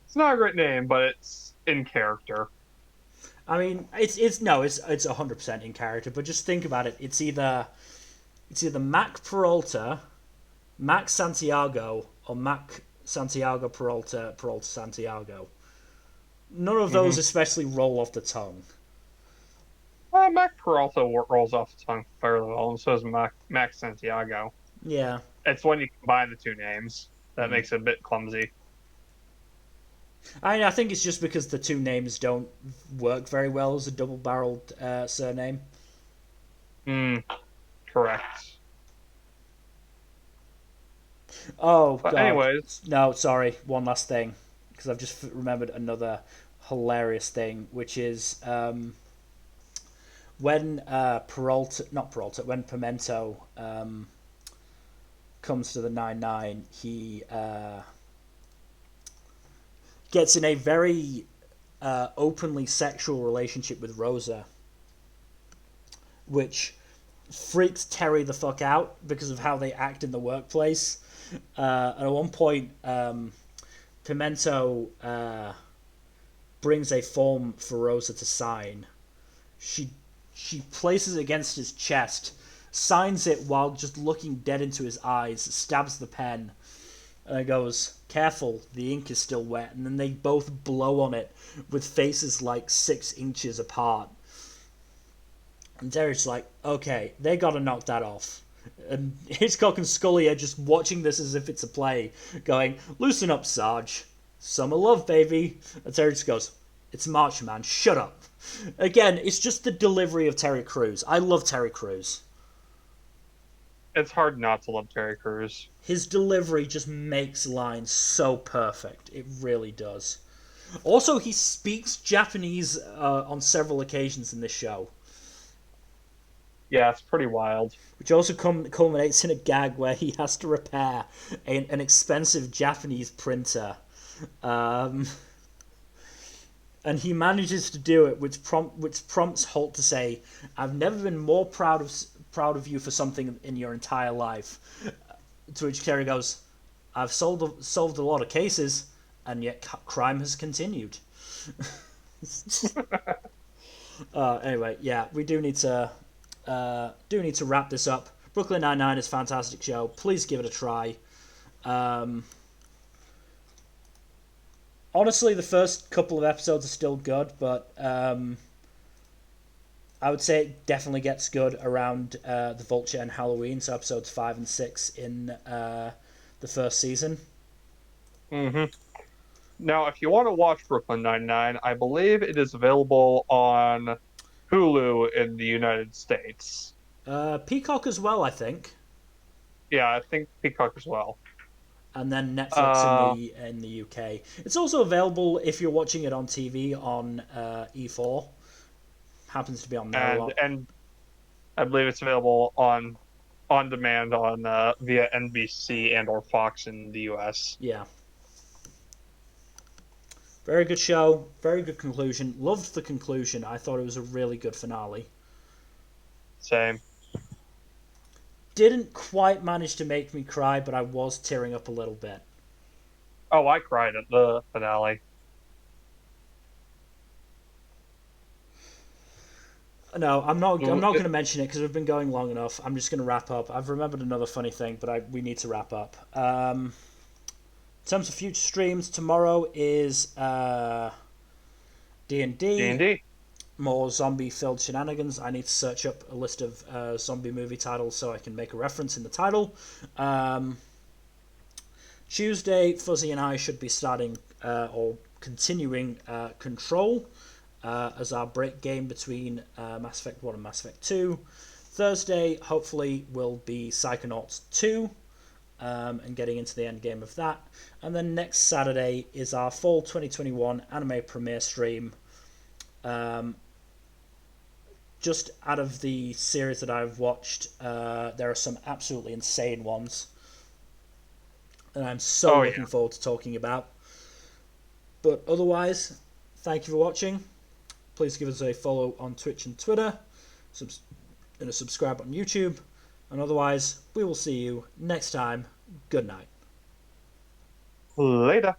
It's not a great name, but it's in character. I mean, it's 100% in character, but just think about it. It's either Mac Peralta, Mac Santiago, or Mac Santiago Peralta, Peralta Santiago. None of those especially roll off the tongue. Mac Peralta rolls off the tongue fairly well, and so does Mac Santiago. Yeah. It's when you combine the two names that makes it a bit clumsy. I think it's just because the two names don't work very well as a double-barreled surname. Correct. Oh, God. Anyways. No, sorry. One last thing. Because I've just remembered another hilarious thing, which is when when Pimento comes to the 9-9, he gets in a very openly sexual relationship with Rosa, which freaks Terry the fuck out because of how they act in the workplace. And at one point, Pimento brings a form for Rosa to sign. She places it against his chest, signs it while just looking dead into his eyes, stabs the pen, and goes, "Careful, the ink is still wet." And then they both blow on it with faces like 6 inches apart. And Terry's like, okay, they gotta knock that off. And Hitchcock and Scully are just watching this as if it's a play, going, "Loosen up, Sarge. Summer love, baby." And Terry just goes, "It's March, man. Shut up." Again, it's just the delivery of Terry Crews. I love Terry Crews. It's hard not to love Terry Crews. His delivery just makes lines so perfect. It really does. Also, he speaks Japanese on several occasions in this show. Yeah, it's pretty wild. Which also culminates in a gag where he has to repair an expensive Japanese printer. And he manages to do it, which prompts Holt to say, "I've never been more proud of you for something in your entire life." To which Terry goes, "I've solved a lot of cases, and yet crime has continued." Anyway, yeah, we do need to wrap this up. Brooklyn Nine-Nine is a fantastic show. Please give it a try. Honestly, the first couple of episodes are still good, but I would say it definitely gets good around the Vulture and Halloween, so episodes 5 and 6 in the first season. hmm Now, if you want to watch Brooklyn Nine-Nine, I believe it is available on Hulu in the United States. Peacock as well, I think, Yeah, I think Peacock as well. and then Netflix in Uh, the UK. It's also available if you're watching it on TV on E4. Happens to be on there a lot. and I believe it's available on demand on via NBC and or Fox in the US. Yeah, very good show. Very good conclusion. Loved the conclusion. I thought it was a really good finale. Same. Didn't quite manage to make me cry, but I was tearing up a little bit. Oh, I cried at the finale. No, I'm not. I'm not It- going to mention it because we've been going long enough. I'm just going to wrap up. I've remembered another funny thing, but we need to wrap up. In terms of future streams, tomorrow is D&D, D&D. more zombie-filled shenanigans. I need to search up a list of zombie movie titles so I can make a reference in the title. Tuesday, Fuzzy and I should be starting or continuing Control as our break game between Mass Effect 1 and Mass Effect 2. Thursday, hopefully, will be Psychonauts 2 and getting into the end game of that. And then next Saturday is our fall 2021 anime premiere stream. Just out of the series that I've watched, there are some absolutely insane ones and I'm so Oh yeah. looking forward to talking about. But otherwise, thank you for watching. Please give us a follow on Twitch and Twitter, and a subscribe on YouTube. And otherwise, we will see you next time. Good night. Later.